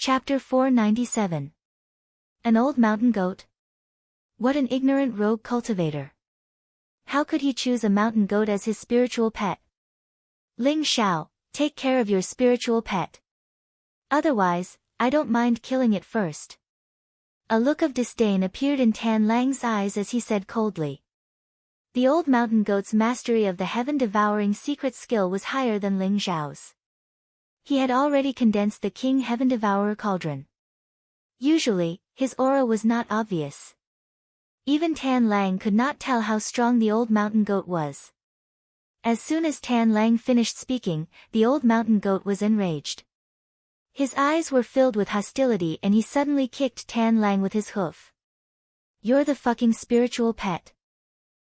Chapter 497. An old mountain goat? What an ignorant rogue cultivator. How could he choose a mountain goat as his spiritual pet? Ling Xiao, take care of your spiritual pet. Otherwise, I don't mind killing it first. A look of disdain appeared in Tan Lang's eyes as he said coldly. The old mountain goat's mastery of the heaven-devouring secret skill was higher than Ling Xiao's. He had already condensed the King Heaven Devourer cauldron. Usually, his aura was not obvious. Even Tan Lang could not tell how strong the old mountain goat was. As soon as Tan Lang finished speaking, the old mountain goat was enraged. His eyes were filled with hostility and he suddenly kicked Tan Lang with his hoof. You're the fucking spiritual pet.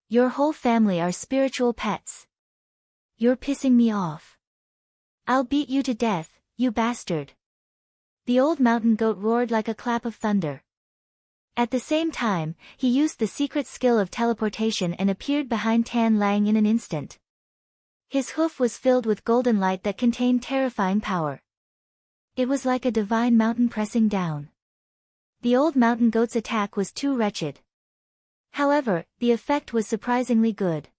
Your whole family are spiritual pets. You're pissing me off. I'll beat you to death, you bastard. The old mountain goat roared like a clap of thunder. At the same time, he used the secret skill of teleportation and appeared behind Tan Lang in an instant. His hoof was filled with golden light that contained terrifying power. It was like a divine mountain pressing down. The old mountain goat's attack was too wretched. However, the effect was surprisingly good.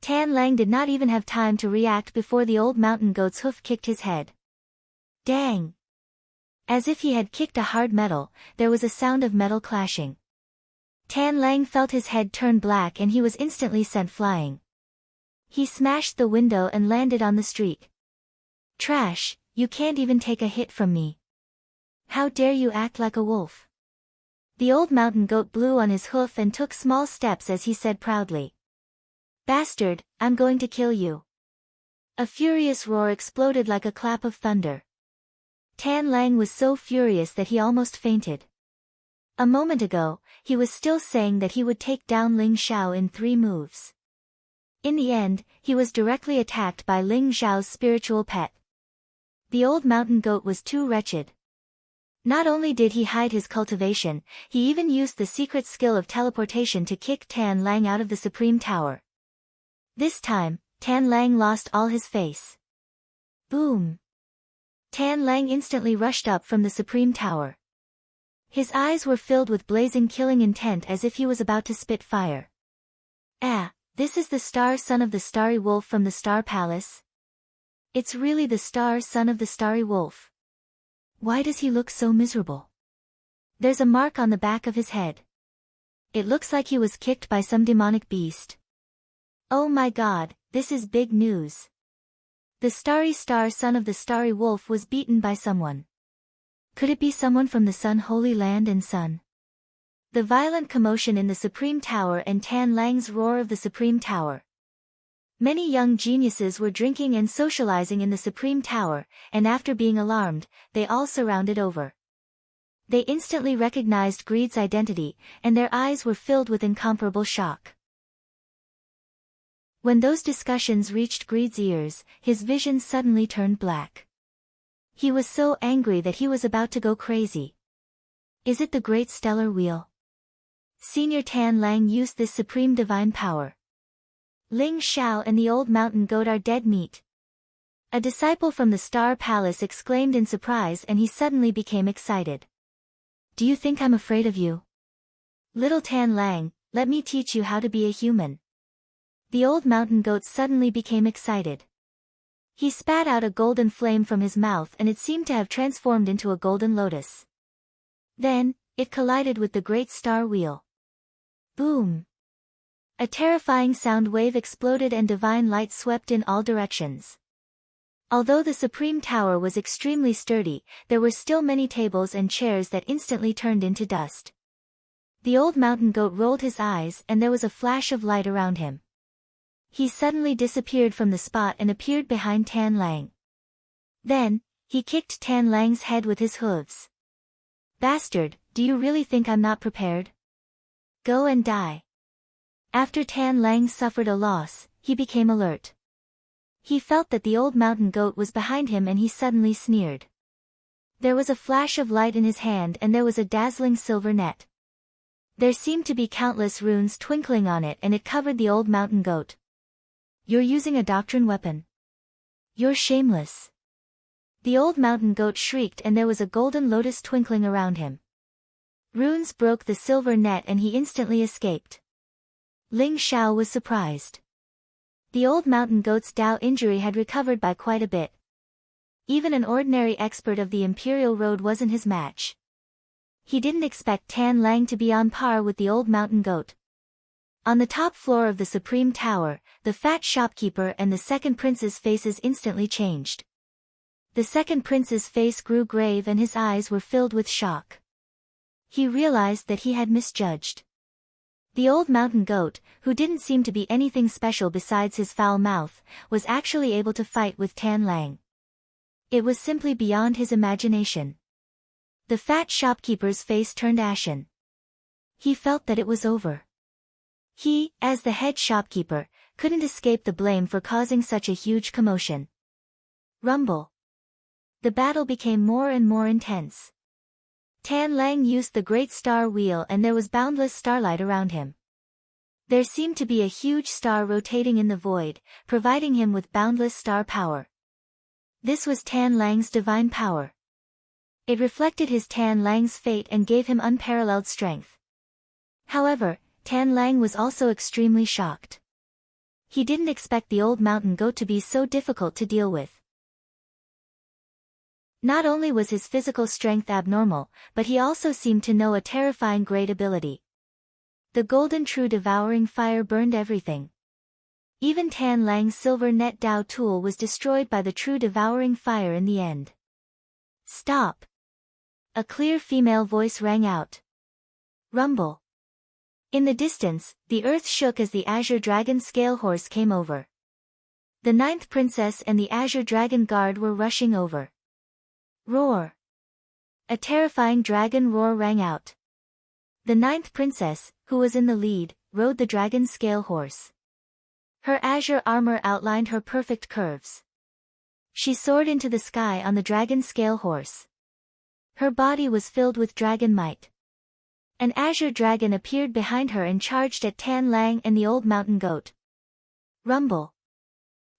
Tan Lang did not even have time to react before the old mountain goat's hoof kicked his head. Dang! As if he had kicked a hard metal, there was a sound of metal clashing. Tan Lang felt his head turn black and he was instantly sent flying. He smashed the window and landed on the street. Trash, you can't even take a hit from me. How dare you act like a wolf? The old mountain goat blew on his hoof and took small steps as he said proudly. Bastard, I'm going to kill you. A furious roar exploded like a clap of thunder. Tan Lang was so furious that he almost fainted. A moment ago, he was still saying that he would take down Ling Xiao in 3 moves. In the end, he was directly attacked by Ling Xiao's spiritual pet. The old mountain goat was too wretched. Not only did he hide his cultivation, he even used the secret skill of teleportation to kick Tan Lang out of the Supreme Tower. This time, Tan Lang lost all his face. Boom! Tan Lang instantly rushed up from the Supreme Tower. His eyes were filled with blazing killing intent as if he was about to spit fire. Ah, this is the star son of the starry wolf from the Star Palace? It's really the star son of the starry wolf. Why does he look so miserable? There's a mark on the back of his head. It looks like he was kicked by some demonic beast. Oh my god, this is big news. The starry star son of the starry wolf was beaten by someone. Could it be someone from the Sun Holy Land and Sun? The violent commotion in the Supreme Tower and Tan Lang's roar of the Supreme Tower. Many young geniuses were drinking and socializing in the Supreme Tower, and after being alarmed, they all surrounded over. They instantly recognized Greed's identity, and their eyes were filled with incomparable shock. When those discussions reached Greed's ears, his vision suddenly turned black. He was so angry that he was about to go crazy. Is it the Great Stellar Wheel? Senior Tan Lang used this supreme divine power. Ling Xiao and the old mountain goat are dead meat. A disciple from the Star Palace exclaimed in surprise and he suddenly became excited. Do you think I'm afraid of you? Little Tan Lang, let me teach you how to be a human. The old mountain goat suddenly became excited. He spat out a golden flame from his mouth and it seemed to have transformed into a golden lotus. Then, it collided with the great star wheel. Boom! A terrifying sound wave exploded and divine light swept in all directions. Although the Supreme Tower was extremely sturdy, there were still many tables and chairs that instantly turned into dust. The old mountain goat rolled his eyes and there was a flash of light around him. He suddenly disappeared from the spot and appeared behind Tan Lang. Then, he kicked Tan Lang's head with his hooves. Bastard, do you really think I'm not prepared? Go and die. After Tan Lang suffered a loss, he became alert. He felt that the old mountain goat was behind him and he suddenly sneered. There was a flash of light in his hand and there was a dazzling silver net. There seemed to be countless runes twinkling on it and it covered the old mountain goat. You're using a doctrine weapon. You're shameless. The old mountain goat shrieked and there was a golden lotus twinkling around him. Runes broke the silver net and he instantly escaped. Ling Xiao was surprised. The old mountain goat's Dao injury had recovered by quite a bit. Even an ordinary expert of the Imperial Road wasn't his match. He didn't expect Tan Lang to be on par with the old mountain goat. On the top floor of the Supreme Tower, the fat shopkeeper and the second prince's faces instantly changed. The second prince's face grew grave and his eyes were filled with shock. He realized that he had misjudged. The old mountain goat, who didn't seem to be anything special besides his foul mouth, was actually able to fight with Tan Lang. It was simply beyond his imagination. The fat shopkeeper's face turned ashen. He felt that it was over. He, as the head shopkeeper, couldn't escape the blame for causing such a huge commotion. Rumble. The battle became more and more intense. Tan Lang used the Great Star Wheel and there was boundless starlight around him. There seemed to be a huge star rotating in the void, providing him with boundless star power. This was Tan Lang's divine power. It reflected his Tan Lang's fate and gave him unparalleled strength. However, Tan Lang was also extremely shocked. He didn't expect the old mountain goat to be so difficult to deal with. Not only was his physical strength abnormal, but he also seemed to know a terrifying great ability. The golden true devouring fire burned everything. Even Tan Lang's silver net Dao tool was destroyed by the true devouring fire in the end. Stop! A clear female voice rang out. Rumble. In the distance, the earth shook as the Azure Dragon Scale Horse came over. The ninth princess and the Azure Dragon Guard were rushing over. Roar! A terrifying dragon roar rang out. The ninth princess, who was in the lead, rode the dragon scale horse. Her azure armor outlined her perfect curves. She soared into the sky on the dragon scale horse. Her body was filled with dragon might. An azure dragon appeared behind her and charged at Tan Lang and the old mountain goat. Rumble.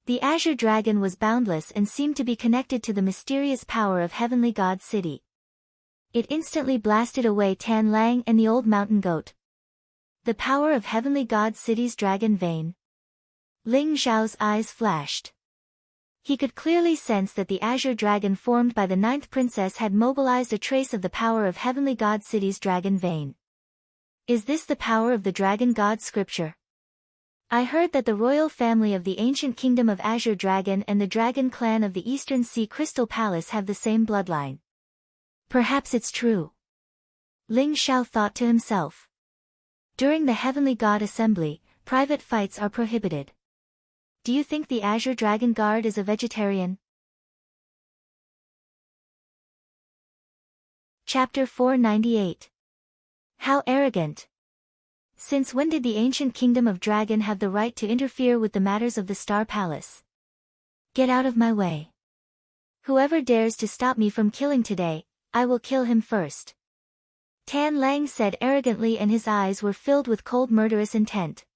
The azure dragon was boundless and seemed to be connected to the mysterious power of Heavenly God City. It instantly blasted away Tan Lang and the old mountain goat. The power of Heavenly God City's dragon vein. Ling Xiao's eyes flashed. He could clearly sense that the azure dragon formed by the ninth princess had mobilized a trace of the power of Heavenly God City's dragon vein. Is this the power of the dragon god scripture? I heard that the royal family of the ancient kingdom of Azure Dragon and the dragon clan of the Eastern Sea Crystal Palace have the same bloodline. Perhaps it's true. Ling Xiao thought to himself. During the Heavenly God Assembly, private fights are prohibited. Do you think the Azure Dragon Guard is a vegetarian? Chapter 498. How arrogant! Since when did the ancient kingdom of Dragon have the right to interfere with the matters of the Star Palace? Get out of my way. Whoever dares to stop me from killing today, I will kill him first. Tan Lang said arrogantly and his eyes were filled with cold murderous intent.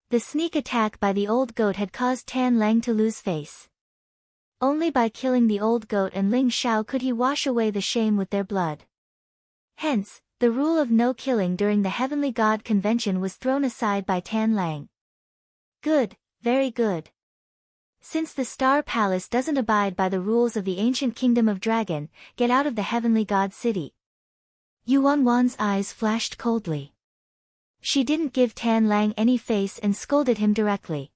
The sneak attack by the old goat had caused Tan Lang to lose face. Only by killing the old goat and Ling Xiao could he wash away the shame with their blood. Hence, the rule of no killing during the Heavenly God Convention was thrown aside by Tan Lang. Good, very good. Since the Star Palace doesn't abide by the rules of the ancient kingdom of Dragon, get out of the Heavenly God City. Yuan Wan's eyes flashed coldly. She didn't give Tan Lang any face and scolded him directly.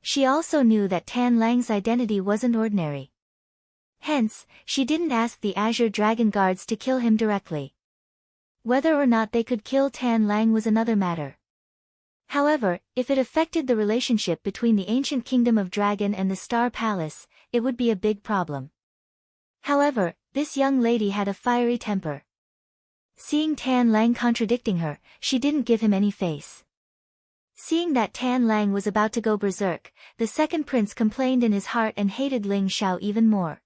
She also knew that Tan Lang's identity wasn't ordinary. Hence, she didn't ask the Azure Dragon Guards to kill him directly. Whether or not they could kill Tan Lang was another matter. However, if it affected the relationship between the ancient kingdom of Dragon and the Star Palace, it would be a big problem. However, this young lady had a fiery temper. Seeing Tan Lang contradicting her, she didn't give him any face. Seeing that Tan Lang was about to go berserk, the second prince complained in his heart and hated Ling Xiao even more.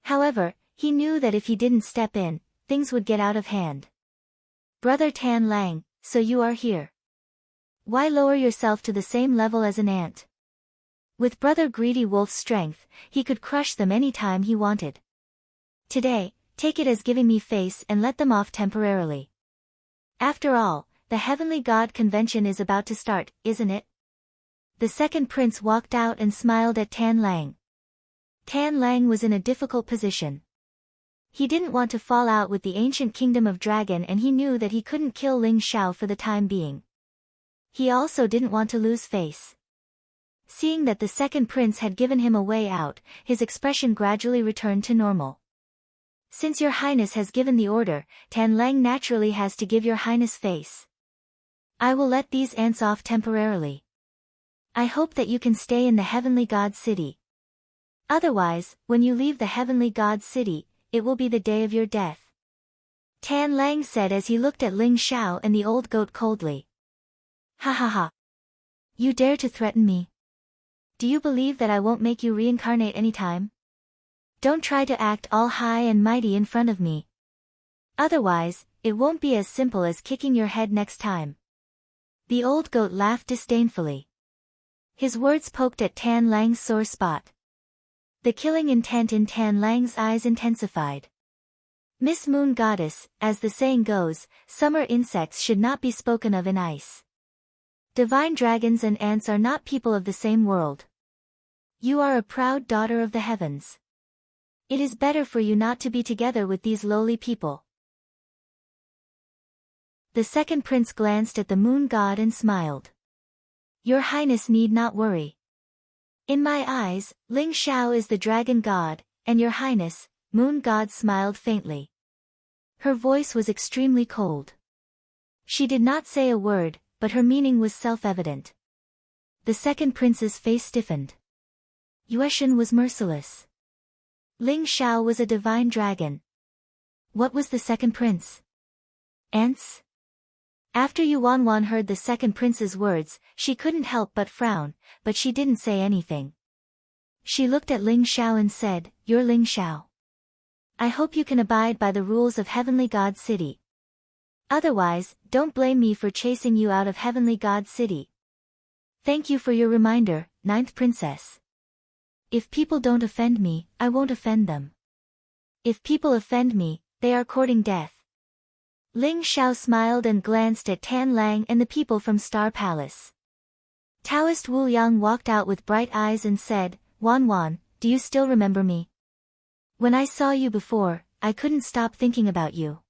However, he knew that if he didn't step in, things would get out of hand. Brother Tan Lang, so you are here. Why lower yourself to the same level as an ant? With Brother Greedy Wolf's strength, he could crush them any time he wanted. Today, take it as giving me face and let them off temporarily. After all, the Heavenly God Convention is about to start, isn't it? The second prince walked out and smiled at Tan Lang. Tan Lang was in a difficult position. He didn't want to fall out with the ancient kingdom of dragon, and he knew that he couldn't kill Ling Xiao for the time being. He also didn't want to lose face. Seeing that the second prince had given him a way out, his expression gradually returned to normal. Since your highness has given the order, Tan Lang naturally has to give your highness face. I will let these ants off temporarily. I hope that you can stay in the Heavenly God City. Otherwise, when you leave the Heavenly God City, it will be the day of your death. Tan Lang said as he looked at Ling Xiao and the old goat coldly. Ha ha ha. You dare to threaten me? Do you believe that I won't make you reincarnate any time? Don't try to act all high and mighty in front of me. Otherwise, it won't be as simple as kicking your head next time. The old goat laughed disdainfully. His words poked at Tan Lang's sore spot. The killing intent in Tan Lang's eyes intensified. Miss Moon Goddess, as the saying goes, summer insects should not be spoken of in ice. Divine dragons and ants are not people of the same world. You are a proud daughter of the heavens. It is better for you not to be together with these lowly people. The second prince glanced at the moon god and smiled. Your highness need not worry. In my eyes, Ling Xiao is the dragon god, and your highness, moon god smiled faintly. Her voice was extremely cold. She did not say a word, but her meaning was self-evident. The second prince's face stiffened. Yueshan was merciless. Ling Xiao was a divine dragon. What was the second prince? Ants? After Yuan Wan heard the second prince's words, she couldn't help but frown, but she didn't say anything. She looked at Ling Xiao and said, You're Ling Xiao. I hope you can abide by the rules of Heavenly God City. Otherwise, don't blame me for chasing you out of Heavenly God City. Thank you for your reminder, ninth princess. If people don't offend me, I won't offend them. If people offend me, they are courting death. Ling Xiao smiled and glanced at Tan Lang and the people from Star Palace. Taoist Wu Yang walked out with bright eyes and said, Wan Wan, do you still remember me? When I saw you before, I couldn't stop thinking about you.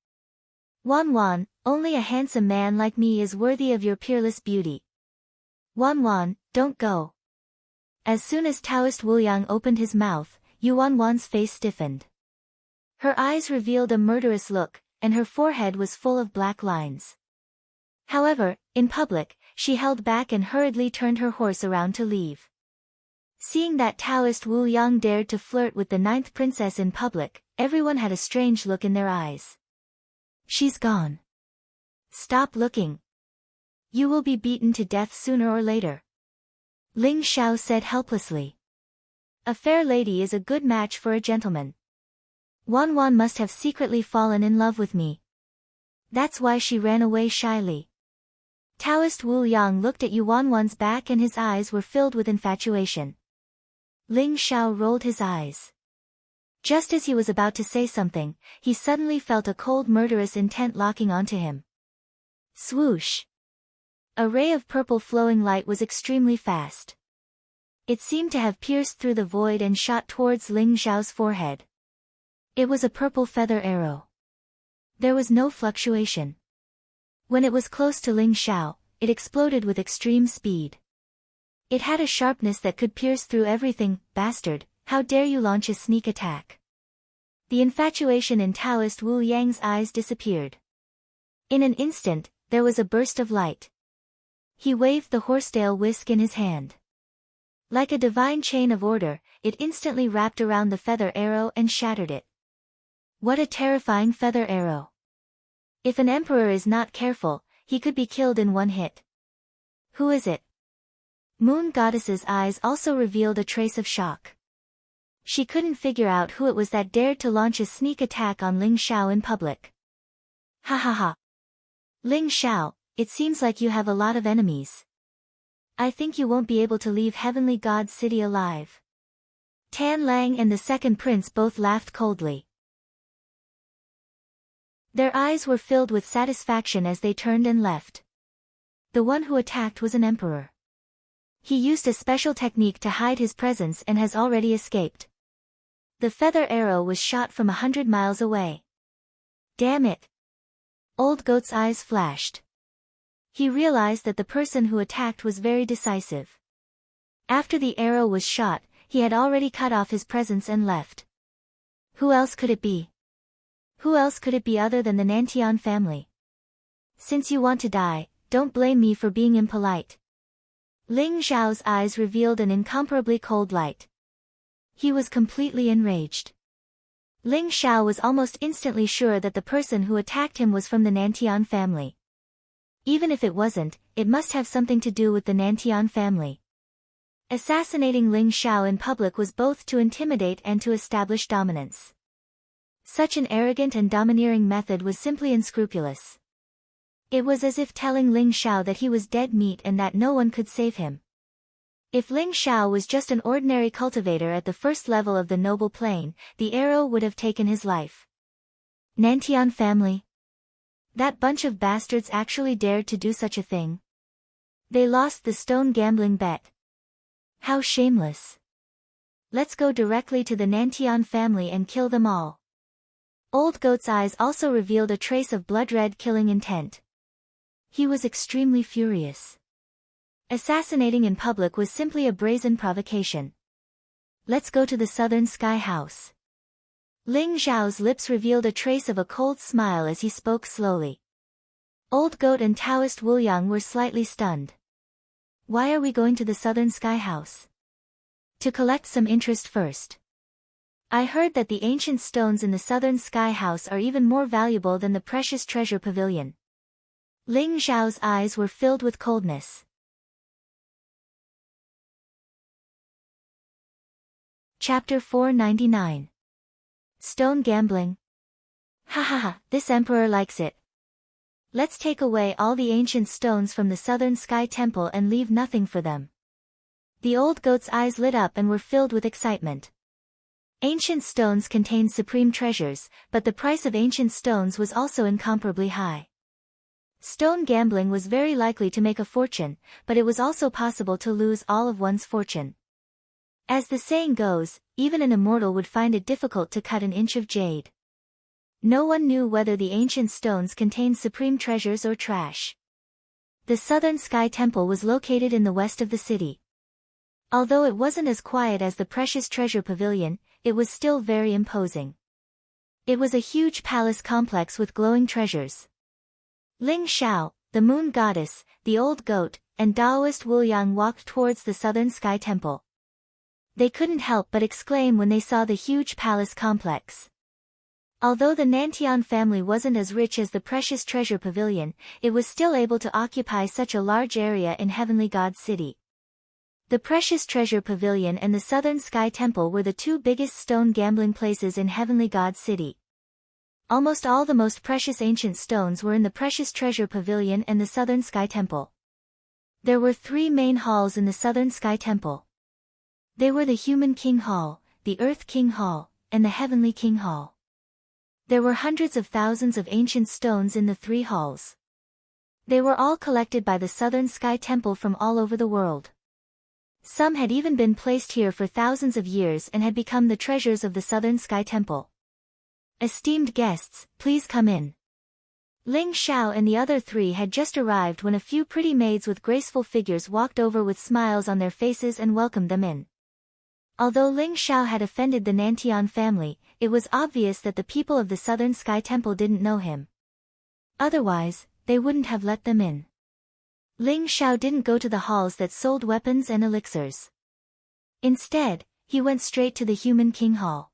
Wan Wan, only a handsome man like me is worthy of your peerless beauty. Wan Wan, don't go. As soon as Taoist Wu Yang opened his mouth, Yuan Wan's face stiffened. Her eyes revealed a murderous look, and her forehead was full of black lines. However, in public, she held back and hurriedly turned her horse around to leave. Seeing that Taoist Wu Yang dared to flirt with the ninth princess in public, everyone had a strange look in their eyes. She's gone. Stop looking. You will be beaten to death sooner or later. Ling Xiao said helplessly. A fair lady is a good match for a gentleman. Wan Wan must have secretly fallen in love with me. That's why she ran away shyly. Taoist Wu Yang looked at Yuan Wan's back and his eyes were filled with infatuation. Ling Xiao rolled his eyes. Just as he was about to say something, he suddenly felt a cold murderous intent locking onto him. Swoosh! A ray of purple flowing light was extremely fast. It seemed to have pierced through the void and shot towards Ling Xiao's forehead. It was a purple feather arrow. There was no fluctuation. When it was close to Ling Xiao, it exploded with extreme speed. It had a sharpness that could pierce through everything. Bastard, how dare you launch a sneak attack? The infatuation in Taoist Wu Yang's eyes disappeared. In an instant, there was a burst of light. He waved the horsetail whisk in his hand. Like a divine chain of order, it instantly wrapped around the feather arrow and shattered it. What a terrifying feather arrow! If an emperor is not careful, he could be killed in one hit. Who is it? Moon Goddess's eyes also revealed a trace of shock. She couldn't figure out who it was that dared to launch a sneak attack on Ling Xiao in public. Ha ha ha! Ling Xiao, it seems like you have a lot of enemies. I think you won't be able to leave Heavenly God's city alive. Tan Lang and the second prince both laughed coldly. Their eyes were filled with satisfaction as they turned and left. The one who attacked was an emperor. He used a special technique to hide his presence and has already escaped. The feather arrow was shot from 100 miles away. Damn it! Old Goat's eyes flashed. He realized that the person who attacked was very decisive. After the arrow was shot, he had already cut off his presence and left. Who else could it be? Who else could it be other than the Nantian family? Since you want to die, don't blame me for being impolite. Ling Xiao's eyes revealed an incomparably cold light. He was completely enraged. Ling Xiao was almost instantly sure that the person who attacked him was from the Nantian family. Even if it wasn't, it must have something to do with the Nantian family. Assassinating Ling Xiao in public was both to intimidate and to establish dominance. Such an arrogant and domineering method was simply unscrupulous. It was as if telling Ling Xiao that he was dead meat and that no one could save him. If Ling Xiao was just an ordinary cultivator at the first level of the noble plane, the arrow would have taken his life. Nantian family? That bunch of bastards actually dared to do such a thing. They lost the stone gambling bet. How shameless. Let's go directly to the Nantian family and kill them all. Old Goat's eyes also revealed a trace of blood-red killing intent. He was extremely furious. Assassinating in public was simply a brazen provocation. Let's go to the Southern Sky House. Ling Xiao's lips revealed a trace of a cold smile as he spoke slowly. Old Goat and Taoist Wuliang were slightly stunned. Why are we going to the Southern Sky House? To collect some interest first. I heard that the ancient stones in the Southern Sky House are even more valuable than the precious treasure pavilion. Ling Xiao's eyes were filled with coldness. Chapter 499. Stone Gambling. Ha ha ha, this emperor likes it. Let's take away all the ancient stones from the Southern Sky Temple and leave nothing for them. The old goat's eyes lit up and were filled with excitement. Ancient stones contained supreme treasures, but the price of ancient stones was also incomparably high. Stone gambling was very likely to make a fortune, but it was also possible to lose all of one's fortune. As the saying goes, even an immortal would find it difficult to cut an inch of jade. No one knew whether the ancient stones contained supreme treasures or trash. The Southern Sky Temple was located in the west of the city. Although it wasn't as quiet as the precious treasure pavilion, it was still very imposing. It was a huge palace complex with glowing treasures. Ling Xiao, the moon goddess, the old goat, and Taoist Wuliang walked towards the Southern Sky Temple. They couldn't help but exclaim when they saw the huge palace complex. Although the Nantian family wasn't as rich as the precious treasure pavilion, it was still able to occupy such a large area in Heavenly God's city. The precious treasure pavilion and the Southern Sky Temple were the two biggest stone gambling places in Heavenly God's city. Almost all the most precious ancient stones were in the precious treasure pavilion and the Southern Sky Temple. There were 3 main halls in the Southern Sky Temple. They were the Human King Hall, the Earth King Hall, and the Heavenly King Hall. There were hundreds of thousands of ancient stones in the 3 halls. They were all collected by the Southern Sky Temple from all over the world. Some had even been placed here for thousands of years and had become the treasures of the Southern Sky Temple. Esteemed guests, please come in. Ling Xiao and the other 3 had just arrived when a few pretty maids with graceful figures walked over with smiles on their faces and welcomed them in. Although Ling Xiao had offended the Nantian family, it was obvious that the people of the Southern Sky Temple didn't know him. Otherwise, they wouldn't have let them in. Ling Xiao didn't go to the halls that sold weapons and elixirs. Instead, he went straight to the Human King Hall.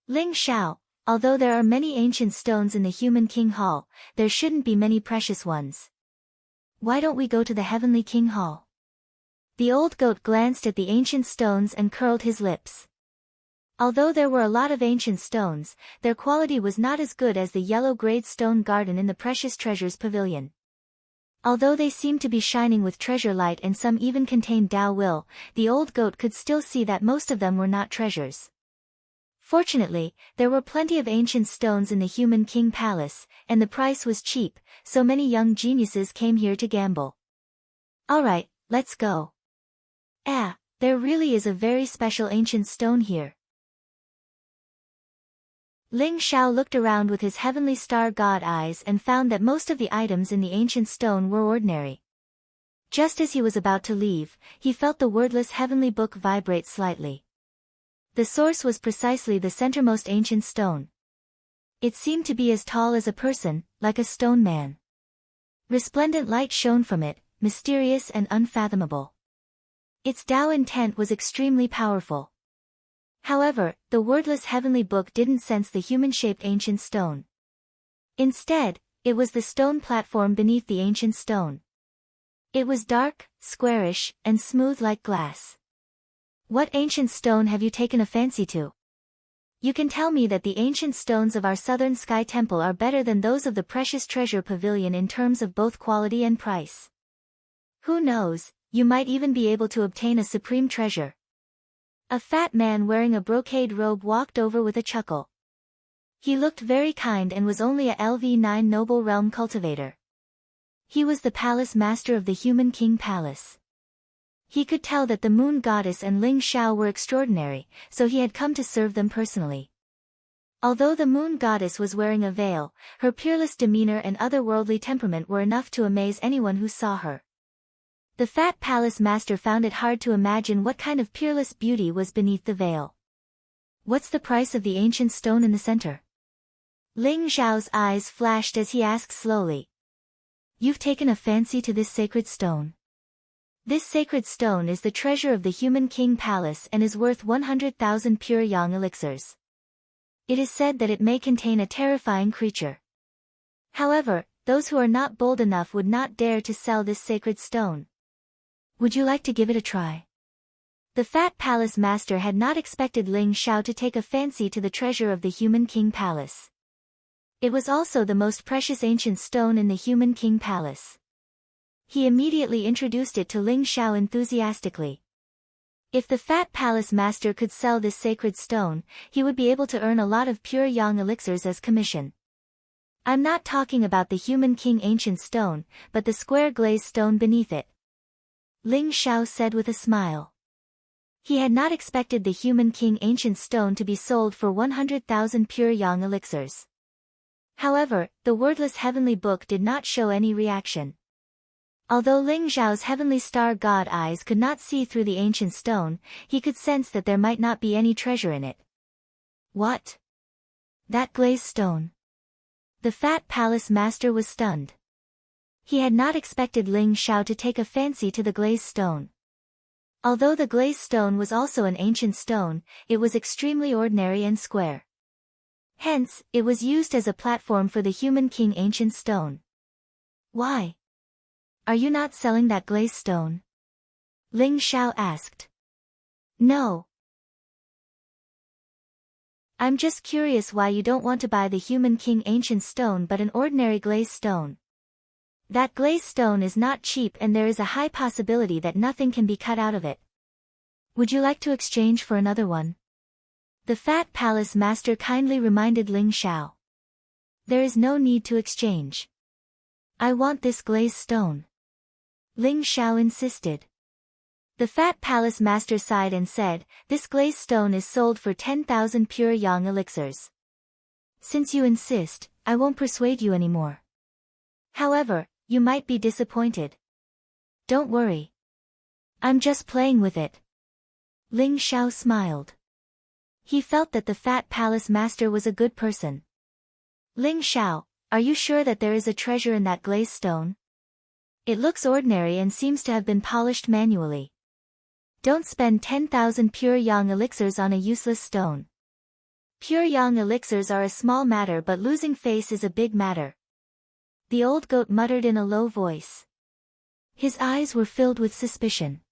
Ling Xiao, although there are many ancient stones in the Human King Hall, there shouldn't be many precious ones. Why don't we go to the Heavenly King Hall? The old goat glanced at the ancient stones and curled his lips. Although there were a lot of ancient stones, their quality was not as good as the yellow grade stone garden in the Precious Treasures Pavilion. Although they seemed to be shining with treasure light and some even contained Tao will, the old goat could still see that most of them were not treasures. Fortunately, there were plenty of ancient stones in the human king palace, and the price was cheap, so many young geniuses came here to gamble. Alright, let's go. There really is a very special ancient stone here. Ling Xiao looked around with his heavenly star god eyes and found that most of the items in the ancient stone were ordinary. Just as he was about to leave, he felt the wordless heavenly book vibrate slightly. The source was precisely the centermost ancient stone. It seemed to be as tall as a person, like a stone man. Resplendent light shone from it, mysterious and unfathomable. Its Tao intent was extremely powerful. However, the wordless heavenly book didn't sense the human-shaped ancient stone. Instead, it was the stone platform beneath the ancient stone. It was dark, squarish, and smooth like glass. What ancient stone have you taken a fancy to? You can tell me that the ancient stones of our southern sky temple are better than those of the precious treasure pavilion in terms of both quality and price. Who knows, you might even be able to obtain a supreme treasure. A fat man wearing a brocade robe walked over with a chuckle. He looked very kind and was only a LV9 noble realm cultivator. He was the palace master of the human king palace. He could tell that the moon goddess and Ling Xiao were extraordinary, so he had come to serve them personally. Although the moon goddess was wearing a veil, her peerless demeanor and otherworldly temperament were enough to amaze anyone who saw her. The fat palace master found it hard to imagine what kind of peerless beauty was beneath the veil. What's the price of the ancient stone in the center? Ling Xiao's eyes flashed as he asked slowly. You've taken a fancy to this sacred stone. This sacred stone is the treasure of the human king palace and is worth 100,000 pure yang elixirs. It is said that it may contain a terrifying creature. However, those who are not bold enough would not dare to sell this sacred stone. Would you like to give it a try? The fat palace master had not expected Ling Xiao to take a fancy to the treasure of the human king palace. It was also the most precious ancient stone in the human king palace. He immediately introduced it to Ling Xiao enthusiastically. If the fat palace master could sell this sacred stone, he would be able to earn a lot of pure yang elixirs as commission. I'm not talking about the human king ancient stone, but the square glazed stone beneath it. Ling Xiao said with a smile. He had not expected the human king ancient stone to be sold for 100,000 pure yang elixirs. However, the wordless heavenly book did not show any reaction. Although Ling Xiao's heavenly star god eyes could not see through the ancient stone, he could sense that there might not be any treasure in it. What? That glazed stone? The fat palace master was stunned. He had not expected Ling Xiao to take a fancy to the glazed stone. Although the glazed stone was also an ancient stone, it was extremely ordinary and square. Hence, it was used as a platform for the human king ancient stone. Why? Are you not selling that glazed stone? Ling Xiao asked. No. I'm just curious why you don't want to buy the human king ancient stone but an ordinary glazed stone. That glazed stone is not cheap and there is a high possibility that nothing can be cut out of it. Would you like to exchange for another one? The fat palace master kindly reminded Ling Xiao. There is no need to exchange. I want this glazed stone. Ling Xiao insisted. The fat palace master sighed and said, this glazed stone is sold for 10,000 pure yang elixirs. Since you insist, I won't persuade you anymore. However, you might be disappointed. Don't worry. I'm just playing with it. Ling Xiao smiled. He felt that the fat palace master was a good person. Ling Xiao, are you sure that there is a treasure in that glazed stone? It looks ordinary and seems to have been polished manually. Don't spend 10,000 pure yang elixirs on a useless stone. Pure yang elixirs are a small matter but losing face is a big matter. The old goat muttered in a low voice. His eyes were filled with suspicion.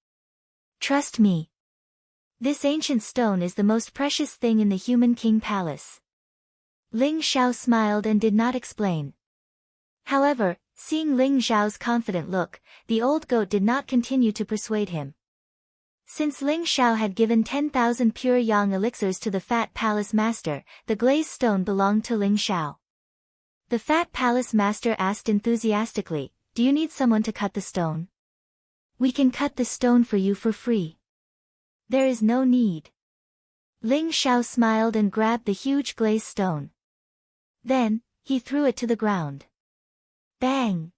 Trust me. This ancient stone is the most precious thing in the human king palace. Ling Xiao smiled and did not explain. However, Seeing Ling Xiao's confident look, the old goat did not continue to persuade him. Since Ling Xiao had given 10,000 pure yang elixirs to the Fat Palace Master, the glazed stone belonged to Ling Xiao. The Fat Palace Master asked enthusiastically, "Do you need someone to cut the stone? We can cut the stone for you for free." "There is no need." Ling Xiao smiled and grabbed the huge glazed stone. Then, he threw it to the ground. Bang!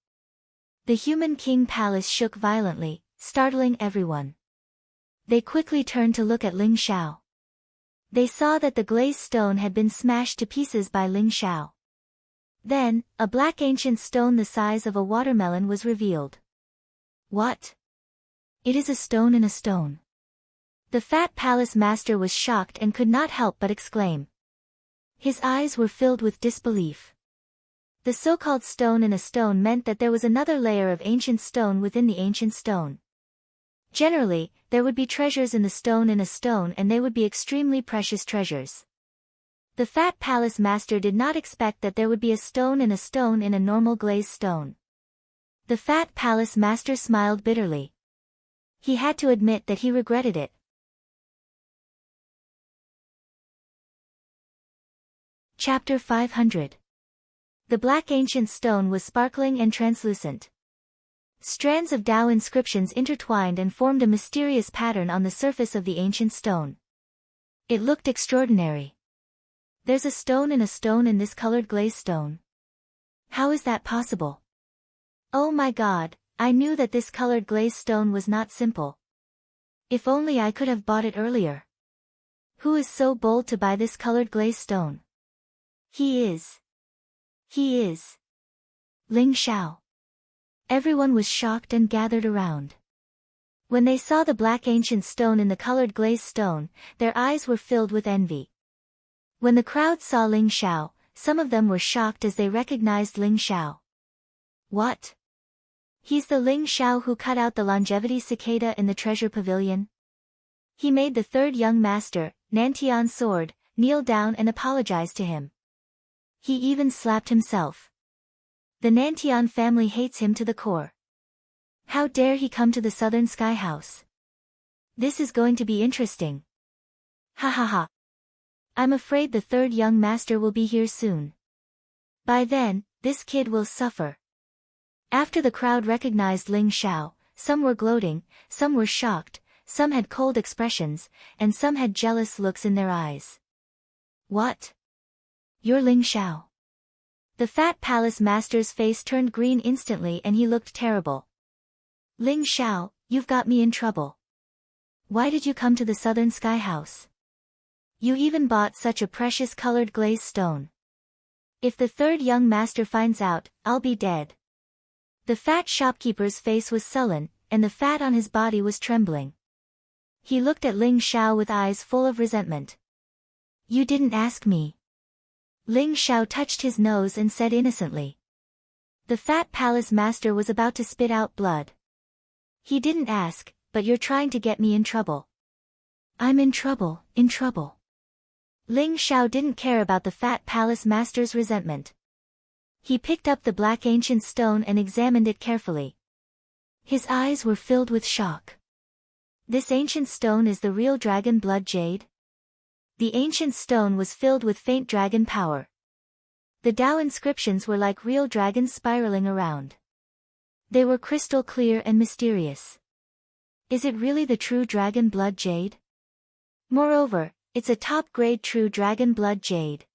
The Human King Palace shook violently, startling everyone. They quickly turned to look at Ling Xiao. They saw that the glazed stone had been smashed to pieces by Ling Xiao. Then, a black ancient stone the size of a watermelon was revealed. What? It is a stone in a stone. The Fat Palace Master was shocked and could not help but exclaim. His eyes were filled with disbelief. The so-called stone in a stone meant that there was another layer of ancient stone within the ancient stone. Generally, there would be treasures in the stone in a stone, and they would be extremely precious treasures. The Fat Palace Master did not expect that there would be a stone in a normal glazed stone. The Fat Palace Master smiled bitterly. He had to admit that he regretted it. Chapter 500. The black ancient stone was sparkling and translucent. Strands of Tao inscriptions intertwined and formed a mysterious pattern on the surface of the ancient stone. It looked extraordinary. There's a stone in this colored glazed stone. How is that possible? Oh my God, I knew that this colored glazed stone was not simple. If only I could have bought it earlier. Who is so bold to buy this colored glazed stone? He is Ling Xiao. Everyone was shocked and gathered around. When they saw the black ancient stone in the colored glazed stone, their eyes were filled with envy. When the crowd saw Ling Xiao, some of them were shocked as they recognized Ling Xiao. What? He's the Ling Xiao who cut out the longevity cicada in the treasure pavilion? He made the third young master, Nantian's sword, kneel down and apologize to him. He even slapped himself. The Nantian family hates him to the core. How dare he come to the Southern Sky House? This is going to be interesting. Ha ha ha. I'm afraid the third young master will be here soon. By then, this kid will suffer. After the crowd recognized Ling Xiao, some were gloating, some were shocked, some had cold expressions, and some had jealous looks in their eyes. What? You're Ling Xiao. The Fat Palace Master's face turned green instantly and he looked terrible. Ling Xiao, you've got me in trouble. Why did you come to the Southern Sky House? You even bought such a precious colored glazed stone. If the third young master finds out, I'll be dead. The fat shopkeeper's face was sullen, and the fat on his body was trembling. He looked at Ling Xiao with eyes full of resentment. You didn't ask me. Ling Xiao touched his nose and said innocently. The Fat Palace Master was about to spit out blood. He didn't ask, but you're trying to get me in trouble. I'm in trouble, in trouble. Ling Xiao didn't care about the Fat Palace Master's resentment. He picked up the black ancient stone and examined it carefully. His eyes were filled with shock. This ancient stone is the real dragon blood jade? The ancient stone was filled with faint dragon power. The Tao inscriptions were like real dragons spiraling around. They were crystal clear and mysterious. Is it really the true dragon blood jade? Moreover, it's a top-grade true dragon blood jade.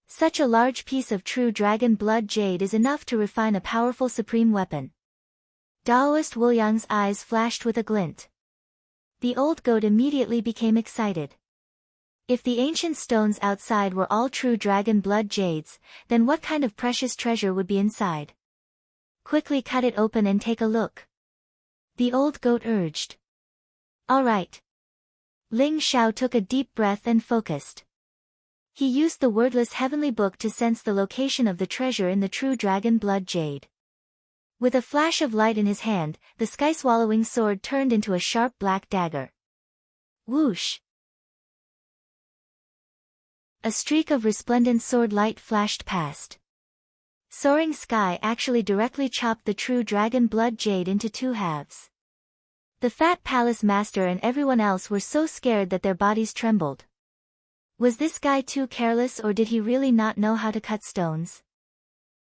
Such a large piece of true dragon blood jade is enough to refine a powerful supreme weapon. Daoist Wu Yang's eyes flashed with a glint. The old goat immediately became excited. If the ancient stones outside were all true dragon blood jades, then what kind of precious treasure would be inside? Quickly cut it open and take a look. The old goat urged. All right. Ling Xiao took a deep breath and focused. He used the wordless heavenly book to sense the location of the treasure in the true dragon blood jade. With a flash of light in his hand, the sky-swallowing sword turned into a sharp black dagger. Whoosh! A streak of resplendent sword light flashed past. Soaring sky actually directly chopped the true dragon blood jade into two halves. The fat palace master and everyone else were so scared that their bodies trembled. Was this guy too careless, or did he really not know how to cut stones?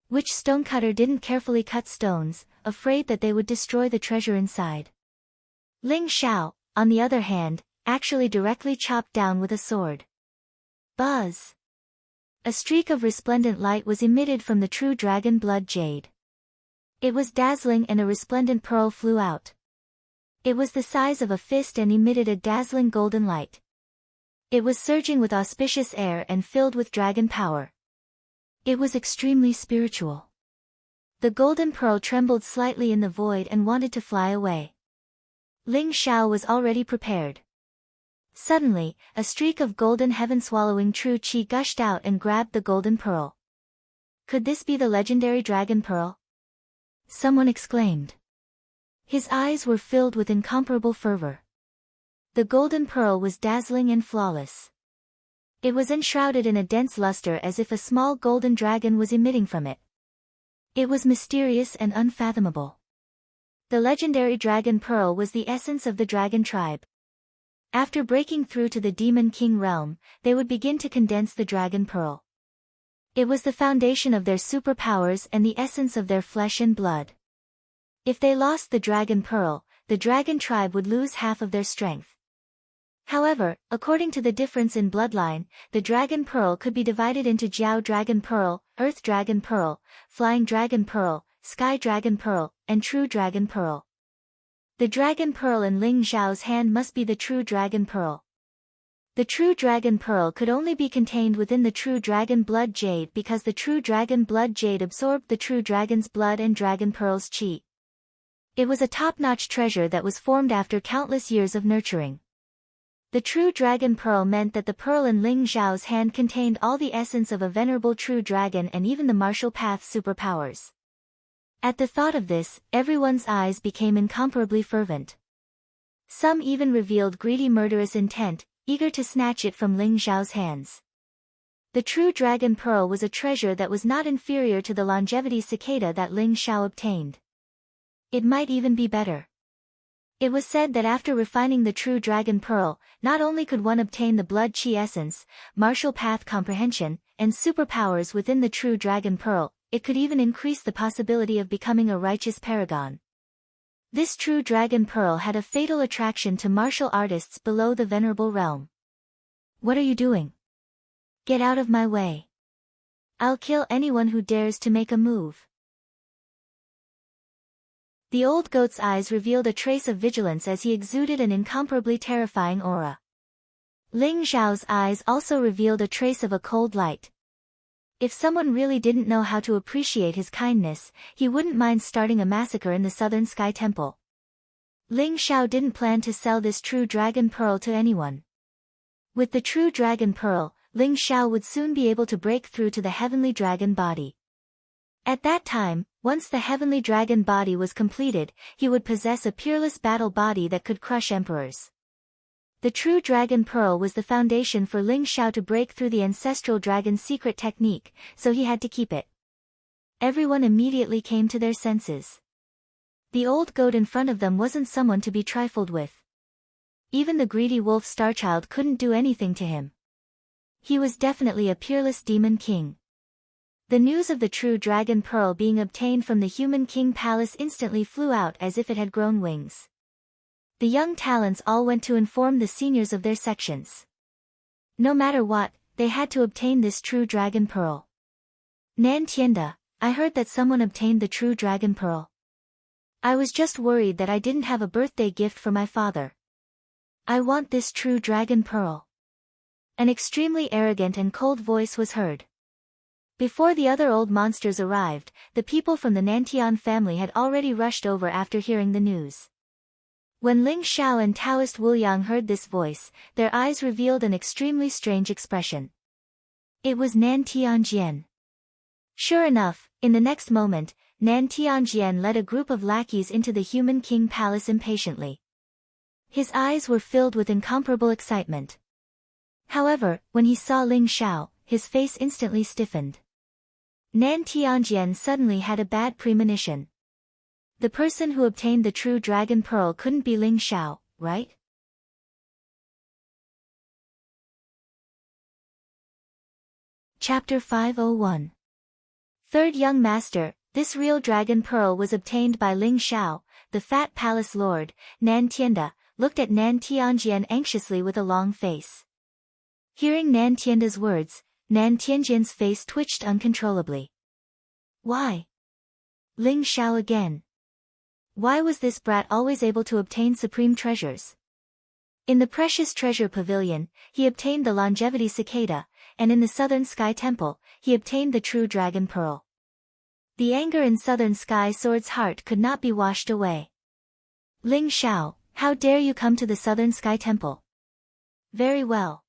Which stonecutter didn't carefully cut stones, afraid that they would destroy the treasure inside? Ling Xiao, on the other hand, actually directly chopped down with a sword. Buzz! A streak of resplendent light was emitted from the true dragon blood jade. It was dazzling, and a resplendent pearl flew out. It was the size of a fist and emitted a dazzling golden light. It was surging with auspicious air and filled with dragon power. It was extremely spiritual. The golden pearl trembled slightly in the void and wanted to fly away. Ling Xiao was already prepared. Suddenly, a streak of golden heaven-swallowing true qi gushed out and grabbed the golden pearl. Could this be the legendary dragon pearl? Someone exclaimed. His eyes were filled with incomparable fervor. The golden pearl was dazzling and flawless. It was enshrouded in a dense luster as if a small golden dragon was emitting from it. It was mysterious and unfathomable. The legendary dragon pearl was the essence of the dragon tribe. After breaking through to the Demon King realm, they would begin to condense the dragon pearl. It was the foundation of their superpowers and the essence of their flesh and blood. If they lost the dragon pearl, the dragon tribe would lose half of their strength. However, according to the difference in bloodline, the dragon pearl could be divided into Jiao dragon pearl, earth dragon pearl, flying dragon pearl, sky dragon pearl, and true dragon pearl. The dragon pearl in Ling Xiao's hand must be the true dragon pearl. The true dragon pearl could only be contained within the true dragon blood jade because the true dragon blood jade absorbed the true dragon's blood and dragon pearl's qi. It was a top-notch treasure that was formed after countless years of nurturing. The true dragon pearl meant that the pearl in Ling Xiao's hand contained all the essence of a venerable true dragon and even the martial path's superpowers. At the thought of this, everyone's eyes became incomparably fervent. Some even revealed greedy murderous intent, eager to snatch it from Ling Xiao's hands. The true dragon pearl was a treasure that was not inferior to the longevity cicada that Ling Xiao obtained. It might even be better. It was said that after refining the true dragon pearl, not only could one obtain the blood qi essence, martial path comprehension, and superpowers within the true dragon pearl, it could even increase the possibility of becoming a righteous paragon. This true dragon pearl had a fatal attraction to martial artists below the venerable realm. What are you doing? Get out of my way. I'll kill anyone who dares to make a move. The old goat's eyes revealed a trace of vigilance as he exuded an incomparably terrifying aura. Ling Xiao's eyes also revealed a trace of a cold light. If someone really didn't know how to appreciate his kindness, he wouldn't mind starting a massacre in the Southern Sky Temple. Ling Xiao didn't plan to sell this true dragon pearl to anyone. With the true dragon pearl, Ling Xiao would soon be able to break through to the heavenly dragon body. At that time, once the heavenly dragon body was completed, he would possess a peerless battle body that could crush emperors. The true dragon pearl was the foundation for Ling Xiao to break through the ancestral dragon's secret technique, so he had to keep it. Everyone immediately came to their senses. The old goat in front of them wasn't someone to be trifled with. Even the greedy wolf Starchild couldn't do anything to him. He was definitely a peerless demon king. The news of the true dragon pearl being obtained from the human king palace instantly flew out as if it had grown wings. The young talents all went to inform the seniors of their sections. No matter what, they had to obtain this true dragon pearl. Nan Tienda, I heard that someone obtained the true dragon pearl. I was just worried that I didn't have a birthday gift for my father. I want this true dragon pearl. An extremely arrogant and cold voice was heard. Before the other old monsters arrived, the people from the Nantian family had already rushed over after hearing the news. When Ling Xiao and Taoist Wuliang heard this voice, their eyes revealed an extremely strange expression. It was Nan Tianjian. Sure enough, in the next moment, Nan Tianjian led a group of lackeys into the human king palace impatiently. His eyes were filled with incomparable excitement. However, when he saw Ling Xiao, his face instantly stiffened. Nan Tianjian suddenly had a bad premonition. The person who obtained the true dragon pearl couldn't be Ling Xiao, right? Chapter 501. Third Young Master. This real dragon pearl was obtained by Ling Xiao, the fat palace lord. Nan Tianda looked at Nan Tianjian anxiously with a long face. Hearing Nan Tianda's words, Nan Tianjian's face twitched uncontrollably. Why? Ling Xiao again. Why was this brat always able to obtain supreme treasures? In the precious treasure pavilion, he obtained the longevity cicada, and in the southern sky temple, he obtained the true dragon pearl. The anger in southern sky sword's heart could not be washed away. Ling Xiao, how dare you come to the southern sky temple? Very well.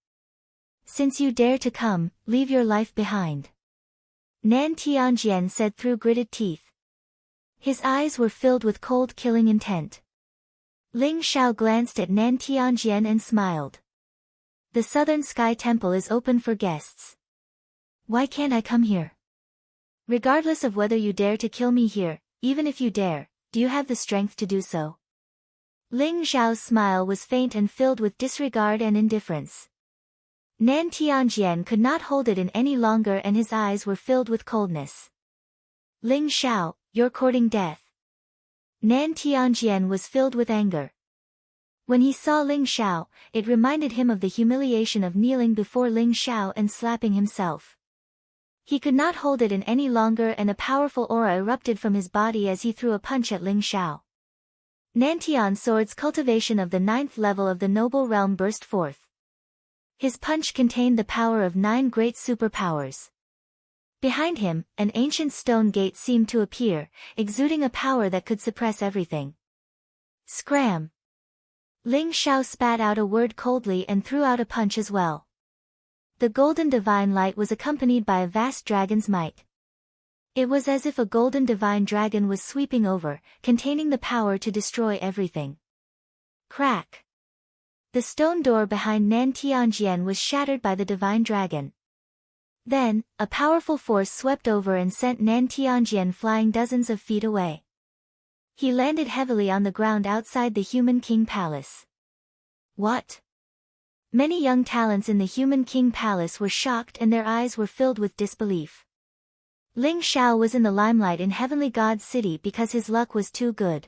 Since you dare to come, leave your life behind. Nan Tianjian said through gritted teeth. His eyes were filled with cold killing intent. Ling Xiao glanced at Nan Tianjian and smiled. The southern sky temple is open for guests. Why can't I come here? Regardless of whether you dare to kill me here, even if you dare, do you have the strength to do so? Ling Xiao's smile was faint and filled with disregard and indifference. Nan Tianjian could not hold it in any longer and his eyes were filled with coldness. Ling Xiao, you're courting death. Nan Tianjian was filled with anger. When he saw Ling Xiao, it reminded him of the humiliation of kneeling before Ling Xiao and slapping himself. He could not hold it in any longer and a powerful aura erupted from his body as he threw a punch at Ling Xiao. Nantian Sword's cultivation of the 9th level of the noble realm burst forth. His punch contained the power of 9 great superpowers. Behind him, an ancient stone gate seemed to appear, exuding a power that could suppress everything. Scram! Ling Xiao spat out a word coldly and threw out a punch as well. The golden divine light was accompanied by a vast dragon's might. It was as if a golden divine dragon was sweeping over, containing the power to destroy everything. Crack! The stone door behind Nan Tianjian was shattered by the divine dragon. Then, a powerful force swept over and sent Nan Tianjian flying dozens of feet away. He landed heavily on the ground outside the Human King Palace. What? Many young talents in the Human King Palace were shocked and their eyes were filled with disbelief. Ling Xiao was in the limelight in Heavenly God's city because his luck was too good.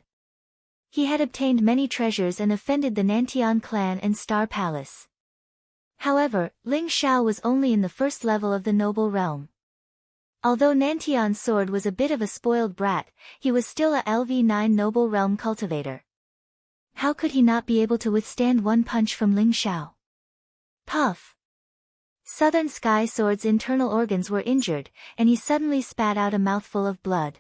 He had obtained many treasures and offended the Nantian clan and Star Palace. However, Ling Xiao was only in the 1st level of the noble realm. Although Nantian's sword was a bit of a spoiled brat, he was still a LV9 noble realm cultivator. How could he not be able to withstand one punch from Ling Xiao? Puff! Southern Sky Sword's internal organs were injured, and he suddenly spat out a mouthful of blood.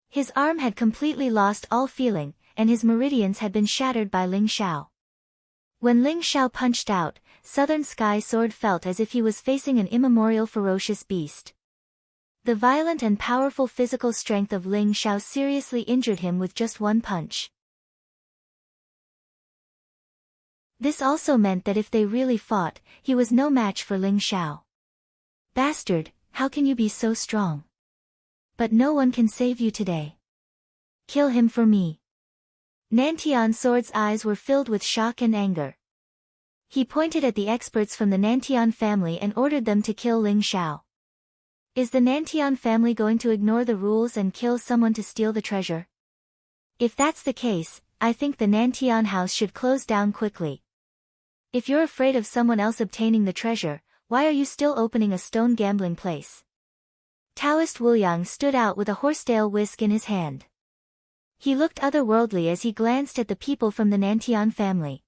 His arm had completely lost all feeling, and his meridians had been shattered by Ling Xiao. When Ling Xiao punched out, Southern Sky Sword felt as if he was facing an immemorial ferocious beast. The violent and powerful physical strength of Ling Xiao seriously injured him with just one punch. This also meant that if they really fought, he was no match for Ling Xiao. Bastard, how can you be so strong? But no one can save you today. Kill him for me. Nantian Sword's eyes were filled with shock and anger. He pointed at the experts from the Nantian family and ordered them to kill Ling Xiao. Is the Nantian family going to ignore the rules and kill someone to steal the treasure? If that's the case, I think the Nantian house should close down quickly. If you're afraid of someone else obtaining the treasure, why are you still opening a stone gambling place? Taoist Wuyang stood out with a horsetail whisk in his hand. He looked otherworldly as he glanced at the people from the Nantian family.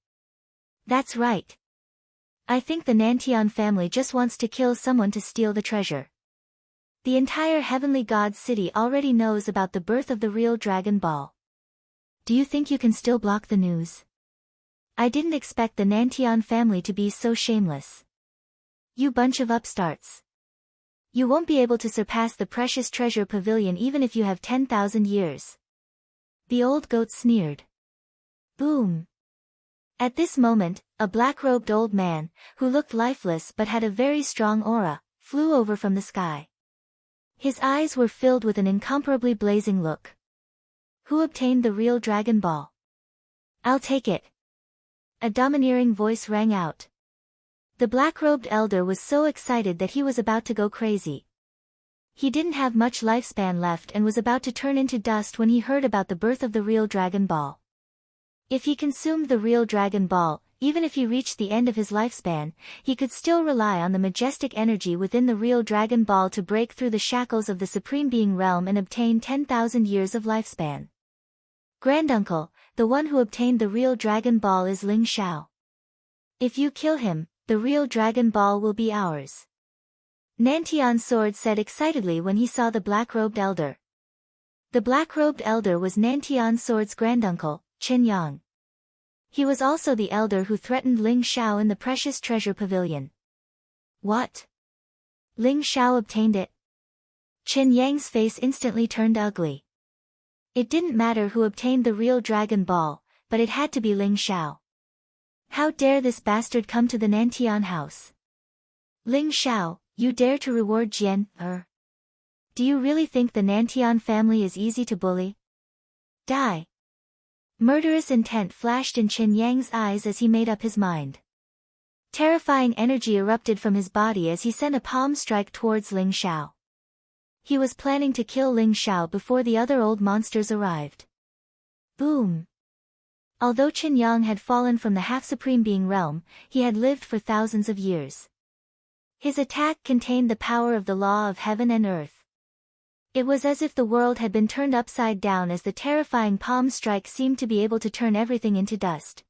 That's right. I think the Nantian family just wants to kill someone to steal the treasure. The entire Heavenly God's city already knows about the birth of the real Dragon Ball. Do you think you can still block the news? I didn't expect the Nantian family to be so shameless. You bunch of upstarts. You won't be able to surpass the precious treasure pavilion even if you have 10,000 years. The old goat sneered. Boom. At this moment, a black-robed old man, who looked lifeless but had a very strong aura, flew over from the sky. His eyes were filled with an incomparably blazing look. Who obtained the real Dragon Ball? I'll take it. A domineering voice rang out. The black-robed elder was so excited that he was about to go crazy. He didn't have much lifespan left and was about to turn into dust when he heard about the birth of the real Dragon Ball. If he consumed the real Dragon Ball, even if he reached the end of his lifespan, he could still rely on the majestic energy within the real Dragon Ball to break through the shackles of the Supreme Being realm and obtain 10,000 years of lifespan. Granduncle, the one who obtained the real Dragon Ball is Ling Xiao. If you kill him, the real Dragon Ball will be ours. Nantian Sword said excitedly when he saw the black-robed elder. The black-robed elder was Nantian Sword's granduncle, Qin Yang. He was also the elder who threatened Ling Xiao in the precious treasure pavilion. What? Ling Xiao obtained it? Qin Yang's face instantly turned ugly. It didn't matter who obtained the real Dragon Ball, but it had to be Ling Xiao. How dare this bastard come to the Nantian house? Ling Xiao, you dare to reward Jian, Do you really think the Nantian family is easy to bully? Die. Murderous intent flashed in Qin Yang's eyes as he made up his mind. Terrifying energy erupted from his body as he sent a palm strike towards Ling Xiao. He was planning to kill Ling Xiao before the other old monsters arrived. Boom! Although Qin Yang had fallen from the half-supreme being realm, he had lived for thousands of years. His attack contained the power of the law of heaven and earth. It was as if the world had been turned upside down as the terrifying palm strike seemed to be able to turn everything into dust.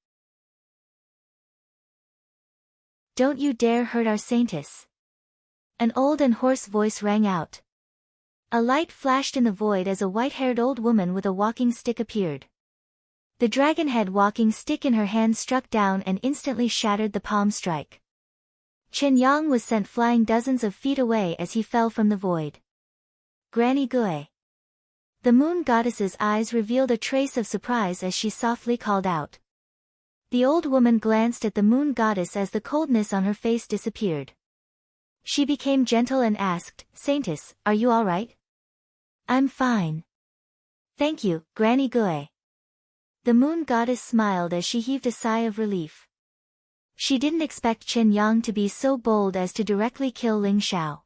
Don't you dare hurt our saintess! An old and hoarse voice rang out. A light flashed in the void as a white-haired old woman with a walking stick appeared. The dragon-head walking stick in her hand struck down and instantly shattered the palm strike. Qin Yang was sent flying dozens of feet away as he fell from the void. Granny Gui. The moon goddess's eyes revealed a trace of surprise as she softly called out. The old woman glanced at the moon goddess as the coldness on her face disappeared. She became gentle and asked, Saintess, are you all right? I'm fine. Thank you, Granny Gui. The moon goddess smiled as she heaved a sigh of relief. She didn't expect Qin Yang to be so bold as to directly kill Ling Xiao.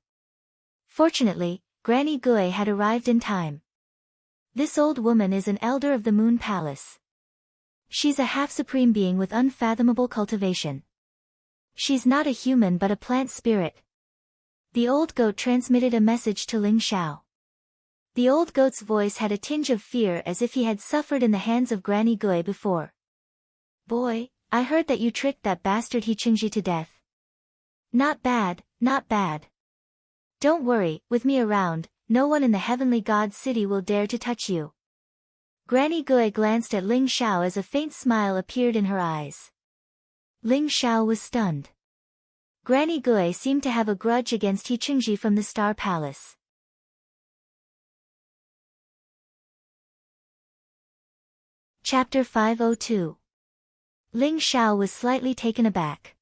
Fortunately, Granny Gui had arrived in time. This old woman is an elder of the Moon Palace. She's a half-supreme being with unfathomable cultivation. She's not a human but a plant spirit. The old goat transmitted a message to Ling Xiao. The old goat's voice had a tinge of fear as if he had suffered in the hands of Granny Gui before. Boy, I heard that you tricked that bastard He Qingji to death. Not bad, not bad. Don't worry, with me around, no one in the heavenly god city will dare to touch you. Granny Gui glanced at Ling Xiao as a faint smile appeared in her eyes. Ling Xiao was stunned. Granny Gui seemed to have a grudge against He Qingji from the Star Palace. Chapter 502. Ling Xiao was slightly taken aback.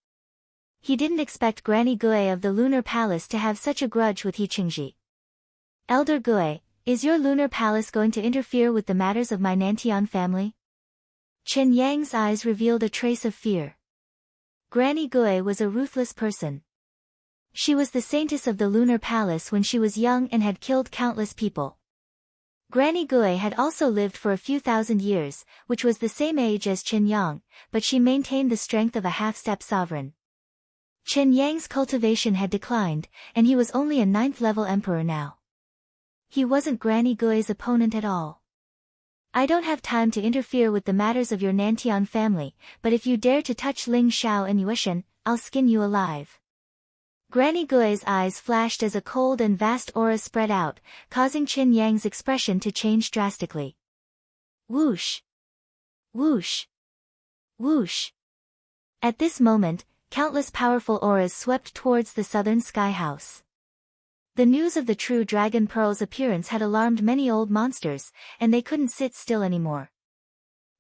He didn't expect Granny Gui of the Lunar Palace to have such a grudge with He Qingji. Elder Gui, is your Lunar Palace going to interfere with the matters of my Nantian family? Qin Yang's eyes revealed a trace of fear. Granny Gui was a ruthless person. She was the saintess of the Lunar Palace when she was young and had killed countless people. Granny Gui had also lived for a few thousand years, which was the same age as Qin Yang, but she maintained the strength of a half-step sovereign. Qin Yang's cultivation had declined, and he was only a 9th-level emperor now. He wasn't Granny Gui's opponent at all. I don't have time to interfere with the matters of your Nantian family, but if you dare to touch Ling Xiao and Yuishan, I'll skin you alive. Granny Gui's eyes flashed as a cold and vast aura spread out, causing Qin Yang's expression to change drastically. Whoosh! Whoosh! Whoosh! At this moment, countless powerful auras swept towards the southern sky house. The news of the true Dragon Pearl's appearance had alarmed many old monsters, and they couldn't sit still anymore.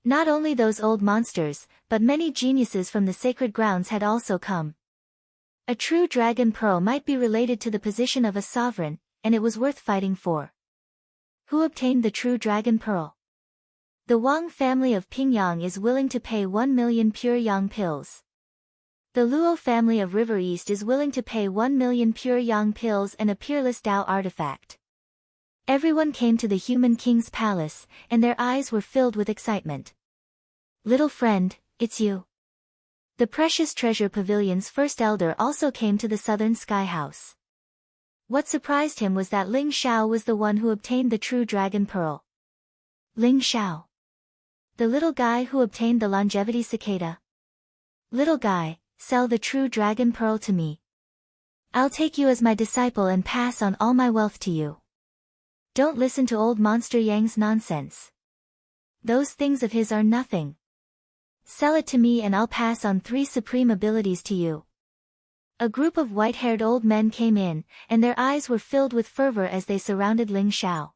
Not only those old monsters, but many geniuses from the sacred grounds had also come. A true Dragon Pearl might be related to the position of a sovereign, and it was worth fighting for. Who obtained the true dragon pearl? The Wang family of Pingyang is willing to pay 1 million pure yang pills. The Luo family of River East is willing to pay 1 million pure yang pills and a peerless Dao artifact. Everyone came to the human king's palace, and their eyes were filled with excitement. Little friend, it's you. The precious treasure pavilion's first elder also came to the southern sky house. What surprised him was that Ling Xiao was the one who obtained the true dragon pearl. Ling Xiao. The little guy who obtained the longevity cicada. Little guy, sell the true dragon pearl to me. I'll take you as my disciple and pass on all my wealth to you. Don't listen to old Monster Yang's nonsense. Those things of his are nothing. Sell it to me and I'll pass on 3 supreme abilities to you. A group of white-haired old men came in, and their eyes were filled with fervor as they surrounded Ling Xiao.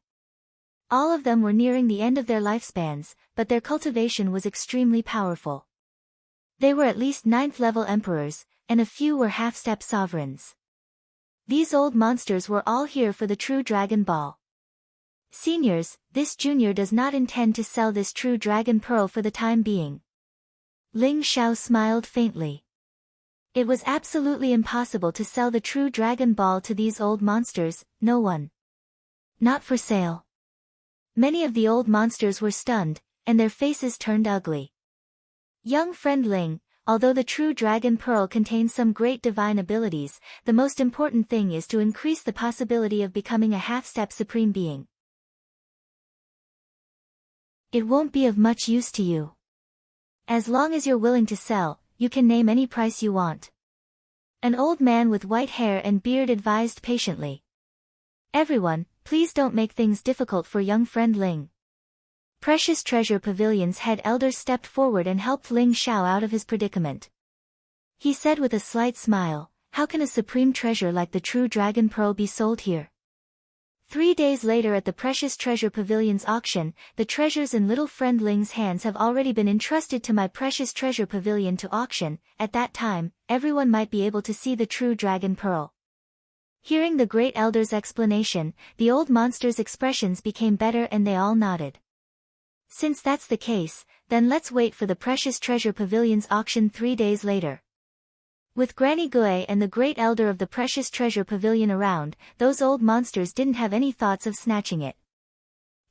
All of them were nearing the end of their lifespans, but their cultivation was extremely powerful. They were at least 9th-level emperors, and a few were half-step sovereigns. These old monsters were all here for the true dragon ball. Seniors, this junior does not intend to sell this true dragon pearl for the time being. Ling Xiao smiled faintly. It was absolutely impossible to sell the true dragon ball to these old monsters, no one. Not for sale. Many of the old monsters were stunned, and their faces turned ugly. Young friend Ling, although the true dragon pearl contains some great divine abilities, the most important thing is to increase the possibility of becoming a half-step supreme being. It won't be of much use to you. As long as you're willing to sell, you can name any price you want. An old man with white hair and beard advised patiently. Everyone, please don't make things difficult for young friend Ling. Precious Treasure Pavilion's head elder stepped forward and helped Ling Xiao out of his predicament. He said with a slight smile, how can a supreme treasure like the true dragon pearl be sold here? 3 days later at the Precious Treasure Pavilion's auction, the treasures in little friend Ling's hands have already been entrusted to my Precious Treasure Pavilion to auction. At that time, everyone might be able to see the true dragon pearl. Hearing the great elder's explanation, the old monster's expressions became better and they all nodded. Since that's the case, then let's wait for the Precious Treasure Pavilion's auction 3 days later. With Granny Gui and the great elder of the Precious Treasure Pavilion around, those old monsters didn't have any thoughts of snatching it.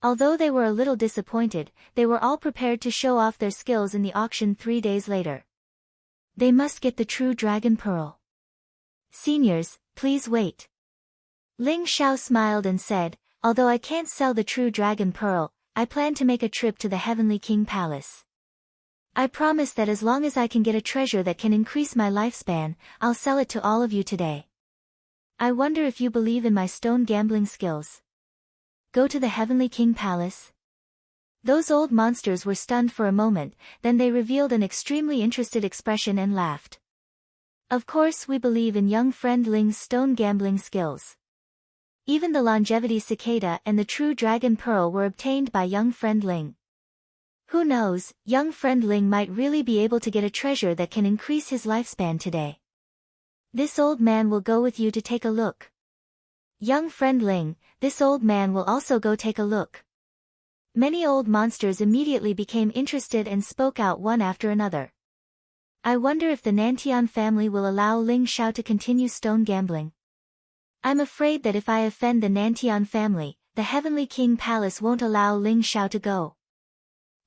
Although they were a little disappointed, they were all prepared to show off their skills in the auction 3 days later. They must get the true dragon pearl. Seniors, please wait. Ling Xiao smiled and said, although I can't sell the true dragon pearl, I plan to make a trip to the Heavenly King Palace. I promise that as long as I can get a treasure that can increase my lifespan, I'll sell it to all of you today. I wonder if you believe in my stone gambling skills. Go to the Heavenly King Palace? Those old monsters were stunned for a moment, then they revealed an extremely interested expression and laughed. Of course we believe in young friend Ling's stone gambling skills. Even the longevity cicada and the true dragon pearl were obtained by young friend Ling. Who knows, young friend Ling might really be able to get a treasure that can increase his lifespan today. This old man will go with you to take a look. Young friend Ling, this old man will also go take a look. Many old monsters immediately became interested and spoke out one after another. I wonder if the Nantian family will allow Ling Xiao to continue stone gambling. I'm afraid that if I offend the Nantian family, the Heavenly King Palace won't allow Ling Xiao to go.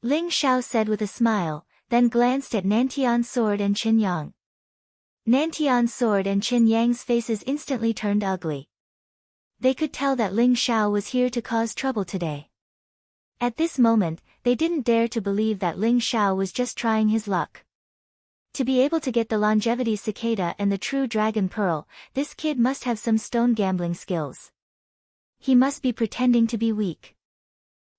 Ling Xiao said with a smile, then glanced at Nantian Sword and Qin Yang. Nantian Sword and Qin Yang's faces instantly turned ugly. They could tell that Ling Xiao was here to cause trouble today. At this moment, they didn't dare to believe that Ling Xiao was just trying his luck. To be able to get the longevity cicada and the true dragon pearl, this kid must have some stone gambling skills. He must be pretending to be weak.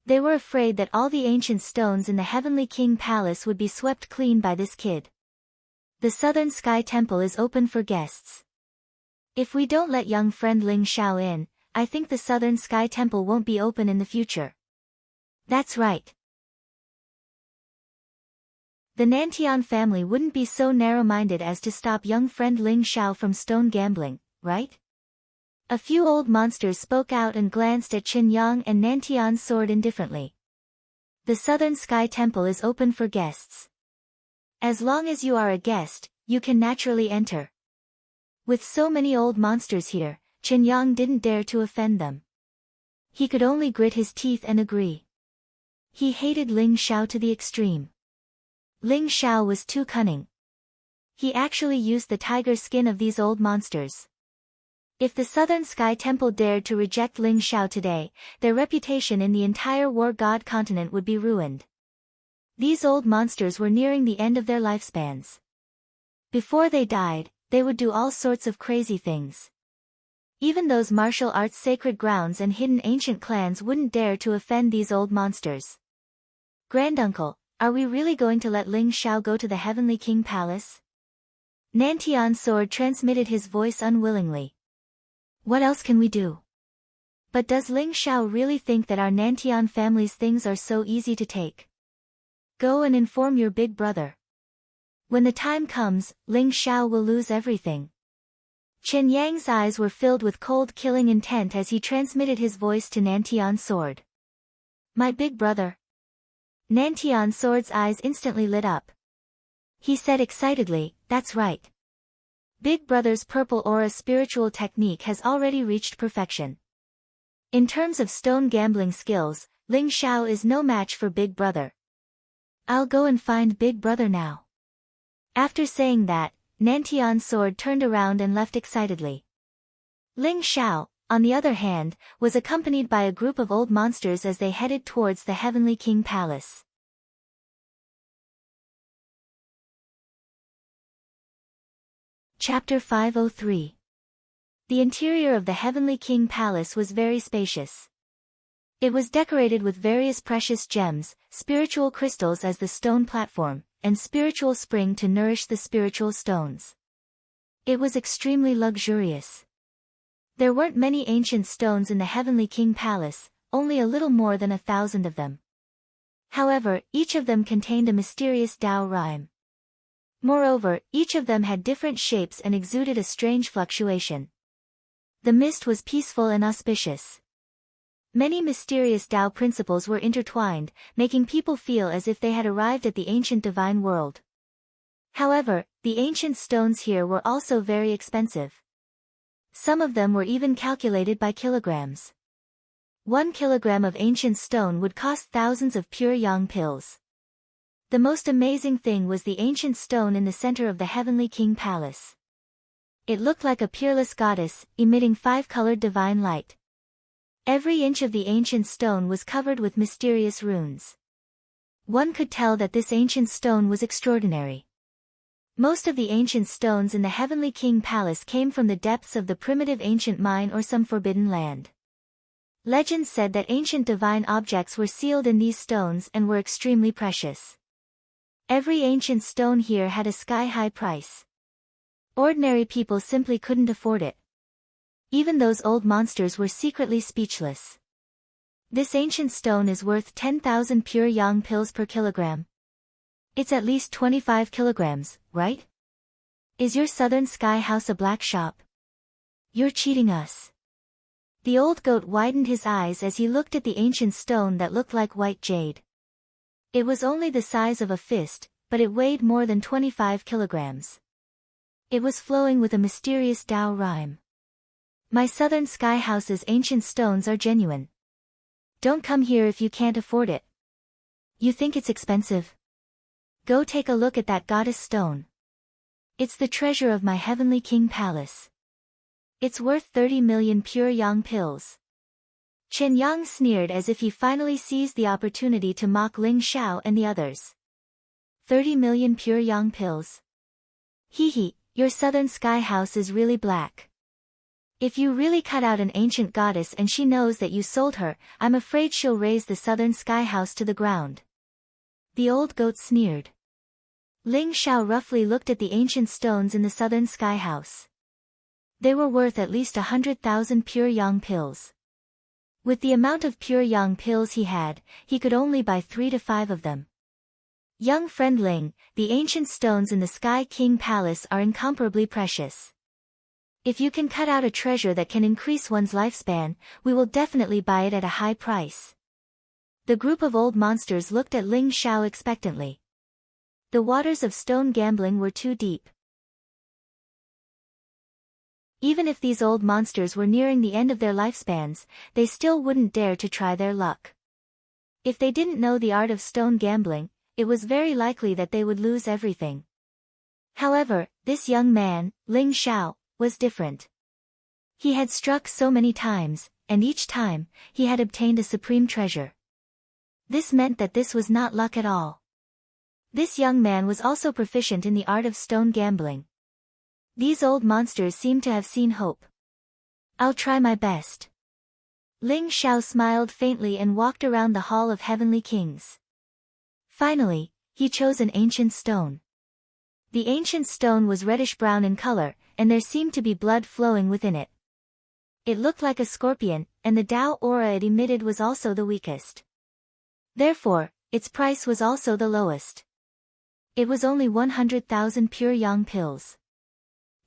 They were afraid that all the ancient stones in the Heavenly King Palace would be swept clean by this kid. The Southern Sky Temple is open for guests. If we don't let young friend Ling Xiao in, I think the Southern Sky Temple won't be open in the future. That's right. The Nantian family wouldn't be so narrow-minded as to stop young friend Ling Xiao from stone gambling, right? A few old monsters spoke out and glanced at Qin Yang and Nantian's sword indifferently. The Southern Sky Temple is open for guests. As long as you are a guest, you can naturally enter. With so many old monsters here, Qin Yang didn't dare to offend them. He could only grit his teeth and agree. He hated Ling Xiao to the extreme. Ling Xiao was too cunning. He actually used the tiger skin of these old monsters. If the Southern Sky Temple dared to reject Ling Xiao today, their reputation in the entire War God continent would be ruined. These old monsters were nearing the end of their lifespans. Before they died, they would do all sorts of crazy things. Even those martial arts sacred grounds and hidden ancient clans wouldn't dare to offend these old monsters. Granduncle, are we really going to let Ling Xiao go to the Heavenly King Palace? Nantian's sword transmitted his voice unwillingly. What else can we do? But does Ling Xiao really think that our Nantian family's things are so easy to take? Go and inform your big brother. When the time comes, Ling Xiao will lose everything. Chen Yang's eyes were filled with cold killing intent as he transmitted his voice to Nantian's sword. My big brother. Nantian's sword's eyes instantly lit up. He said excitedly, that's right. Big Brother's purple aura spiritual technique has already reached perfection. In terms of stone gambling skills, Ling Xiao is no match for Big Brother. I'll go and find Big Brother now. After saying that, Nantian's sword turned around and left excitedly. Ling Xiao, on the other hand, was accompanied by a group of old monsters as they headed towards the Heavenly King Palace. Chapter 503. The interior of the Heavenly King Palace was very spacious. It was decorated with various precious gems, spiritual crystals as the stone platform, and spiritual spring to nourish the spiritual stones. It was extremely luxurious. There weren't many ancient stones in the Heavenly King Palace, only a little more than 1,000 of them. However, each of them contained a mysterious Tao rhyme. Moreover, each of them had different shapes and exuded a strange fluctuation. The mist was peaceful and auspicious. Many mysterious Tao principles were intertwined, making people feel as if they had arrived at the ancient divine world. However, the ancient stones here were also very expensive. Some of them were even calculated by kilograms. 1 kilogram of ancient stone would cost thousands of pure yang pills. The most amazing thing was the ancient stone in the center of the Heavenly King Palace. It looked like a peerless goddess, emitting 5-colored divine light. Every inch of the ancient stone was covered with mysterious runes. One could tell that this ancient stone was extraordinary. Most of the ancient stones in the Heavenly King Palace came from the depths of the primitive ancient mine or some forbidden land. Legends said that ancient divine objects were sealed in these stones and were extremely precious. Every ancient stone here had a sky-high price. Ordinary people simply couldn't afford it. Even those old monsters were secretly speechless. This ancient stone is worth 10,000 pure yang pills per kilogram. It's at least 25 kilograms, right? Is your Southern Sky House a black shop? You're cheating us. The old goat widened his eyes as he looked at the ancient stone that looked like white jade. It was only the size of a fist, but it weighed more than 25 kilograms. It was flowing with a mysterious Tao rhyme. My Southern Sky House's ancient stones are genuine. Don't come here if you can't afford it. You think it's expensive? Go take a look at that goddess stone. It's the treasure of my Heavenly King Palace. It's worth 30 million pure yang pills. Chen Yang sneered as if he finally seized the opportunity to mock Ling Xiao and the others. 30 million pure yang pills. Hee hee, your Southern Sky House is really black. If you really cut out an ancient goddess and she knows that you sold her, I'm afraid she'll raise the Southern Sky House to the ground. The old goat sneered. Ling Xiao roughly looked at the ancient stones in the Southern Sky House. They were worth at least 100,000 pure yang pills. With the amount of pure yang pills he had, he could only buy 3 to 5 of them. Young friend Ling, the ancient stones in the Sky King Palace are incomparably precious. If you can cut out a treasure that can increase one's lifespan, we will definitely buy it at a high price. The group of old monsters looked at Ling Xiao expectantly. The waters of stone gambling were too deep. Even if these old monsters were nearing the end of their lifespans, they still wouldn't dare to try their luck. If they didn't know the art of stone gambling, it was very likely that they would lose everything. However, this young man, Ling Xiao, was different. He had struck so many times, and each time, he had obtained a supreme treasure. This meant that this was not luck at all. This young man was also proficient in the art of stone gambling. These old monsters seemed to have seen hope. I'll try my best. Ling Xiao smiled faintly and walked around the Hall of Heavenly Kings. Finally, he chose an ancient stone. The ancient stone was reddish-brown in color, and there seemed to be blood flowing within it. It looked like a scorpion, and the Tao aura it emitted was also the weakest. Therefore, its price was also the lowest. It was only 100,000 pure yang pills.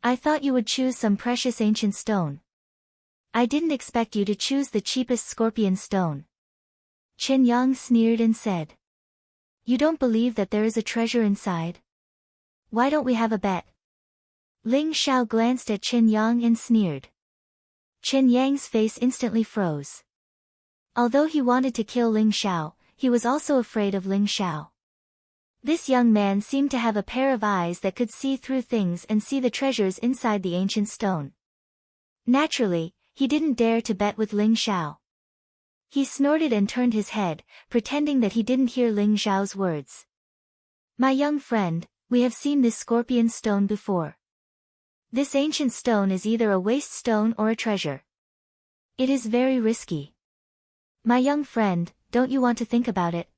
I thought you would choose some precious ancient stone. I didn't expect you to choose the cheapest scorpion stone. Chen Yang sneered and said. You don't believe that there is a treasure inside? Why don't we have a bet? Ling Xiao glanced at Chen Yang and sneered. Chen Yang's face instantly froze. Although he wanted to kill Ling Xiao, he was also afraid of Ling Xiao. This young man seemed to have a pair of eyes that could see through things and see the treasures inside the ancient stone. Naturally, he didn't dare to bet with Ling Xiao. He snorted and turned his head, pretending that he didn't hear Ling Xiao's words. My young friend, we have seen this scorpion stone before. This ancient stone is either a waste stone or a treasure. It is very risky. My young friend, don't you want to think about it?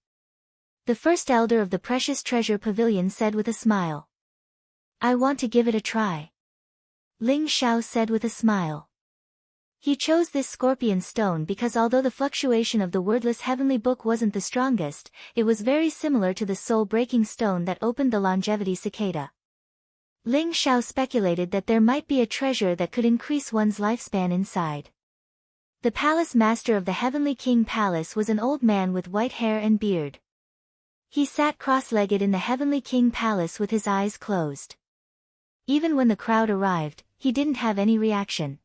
The first elder of the Precious Treasure Pavilion said with a smile. I want to give it a try. Ling Xiao said with a smile. He chose this scorpion stone because although the fluctuation of the wordless heavenly book wasn't the strongest, it was very similar to the soul-breaking stone that opened the longevity cicada. Ling Xiao speculated that there might be a treasure that could increase one's lifespan inside. The palace master of the Heavenly King Palace was an old man with white hair and beard. He sat cross-legged in the Heavenly King Palace with his eyes closed. Even when the crowd arrived, he didn't have any reaction.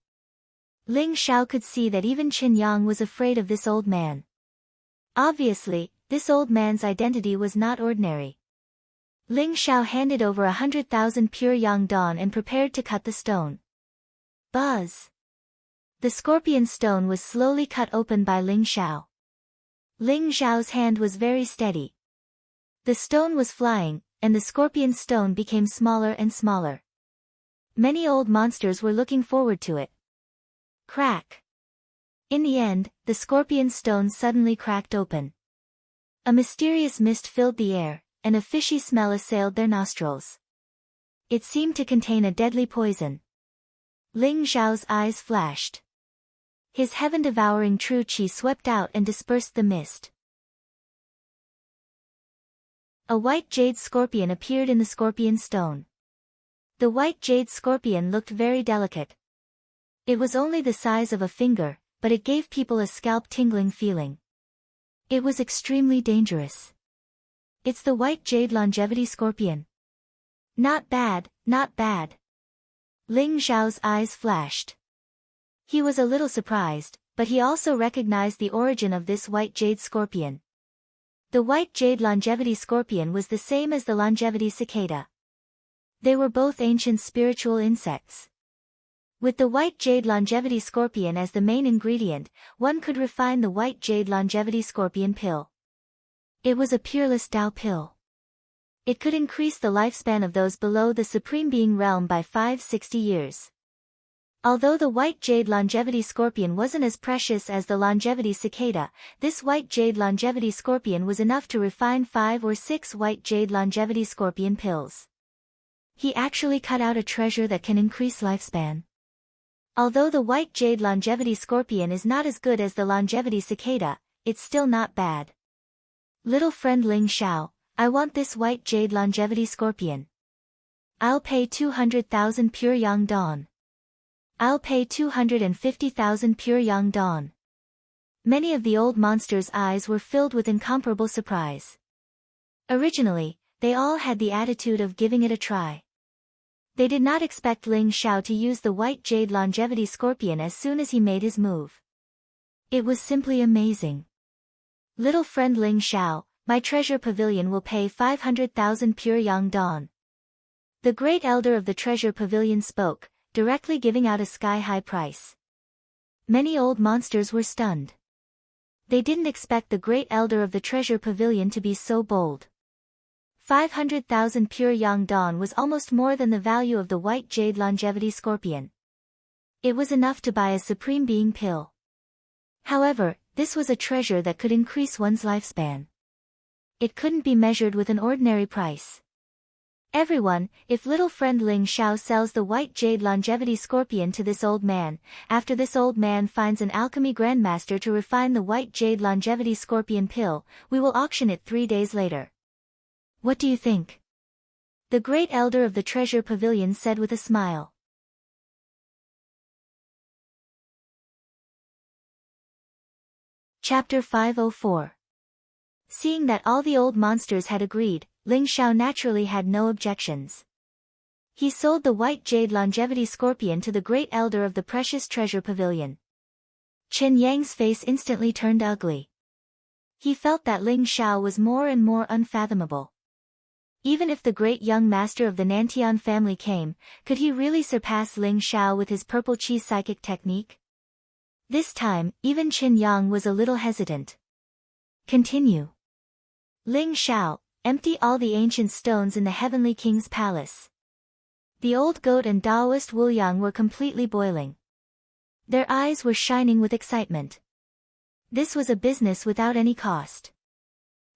Ling Xiao could see that even Chen Yang was afraid of this old man. Obviously, this old man's identity was not ordinary. Ling Xiao handed over 100,000 pure yang dawn and prepared to cut the stone. Buzz! The scorpion stone was slowly cut open by Ling Xiao. Ling Xiao's hand was very steady. The stone was flying, and the scorpion stone became smaller and smaller. Many old monsters were looking forward to it. Crack! In the end, the scorpion stone suddenly cracked open. A mysterious mist filled the air, and a fishy smell assailed their nostrils. It seemed to contain a deadly poison. Ling Xiao's eyes flashed. His heaven-devouring true qi swept out and dispersed the mist. A white jade scorpion appeared in the scorpion stone. The white jade scorpion looked very delicate. It was only the size of a finger, but it gave people a scalp-tingling feeling. It was extremely dangerous. It's the white jade longevity scorpion. Not bad, not bad. Ling Xiao's eyes flashed. He was a little surprised, but he also recognized the origin of this white jade scorpion. The white jade longevity scorpion was the same as the longevity cicada. They were both ancient spiritual insects. With the white jade longevity scorpion as the main ingredient, one could refine the white jade longevity scorpion pill. It was a peerless Tao pill. It could increase the lifespan of those below the Supreme Being realm by 560 years. Although the white jade longevity scorpion wasn't as precious as the longevity cicada, this white jade longevity scorpion was enough to refine 5 or 6 white jade longevity scorpion pills. He actually cut out a treasure that can increase lifespan. Although the white jade longevity scorpion is not as good as the longevity cicada, it's still not bad. Little friend Ling Xiao, I want this white jade longevity scorpion. I'll pay 200,000 pure yang dawn. I'll pay 250,000 pure yang dong. Many of the old monsters' eyes were filled with incomparable surprise. Originally, they all had the attitude of giving it a try. They did not expect Ling Xiao to use the white jade longevity scorpion as soon as he made his move. It was simply amazing. Little friend Ling Xiao, my treasure pavilion will pay 500,000 pure yang dong. The great elder of the treasure pavilion spoke, directly giving out a sky-high price. Many old monsters were stunned. They didn't expect the great elder of the treasure pavilion to be so bold. 500,000 pure yang dong was almost more than the value of the white jade longevity scorpion. It was enough to buy a supreme being pill. However, this was a treasure that could increase one's lifespan. It couldn't be measured with an ordinary price. Everyone, if little friend Ling Xiao sells the white jade longevity scorpion to this old man, after this old man finds an alchemy grandmaster to refine the white jade longevity scorpion pill, we will auction it 3 days later. What do you think? The great elder of the treasure pavilion said with a smile. Chapter 504. Seeing that all the old monsters had agreed, Ling Xiao naturally had no objections. He sold the white jade longevity scorpion to the great elder of the precious treasure pavilion. Chen Yang's face instantly turned ugly. He felt that Ling Xiao was more and more unfathomable. Even if the great young master of the Nantian family came, could he really surpass Ling Xiao with his purple chi psychic technique? This time, even Chen Yang was a little hesitant. Continue. Ling Xiao, empty all the ancient stones in the Heavenly King's palace. The old goat and Taoist Wu Yang were completely boiling. Their eyes were shining with excitement. This was a business without any cost.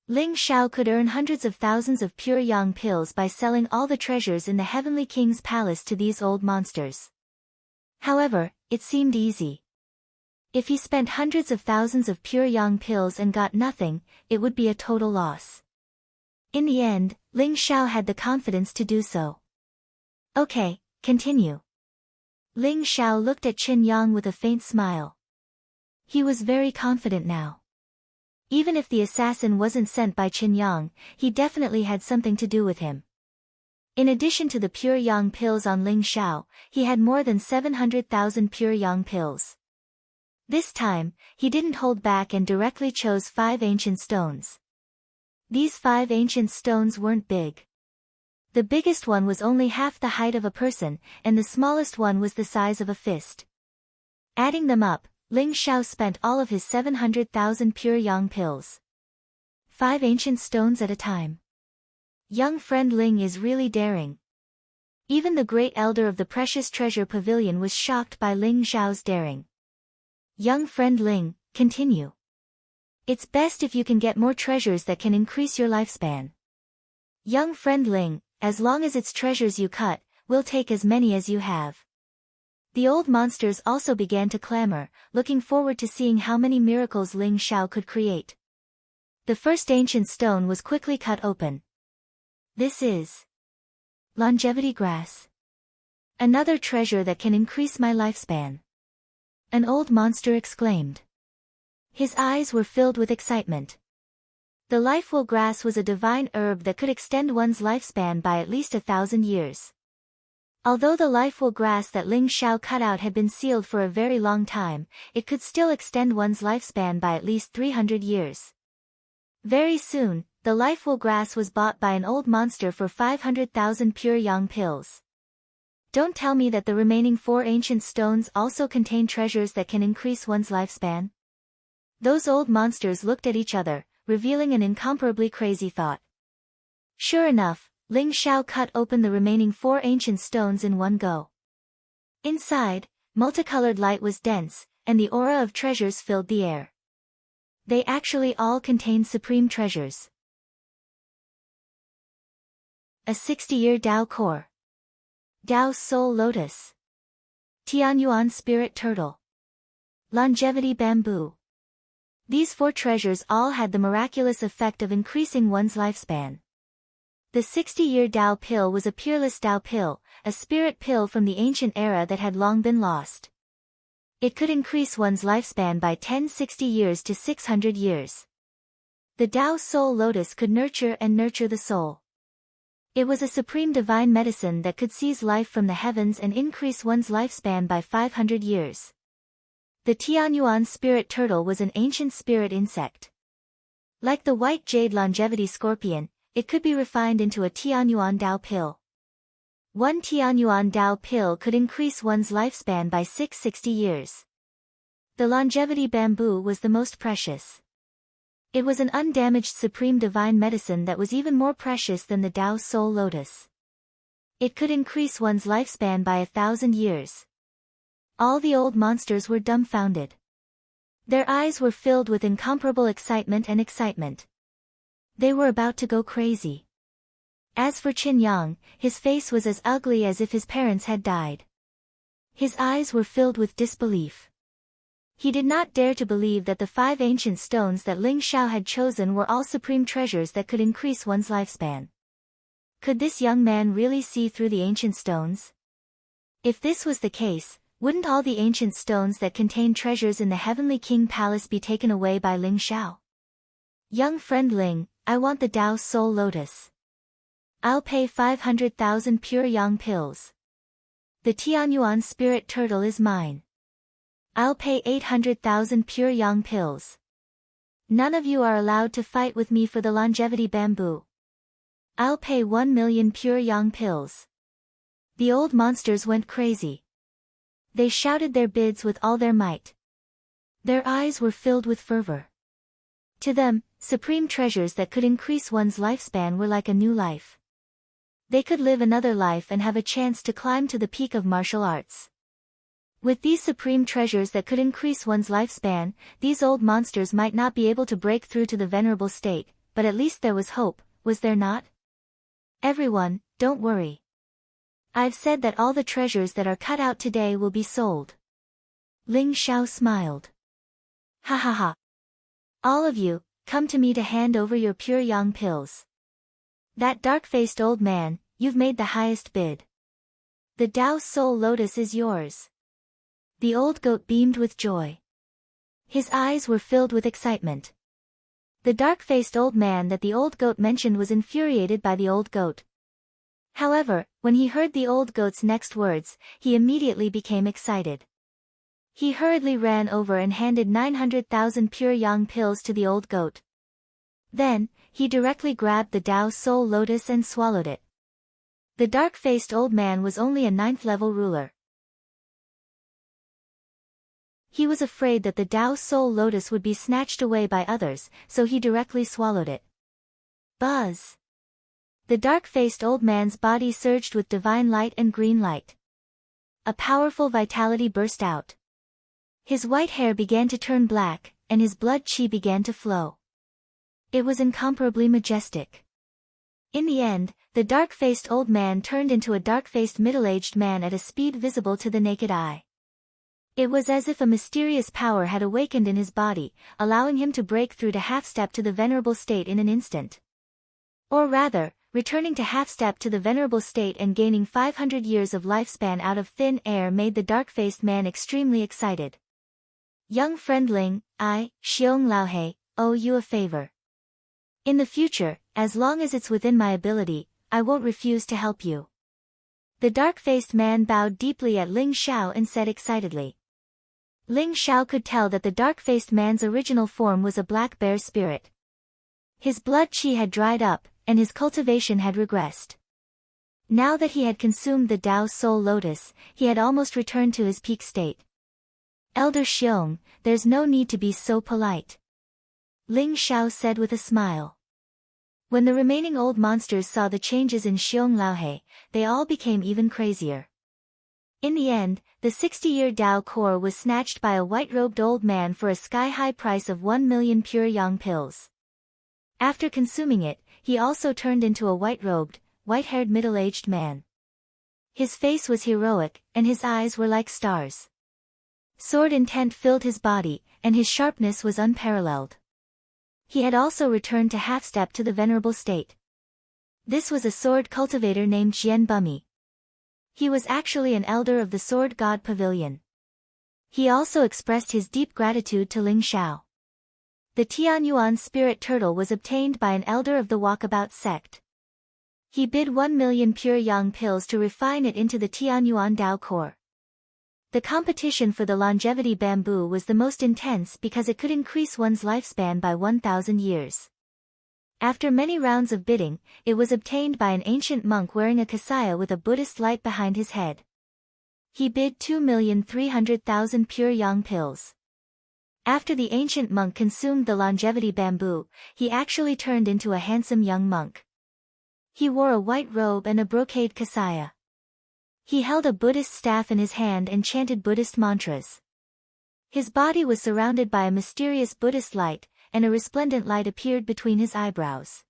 Ling Xiao could earn hundreds of thousands of pure yang pills by selling all the treasures in the Heavenly King's palace to these old monsters. However, it seemed easy. If he spent hundreds of thousands of pure yang pills and got nothing, it would be a total loss. In the end, Ling Xiao had the confidence to do so. Okay, continue. Ling Xiao looked at Qin Yang with a faint smile. He was very confident now. Even if the assassin wasn't sent by Qin Yang, he definitely had something to do with him. In addition to the pure yang pills on Ling Xiao, he had more than 700,000 pure yang pills. This time, he didn't hold back and directly chose 5 ancient stones. These 5 ancient stones weren't big. The biggest one was only half the height of a person, and the smallest one was the size of a fist. Adding them up, Ling Xiao spent all of his 700,000 pure yang pills. 5 ancient stones at a time. Young friend Ling is really daring. Even the great elder of the precious treasure pavilion was shocked by Ling Xiao's daring. Young friend Ling, continue. It's best if you can get more treasures that can increase your lifespan. Young friend Ling, as long as it's treasures you cut, we'll take as many as you have. The old monsters also began to clamor, looking forward to seeing how many miracles Ling Xiao could create. The first ancient stone was quickly cut open. This is longevity grass. Another treasure that can increase my lifespan. An old monster exclaimed. His eyes were filled with excitement. The lifewool grass was a divine herb that could extend one's lifespan by at least 1,000 years. Although the lifewool grass that Ling Xiao cut out had been sealed for a very long time, it could still extend one's lifespan by at least 300 years. Very soon, the lifewool grass was bought by an old monster for 500,000 pure yang pills. Don't tell me that the remaining 4 ancient stones also contain treasures that can increase one's lifespan. Those old monsters looked at each other, revealing an incomparably crazy thought. Sure enough, Ling Xiao cut open the remaining 4 ancient stones in one go. Inside, multicolored light was dense, and the aura of treasures filled the air. They actually all contained supreme treasures. A 60-year Dao core. Dao soul lotus. Tianyuan spirit turtle. Longevity bamboo. These 4 treasures all had the miraculous effect of increasing one's lifespan. The 60-year Tao pill was a peerless Tao pill, a spirit pill from the ancient era that had long been lost. It could increase one's lifespan by 1060 years to 600 years. The Tao Soul Lotus could nurture the soul. It was a supreme divine medicine that could seize life from the heavens and increase one's lifespan by 500 years. The Tianyuan spirit turtle was an ancient spirit insect. Like the white jade longevity scorpion, it could be refined into a Tianyuan Tao pill. One Tianyuan Tao pill could increase one's lifespan by 660 years. The longevity bamboo was the most precious. It was an undamaged supreme divine medicine that was even more precious than the Tao Soul Lotus. It could increase one's lifespan by 1,000 years. All the old monsters were dumbfounded. Their eyes were filled with incomparable excitement. They were about to go crazy. As for Qin Yang, his face was as ugly as if his parents had died. His eyes were filled with disbelief. He did not dare to believe that the 5 ancient stones that Ling Xiao had chosen were all supreme treasures that could increase one's lifespan. Could this young man really see through the ancient stones? If this was the case, wouldn't all the ancient stones that contained treasures in the Heavenly King Palace be taken away by Ling Xiao? Young friend Ling, I want the Tao Soul Lotus. I'll pay 500,000 pure yang pills. The Tianyuan spirit turtle is mine. I'll pay 800,000 pure yang pills. None of you are allowed to fight with me for the longevity bamboo. I'll pay 1 million pure yang pills. The old monsters went crazy. They shouted their bids with all their might. Their eyes were filled with fervor. To them, supreme treasures that could increase one's lifespan were like a new life. They could live another life and have a chance to climb to the peak of martial arts. With these supreme treasures that could increase one's lifespan, these old monsters might not be able to break through to the venerable state, but at least there was hope, was there not? Everyone, don't worry. I've said that all the treasures that are cut out today will be sold. Ling Xiao smiled. Ha ha ha. All of you, come to me to hand over your pure yang pills. That dark-faced old man, you've made the highest bid. The Tao Soul Lotus is yours. The old goat beamed with joy. His eyes were filled with excitement. The dark-faced old man that the old goat mentioned was infuriated by the old goat. However, when he heard the old goat's next words, he immediately became excited. He hurriedly ran over and handed 900,000 pure yang pills to the old goat. Then, he directly grabbed the Tao Soul Lotus and swallowed it. The dark-faced old man was only a 9th-level ruler. He was afraid that the Tao Soul Lotus would be snatched away by others, so he directly swallowed it. Buzz! The dark-faced old man's body surged with divine light and green light. A powerful vitality burst out. His white hair began to turn black, and his blood qi began to flow. It was incomparably majestic. In the end, the dark-faced old man turned into a dark-faced middle-aged man at a speed visible to the naked eye. It was as if a mysterious power had awakened in his body, allowing him to break through to half-step to the venerable state in an instant. Or rather, returning to half-step to the venerable state and gaining 500 years of lifespan out of thin air made the dark-faced man extremely excited. Young friend Ling, I, Xiong Laohe, owe you a favor. In the future, as long as it's within my ability, I won't refuse to help you. The dark-faced man bowed deeply at Ling Xiao and said excitedly. Ling Xiao could tell that the dark-faced man's original form was a black bear spirit. His blood qi had dried up, and his cultivation had regressed. Now that he had consumed the Tao Soul Lotus, he had almost returned to his peak state. Elder Xiong, there's no need to be so polite. Ling Xiao said with a smile. When the remaining old monsters saw the changes in Xiong Laohe, they all became even crazier. In the end, the 60-year Tao core was snatched by a white-robed old man for a sky-high price of 1 million pure yang pills. After consuming it, he also turned into a white-robed, white-haired middle-aged man. His face was heroic, and his eyes were like stars. Sword intent filled his body, and his sharpness was unparalleled. He had also returned to half-step to the venerable state. This was a sword cultivator named Jian Bumi. He was actually an elder of the Sword God Pavilion. He also expressed his deep gratitude to Ling Shao. The Tianyuan spirit turtle was obtained by an elder of the Walkabout sect. He bid 1,000,000 pure yang pills to refine it into the Tianyuan Dao core. The competition for the longevity bamboo was the most intense because it could increase one's lifespan by 1,000 years. After many rounds of bidding, it was obtained by an ancient monk wearing a kasaya with a Buddhist light behind his head. He bid 2,300,000 pure yang pills. After the ancient monk consumed the longevity bamboo, he actually turned into a handsome young monk. He wore a white robe and a brocade kasaya. He held a Buddhist staff in his hand and chanted Buddhist mantras. His body was surrounded by a mysterious Buddhist light, and a resplendent light appeared between his eyebrows.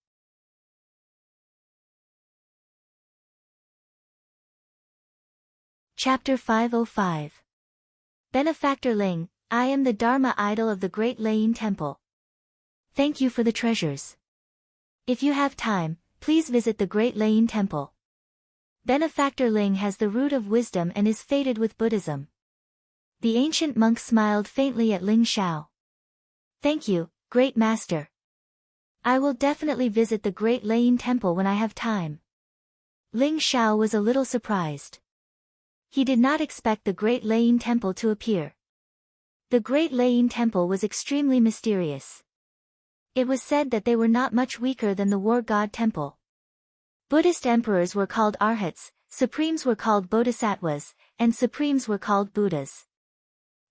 Chapter 505. Benefactor Ling, I am the Dharma idol of the Great Layin Temple. Thank you for the treasures. If you have time, please visit the Great Layin Temple. Benefactor Ling has the root of wisdom and is fated with Buddhism. The ancient monk smiled faintly at Ling Shao. Thank you, Great Master. I will definitely visit the Great Layin Temple when I have time. Ling Shao was a little surprised. He did not expect the Great Layin Temple to appear. The Great Layin Temple was extremely mysterious. It was said that they were not much weaker than the War God Temple. Buddhist emperors were called arhats, supremes were called bodhisattvas, and supremes were called Buddhas.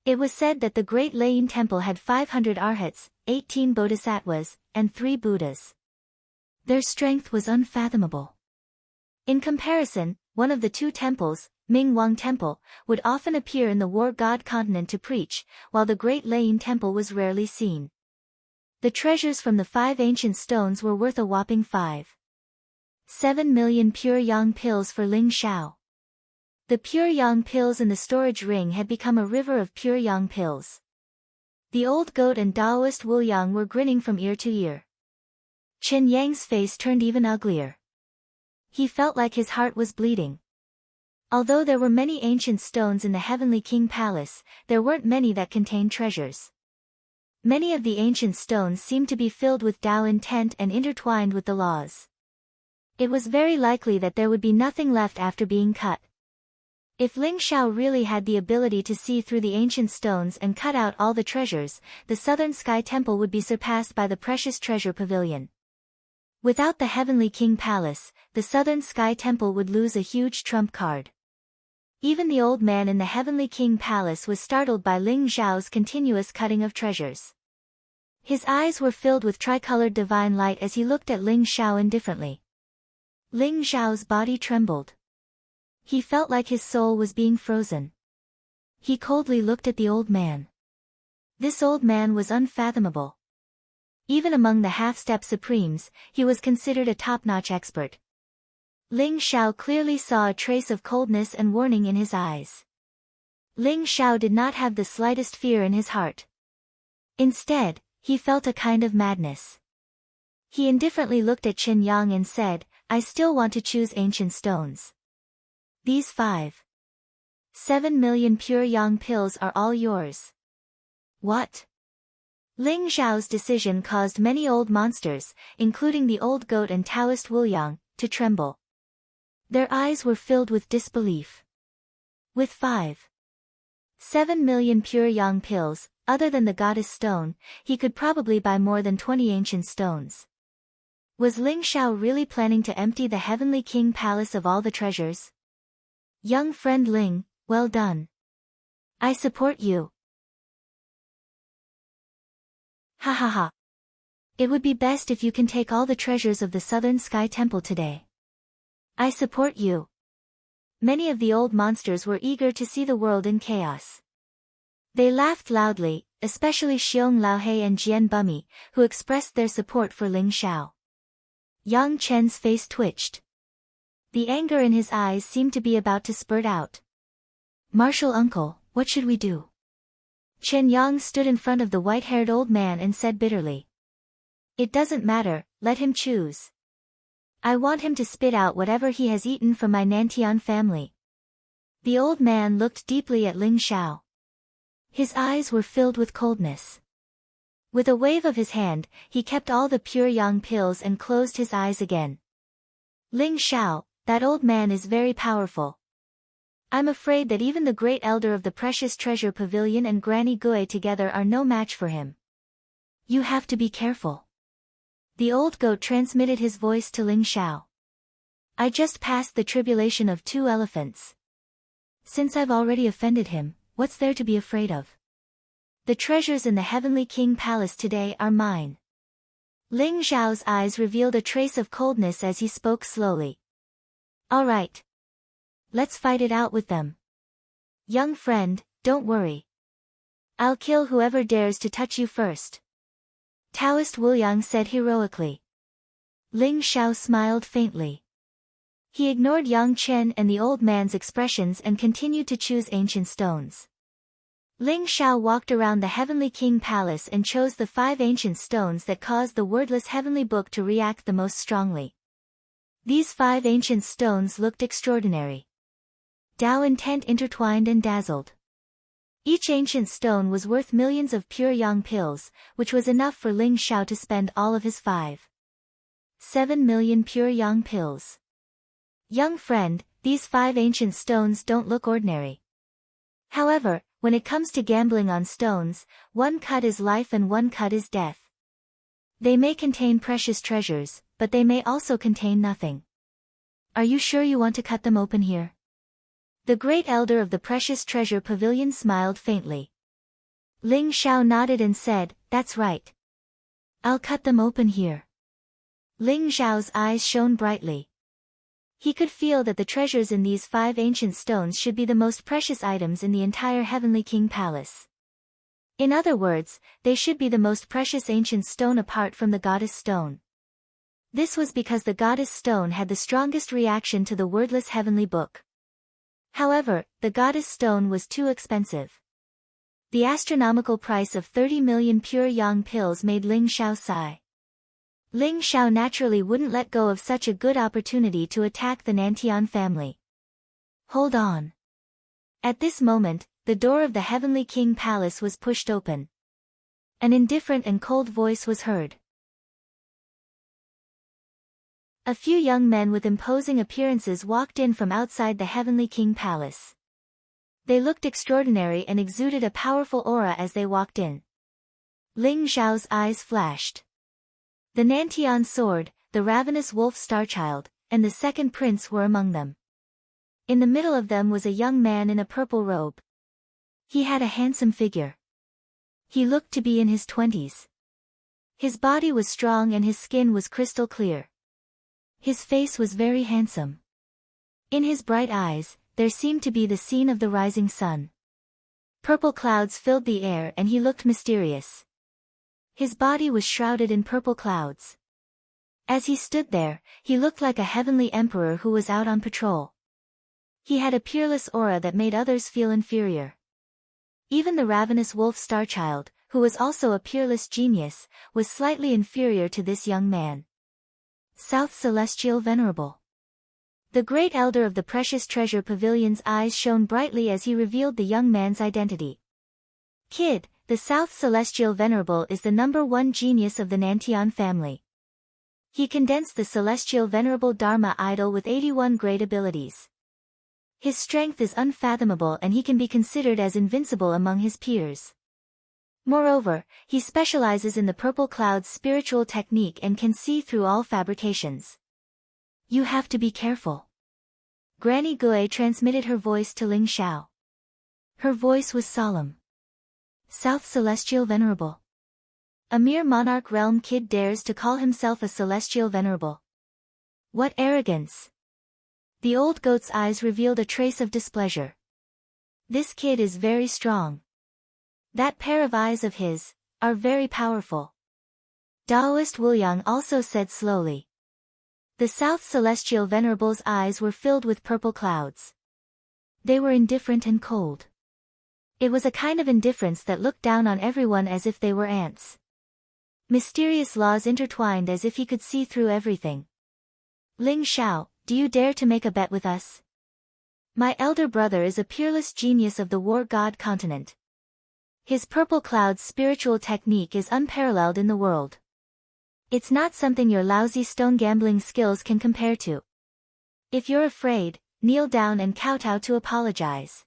It was said that the Great Layin Temple had 500 arhats, 18 bodhisattvas, and 3 Buddhas. Their strength was unfathomable. In comparison, one of the 2 temples, Ming Wang Temple, would often appear in the War God continent to preach, while the Great Layin Temple was rarely seen. The treasures from the 5 ancient stones were worth a whopping 5.7 pure yang pills for Ling Shao. The pure yang pills in the storage ring had become a river of pure yang pills. The old goat and Taoist Wu Yang were grinning from ear to ear. Chen Yang's face turned even uglier. He felt like his heart was bleeding. Although there were many ancient stones in the Heavenly King Palace, there weren't many that contained treasures. Many of the ancient stones seemed to be filled with Tao intent and intertwined with the laws. It was very likely that there would be nothing left after being cut. If Ling Shao really had the ability to see through the ancient stones and cut out all the treasures, the Southern Sky Temple would be surpassed by the Precious Treasure Pavilion. Without the Heavenly King Palace, the Southern Sky Temple would lose a huge trump card. Even the old man in the Heavenly King Palace was startled by Ling Zhao's continuous cutting of treasures. His eyes were filled with tricolored divine light as he looked at Ling Shao indifferently. Ling Zhao's body trembled. He felt like his soul was being frozen. He coldly looked at the old man. This old man was unfathomable. Even among the half-step supremes, he was considered a top-notch expert. Ling Shao clearly saw a trace of coldness and warning in his eyes. Ling Shao did not have the slightest fear in his heart. Instead, he felt a kind of madness. He indifferently looked at Chen Yang and said, I still want to choose ancient stones. These 5.7 pure yang pills are all yours. What? Ling Zhao's decision caused many old monsters, including the old goat and Taoist Wu Yang, to tremble. Their eyes were filled with disbelief. With 5.7 pure yang pills, other than the goddess stone, he could probably buy more than 20 ancient stones. Was Ling Shao really planning to empty the Heavenly King Palace of all the treasures? Young friend Ling, well done. I support you. Ha ha ha. It would be best if you can take all the treasures of the Southern Sky Temple today. I support you. Many of the old monsters were eager to see the world in chaos. They laughed loudly, especially Xiong Laohe and Jian Bumi, who expressed their support for Ling Shao. Yang Chen's face twitched. The anger in his eyes seemed to be about to spurt out. Martial uncle, what should we do? Chen Yang stood in front of the white-haired old man and said bitterly. It doesn't matter, let him choose. I want him to spit out whatever he has eaten from my Nantian family. The old man looked deeply at Ling Xiao. His eyes were filled with coldness. With a wave of his hand, he kept all the pure yang pills and closed his eyes again. Ling Xiao, that old man is very powerful. I'm afraid that even the great elder of the precious treasure pavilion and Granny Gui together are no match for him. You have to be careful. The old goat transmitted his voice to Ling Xiao. I just passed the tribulation of 2 elephants. Since I've already offended him, what's there to be afraid of? The treasures in the Heavenly King Palace today are mine. Ling Xiao's eyes revealed a trace of coldness as he spoke slowly. All right. Let's fight it out with them. Young friend, don't worry. I'll kill whoever dares to touch you first. Taoist Wuliang said heroically. Ling Xiao smiled faintly. He ignored Yang Chen and the old man's expressions and continued to choose ancient stones. Ling Xiao walked around the Heavenly King Palace and chose the 5 ancient stones that caused the wordless Heavenly Book to react the most strongly. These 5 ancient stones looked extraordinary. Dao intent intertwined and dazzled. Each ancient stone was worth millions of pure yang pills, which was enough for Ling Xiao to spend all of his 7 million pure yang pills. Young friend, these 5 ancient stones don't look ordinary. However, when it comes to gambling on stones, 1 cut is life and 1 cut is death. They may contain precious treasures, but they may also contain nothing. Are you sure you want to cut them open here? The great elder of the precious treasure pavilion smiled faintly. Ling Xiao nodded and said, that's right. I'll cut them open here. Ling Xiao's eyes shone brightly. He could feel that the treasures in these 5 ancient stones should be the most precious items in the entire Heavenly King Palace. In other words, they should be the most precious ancient stone apart from the Goddess Stone. This was because the Goddess Stone had the strongest reaction to the wordless Heavenly Book. However, the Goddess Stone was too expensive. The astronomical price of 30 million pure yang pills made Ling Xiao sigh. Ling Xiao naturally wouldn't let go of such a good opportunity to attack the Nantian family. Hold on. At this moment, the door of the Heavenly King Palace was pushed open. An indifferent and cold voice was heard. A few young men with imposing appearances walked in from outside the Heavenly King Palace. They looked extraordinary and exuded a powerful aura as they walked in. Ling Xiao's eyes flashed. The Nantian sword, the ravenous wolf Starchild, and the second prince were among them. In the middle of them was a young man in a purple robe. He had a handsome figure. He looked to be in his 20s. His body was strong and his skin was crystal clear. His face was very handsome. In his bright eyes, there seemed to be the scene of the rising sun. Purple clouds filled the air and he looked mysterious. His body was shrouded in purple clouds. As he stood there, he looked like a heavenly emperor who was out on patrol. He had a peerless aura that made others feel inferior. Even the ravenous wolf Starchild, who was also a peerless genius, was slightly inferior to this young man. South Celestial Venerable. The great elder of the precious treasure pavilion's eyes shone brightly as he revealed the young man's identity. Kid, the South Celestial Venerable is the #1 genius of the Nantian family. He condensed the Celestial Venerable Dharma idol with 81 great abilities. His strength is unfathomable and he can be considered as invincible among his peers. Moreover, he specializes in the purple cloud's spiritual technique and can see through all fabrications. You have to be careful. Granny Gui transmitted her voice to Ling Xiao. Her voice was solemn. South Celestial Venerable. A mere monarch realm kid dares to call himself a Celestial Venerable. What arrogance! The old goat's eyes revealed a trace of displeasure. This kid is very strong. That pair of eyes of his are very powerful. Taoist Wuliang also said slowly. The South Celestial Venerable's eyes were filled with purple clouds. They were indifferent and cold. It was a kind of indifference that looked down on everyone as if they were ants. Mysterious laws intertwined as if he could see through everything. Ling Xiao, do you dare to make a bet with us? My elder brother is a peerless genius of the war god continent. His purple cloud's spiritual technique is unparalleled in the world. It's not something your lousy stone gambling skills can compare to. If you're afraid, kneel down and kowtow to apologize.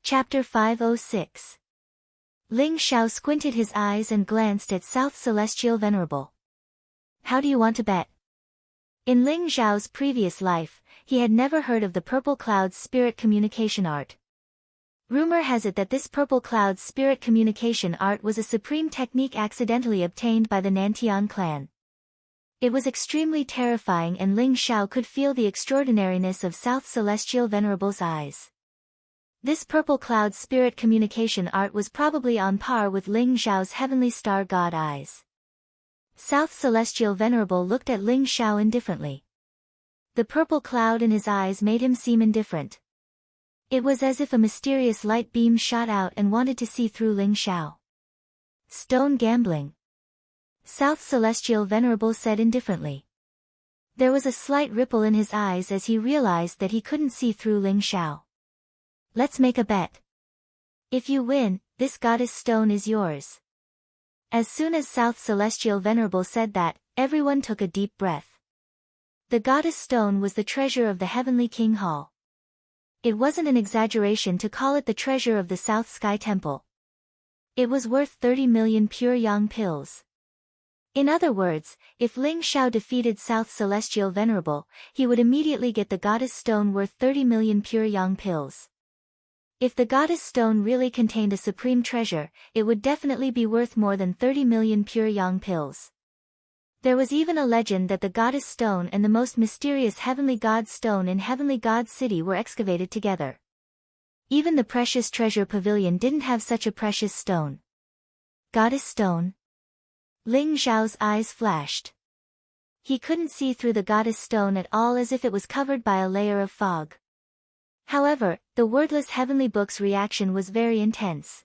Chapter 506. Ling Xiao squinted his eyes and glanced at South Celestial Venerable. How do you want to bet? In Ling Xiao's previous life, he had never heard of the Purple Cloud's spirit communication art. Rumor has it that this Purple Cloud's spirit communication art was a supreme technique accidentally obtained by the Nantian clan. It was extremely terrifying, and Ling Xiao could feel the extraordinariness of South Celestial Venerable's eyes. This Purple Cloud's spirit communication art was probably on par with Ling Xiao's heavenly star god eyes. South Celestial Venerable looked at Ling Xiao indifferently. The purple cloud in his eyes made him seem indifferent. It was as if a mysterious light beam shot out and wanted to see through Ling Xiao. Stone gambling. South Celestial Venerable said indifferently. There was a slight ripple in his eyes as he realized that he couldn't see through Ling Xiao. Let's make a bet. If you win, this goddess stone is yours. As soon as South Celestial Venerable said that, everyone took a deep breath. The goddess stone was the treasure of the Heavenly King Hall. It wasn't an exaggeration to call it the treasure of the South Sky Temple. It was worth 30 million pure yang pills. In other words, if Ling Xiao defeated South Celestial Venerable, he would immediately get the goddess stone worth 30 million pure yang pills. If the goddess stone really contained a supreme treasure, it would definitely be worth more than 30 million pure yang pills. There was even a legend that the goddess stone and the most mysterious heavenly god stone in Heavenly God City were excavated together. Even the precious treasure pavilion didn't have such a precious stone. Goddess stone? Ling Xiao's eyes flashed. He couldn't see through the goddess stone at all, as if it was covered by a layer of fog. However, the wordless Heavenly Book's reaction was very intense.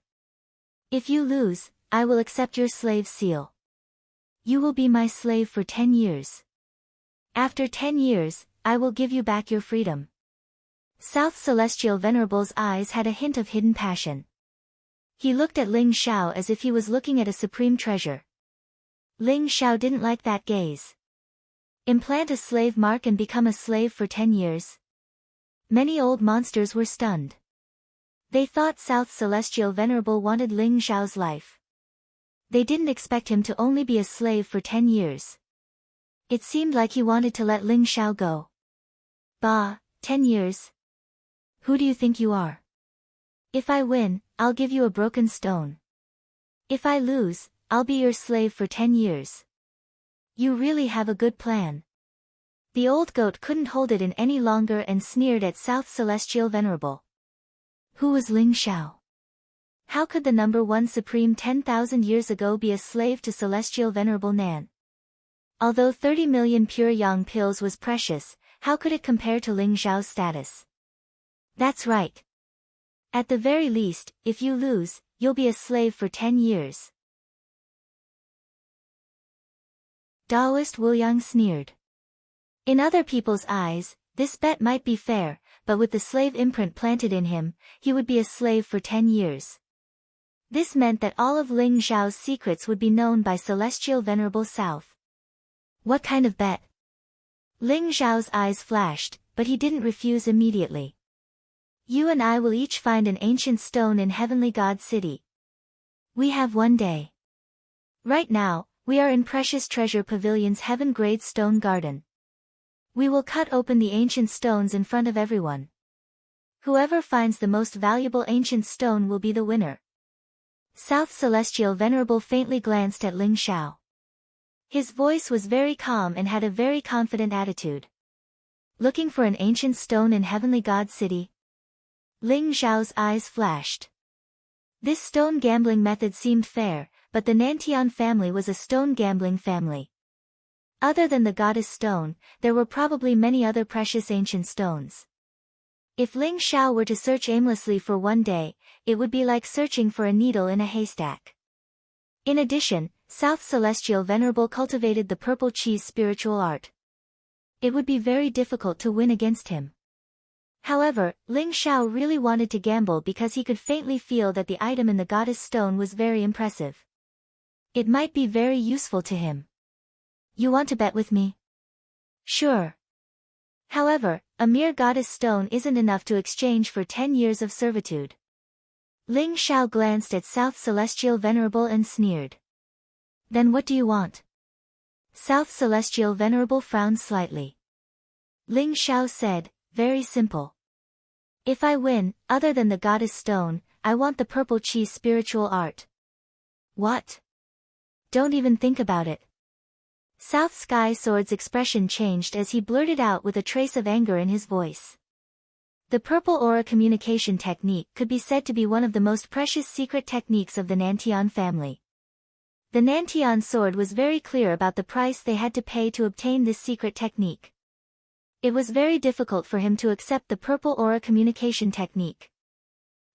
If you lose, I will accept your slave seal. You will be my slave for 10 years. After 10 years, I will give you back your freedom. South Celestial Venerable's eyes had a hint of hidden passion. He looked at Ling Xiao as if he was looking at a supreme treasure. Ling Xiao didn't like that gaze. Implant a slave mark and become a slave for 10 years. Many old monsters were stunned. They thought South Celestial Venerable wanted Ling Xiao's life. They didn't expect him to only be a slave for 10 years. It seemed like he wanted to let Ling Xiao go. Bah, 10 years? Who do you think you are? If I win, I'll give you a broken stone. If I lose, I'll be your slave for 10 years. You really have a good plan. The old goat couldn't hold it in any longer and sneered at South Celestial Venerable. Who was Ling Xiao? How could the number one supreme 10,000 years ago be a slave to Celestial Venerable Nan? Although 30 million pure yang pills was precious, how could it compare to Ling Xiao's status? That's right. At the very least, if you lose, you'll be a slave for 10 years. Taoist Wu Yang sneered. In other people's eyes, this bet might be fair, but with the slave imprint planted in him, he would be a slave for 10 years. This meant that all of Ling Xiao's secrets would be known by Celestial Venerable South. What kind of bet? Ling Xiao's eyes flashed, but he didn't refuse immediately. You and I will each find an ancient stone in Heavenly God City. We have one day. Right now, we are in Precious Treasure Pavilion's Heaven-grade stone garden. We will cut open the ancient stones in front of everyone. Whoever finds the most valuable ancient stone will be the winner. South Celestial Venerable faintly glanced at Ling Xiao. His voice was very calm and had a very confident attitude. Looking for an ancient stone in Heavenly God City? Ling Xiao's eyes flashed. This stone gambling method seemed fair, but the Nantian family was a stone gambling family. Other than the goddess stone, there were probably many other precious ancient stones. If Ling Xiao were to search aimlessly for one day, it would be like searching for a needle in a haystack. In addition, South Celestial Venerable cultivated the purple cheese spiritual art. It would be very difficult to win against him. However, Ling Xiao really wanted to gamble because he could faintly feel that the item in the goddess stone was very impressive. It might be very useful to him. You want to bet with me? Sure. However, a mere goddess stone isn't enough to exchange for 10 years of servitude. Ling Xiao glanced at South Celestial Venerable and sneered. Then what do you want? South Celestial Venerable frowned slightly. Ling Xiao said, very simple. If I win, other than the goddess stone, I want the purple cheese spiritual art. What? Don't even think about it. South Sky Sword's expression changed as he blurted out with a trace of anger in his voice. The purple aura communication technique could be said to be one of the most precious secret techniques of the Nantian family. The Nantian sword was very clear about the price they had to pay to obtain this secret technique. It was very difficult for him to accept the purple aura communication technique.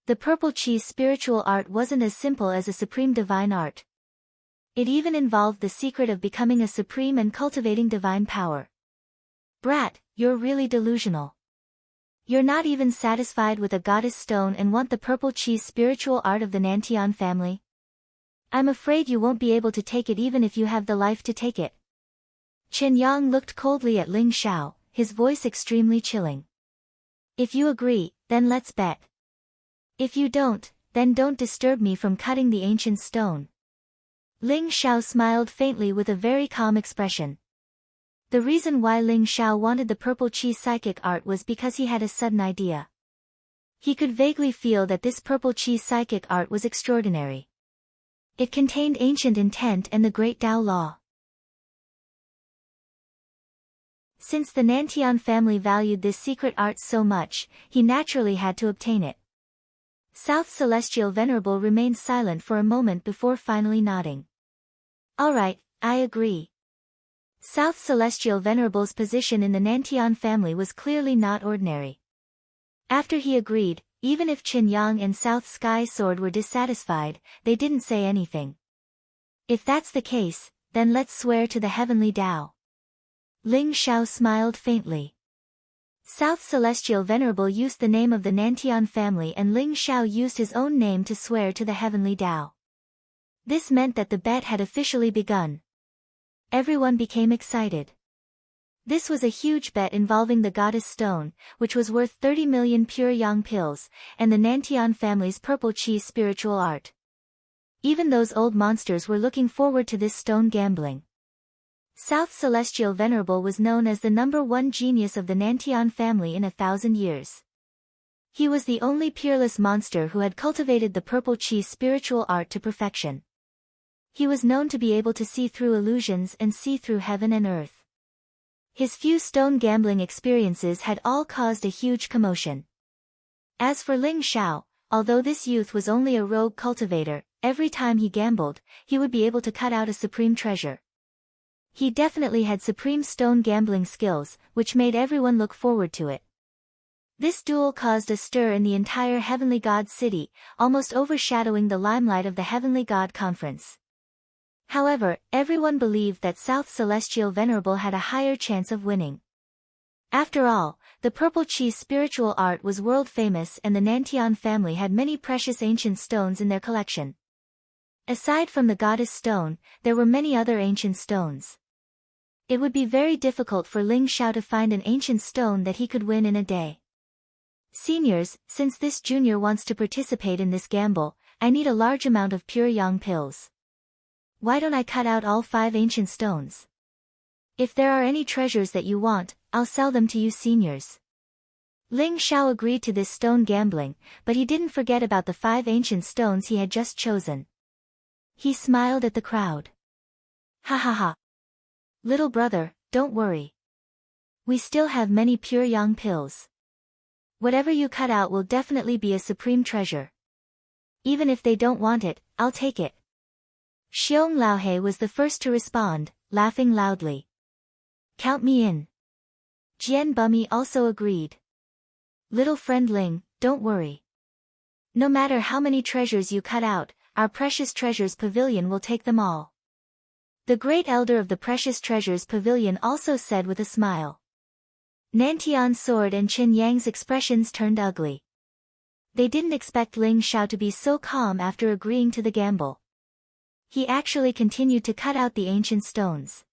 The purple cheese spiritual art wasn't as simple as a supreme divine art. It even involved the secret of becoming a supreme and cultivating divine power. Brat, you're really delusional. You're not even satisfied with a goddess stone and want the purple cheese spiritual art of the Nantian family? I'm afraid you won't be able to take it even if you have the life to take it. Chen Yang looked coldly at Ling Xiao, his voice extremely chilling. If you agree, then let's bet. If you don't, then don't disturb me from cutting the ancient stone. Ling Xiao smiled faintly with a very calm expression. The reason why Ling Xiao wanted the purple cheese psychic art was because he had a sudden idea. He could vaguely feel that this purple cheese psychic art was extraordinary. It contained ancient intent and the great Tao law. Since the Nantian family valued this secret art so much, he naturally had to obtain it. South Celestial Venerable remained silent for a moment before finally nodding. All right, I agree. South Celestial Venerable's position in the Nantian family was clearly not ordinary. After he agreed, even if Qin Yang and South Sky Sword were dissatisfied, they didn't say anything. If that's the case, then let's swear to the heavenly Tao. Ling Xiao smiled faintly. South Celestial Venerable used the name of the Nantian family and Ling Xiao used his own name to swear to the heavenly Tao. This meant that the bet had officially begun. Everyone became excited. This was a huge bet involving the goddess stone, which was worth 30 million pure yang pills, and the Nantian family's purple cheese spiritual art. Even those old monsters were looking forward to this stone gambling. South Celestial Venerable was known as the #1 genius of the Nantian family in 1,000 years. He was the only peerless monster who had cultivated the purple cheese spiritual art to perfection. He was known to be able to see through illusions and see through heaven and earth. His few stone gambling experiences had all caused a huge commotion. As for Ling Xiao, although this youth was only a rogue cultivator, every time he gambled, he would be able to cut out a supreme treasure. He definitely had supreme stone gambling skills, which made everyone look forward to it. This duel caused a stir in the entire Heavenly God city, almost overshadowing the limelight of the Heavenly God Conference. However, everyone believed that South Celestial Venerable had a higher chance of winning. After all, the purple cheese spiritual art was world famous and the Nantian family had many precious ancient stones in their collection. Aside from the goddess stone, there were many other ancient stones. It would be very difficult for Ling Xiao to find an ancient stone that he could win in a day. Seniors, since this junior wants to participate in this gamble, I need a large amount of pure yang pills. Why don't I cut out all 5 ancient stones? If there are any treasures that you want, I'll sell them to you seniors. Ling Xiao agreed to this stone gambling, but he didn't forget about the 5 ancient stones he had just chosen. He smiled at the crowd. Ha ha ha. Little brother, don't worry. We still have many pure yang pills. Whatever you cut out will definitely be a supreme treasure. Even if they don't want it, I'll take it. Xiong Laohe was the first to respond, laughing loudly. Count me in. Jian Bummy also agreed. Little friend Ling, don't worry. No matter how many treasures you cut out, our precious treasures pavilion will take them all. The great elder of the precious treasures pavilion also said with a smile. Nantian's sword and Qin Yang's expressions turned ugly. They didn't expect Ling Xiao to be so calm after agreeing to the gamble. He actually continued to cut out the ancient stones.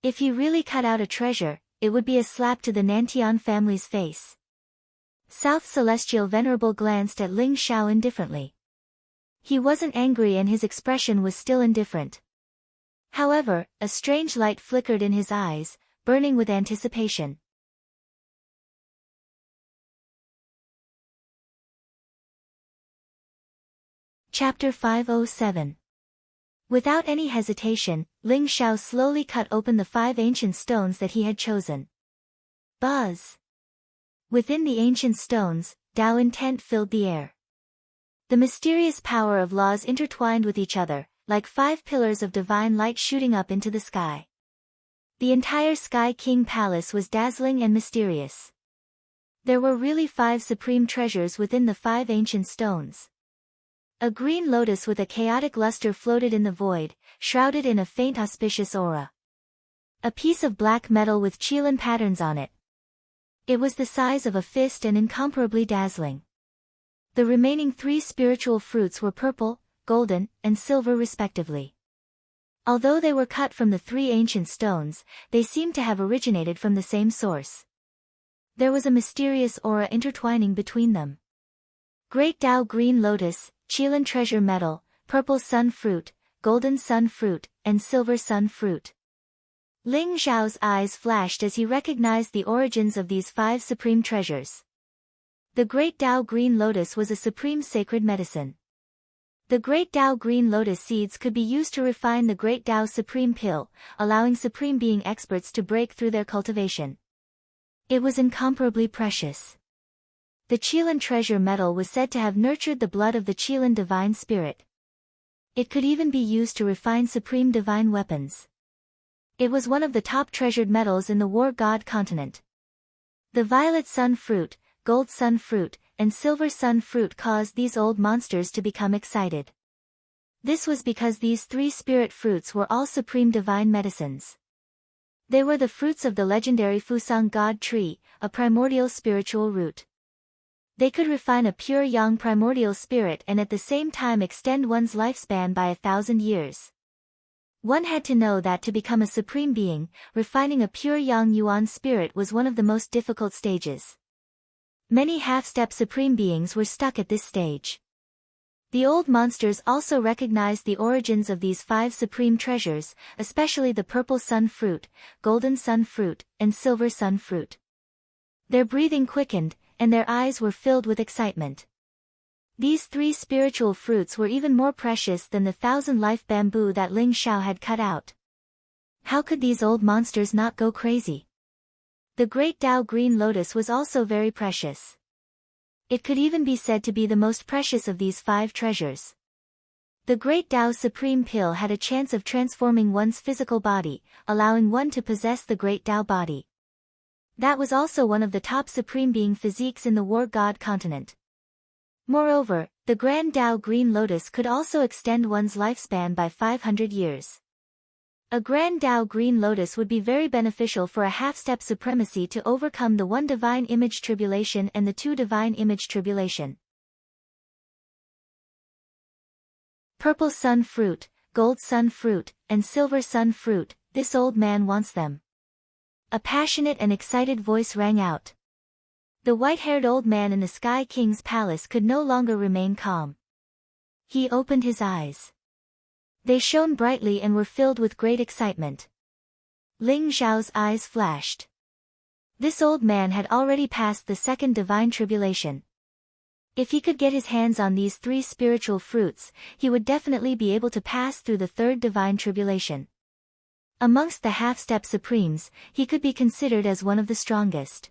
If he really cut out a treasure, it would be a slap to the Nantian family's face. South Celestial Venerable glanced at Ling Xiao indifferently. He wasn't angry and his expression was still indifferent. However, a strange light flickered in his eyes, burning with anticipation. Chapter 507. Without any hesitation, Ling Xiao slowly cut open the 5 ancient stones that he had chosen. Buzz! Within the ancient stones, Tao intent filled the air. The mysterious power of laws intertwined with each other, like 5 pillars of divine light shooting up into the sky. The entire Sky King Palace was dazzling and mysterious. There were really 5 supreme treasures within the 5 ancient stones. A green lotus with a chaotic luster floated in the void, shrouded in a faint auspicious aura. A piece of black metal with Qilin patterns on it. It was the size of a fist and incomparably dazzling. The remaining 3 spiritual fruits were purple, golden, and silver respectively. Although they were cut from the 3 ancient stones, they seemed to have originated from the same source. There was a mysterious aura intertwining between them. Great Tao Green Lotus, Qilin Treasure Metal, Purple Sun Fruit, Golden Sun Fruit, and Silver Sun Fruit. Ling Xiao's eyes flashed as he recognized the origins of these 5 supreme treasures. The Great Tao Green Lotus was a supreme sacred medicine. The Great Tao Green Lotus seeds could be used to refine the Great Tao Supreme Pill, allowing Supreme Being experts to break through their cultivation. It was incomparably precious. The Qilin Treasure Metal was said to have nurtured the blood of the Qilin Divine Spirit. It could even be used to refine supreme divine weapons. It was one of the top treasured metals in the War God continent. The Violet Sun Fruit, Gold Sun Fruit, and Silver Sun Fruit caused these old monsters to become excited. This was because these 3 spirit fruits were all supreme divine medicines. They were the fruits of the legendary Fusang God Tree, a primordial spiritual root. They could refine a pure yang primordial spirit and at the same time extend one's lifespan by 1,000 years. One had to know that to become a supreme being, refining a pure yang yuan spirit was one of the most difficult stages. Many half-step supreme beings were stuck at this stage. The old monsters also recognized the origins of these 5 supreme treasures, especially the Purple Sun Fruit, Golden Sun Fruit, and Silver Sun Fruit. Their breathing quickened, and their eyes were filled with excitement. These 3 spiritual fruits were even more precious than the 1,000-life bamboo that Ling Xiao had cut out. How could these old monsters not go crazy? The Great Tao Green Lotus was also very precious. It could even be said to be the most precious of these 5 treasures. The Great Tao Supreme Pill had a chance of transforming one's physical body, allowing one to possess the Great Tao body. That was also one of the top supreme being physiques in the War God continent. Moreover, the Grand Tao Green Lotus could also extend one's lifespan by 500 years. A Grand Tao Green Lotus would be very beneficial for a half-step supremacy to overcome the 1 Divine Image Tribulation and the 2 Divine Image Tribulation. Purple Sun Fruit, Gold Sun Fruit, and Silver Sun Fruit, this old man wants them. A passionate and excited voice rang out. The white-haired old man in the Sky King's palace could no longer remain calm. He opened his eyes. They shone brightly and were filled with great excitement. Ling Xiao's eyes flashed. This old man had already passed the 2nd divine tribulation. If he could get his hands on these 3 spiritual fruits, he would definitely be able to pass through the 3rd divine tribulation. Amongst the half-step supremes, he could be considered as one of the strongest.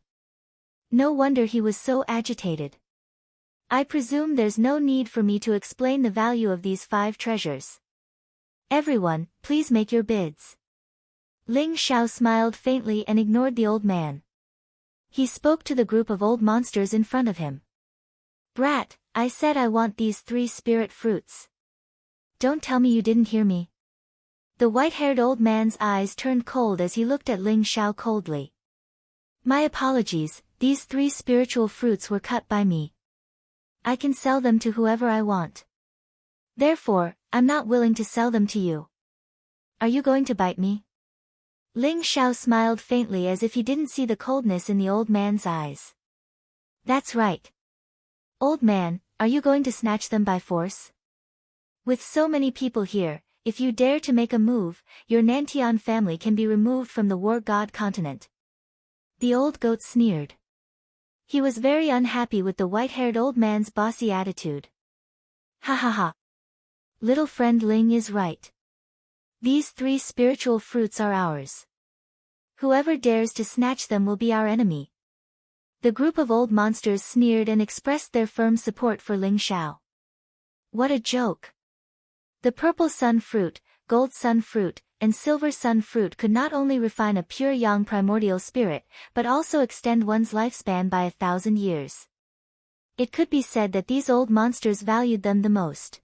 No wonder he was so agitated. I presume there's no need for me to explain the value of these 5 treasures. Everyone, please make your bids. Ling Xiao smiled faintly and ignored the old man. He spoke to the group of old monsters in front of him. Brat, I said I want these 3 spirit fruits. Don't tell me you didn't hear me. The white-haired old man's eyes turned cold as he looked at Ling Xiao coldly. My apologies, these 3 spiritual fruits were cut by me. I can sell them to whoever I want. Therefore, I'm not willing to sell them to you. Are you going to bite me? Ling Xiao smiled faintly as if he didn't see the coldness in the old man's eyes. That's right. Old man, are you going to snatch them by force? With so many people here, if you dare to make a move, your Nantian family can be removed from the war god continent. The old goat sneered. He was very unhappy with the white-haired old man's bossy attitude. Ha ha ha. Little friend Ling is right. These 3 spiritual fruits are ours. Whoever dares to snatch them will be our enemy. The group of old monsters sneered and expressed their firm support for Ling Xiao. What a joke! The purple sun fruit, gold sun fruit, and silver sun fruit could not only refine a pure yang primordial spirit, but also extend one's lifespan by 1,000 years. It could be said that these old monsters valued them the most.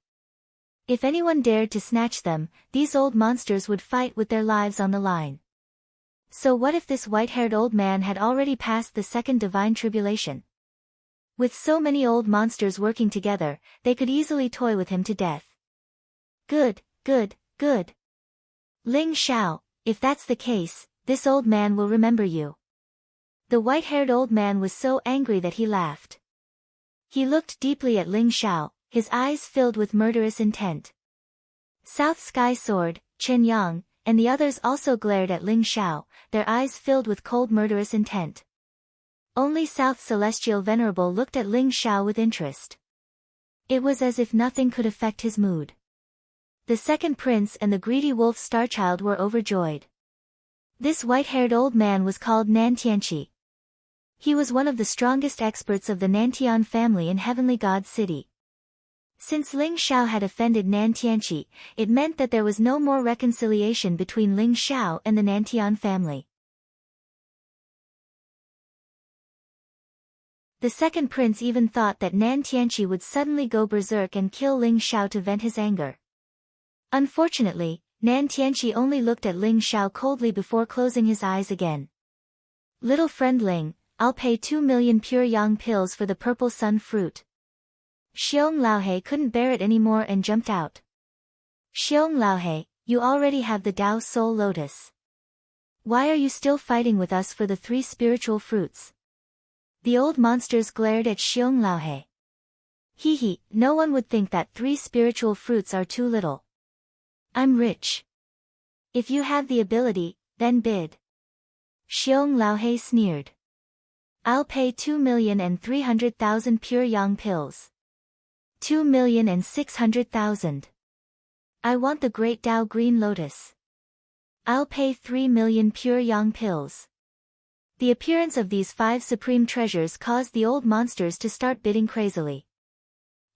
If anyone dared to snatch them, these old monsters would fight with their lives on the line. So what if this white-haired old man had already passed the second divine tribulation? With so many old monsters working together, they could easily toy with him to death. Good, good, good. Ling Xiao, if that's the case, this old man will remember you. The white-haired old man was so angry that he laughed. He looked deeply at Ling Xiao, his eyes filled with murderous intent. South Sky Sword, Chen Yang, and the others also glared at Ling Xiao, their eyes filled with cold murderous intent. Only South Celestial Venerable looked at Ling Xiao with interest. It was as if nothing could affect his mood. The second prince and the greedy wolf Starchild were overjoyed. This white-haired old man was called Nantianchi. He was one of the strongest experts of the Nantian family in Heavenly God City. Since Ling Xiao had offended Nantianchi, it meant that there was no more reconciliation between Ling Xiao and the Nantian family. The second prince even thought that Nantianchi would suddenly go berserk and kill Ling Xiao to vent his anger. Unfortunately, Nantianchi only looked at Ling Xiao coldly before closing his eyes again. Little friend Ling, I'll pay 2 million pure yang pills for the purple sun fruit. Xiong Laohe couldn't bear it anymore and jumped out. Xiong Laohe, you already have the Tao Soul Lotus. Why are you still fighting with us for the 3 spiritual fruits? The old monsters glared at Xiong Laohe. Hee hee, no one would think that 3 spiritual fruits are too little. I'm rich. If you have the ability, then bid. Xiong Laohe sneered. I'll pay 2,300,000 pure yang pills. 2,600,000. I want the great Tao Green Lotus. I'll pay 3 million pure yang pills. The appearance of these 5 supreme treasures caused the old monsters to start bidding crazily.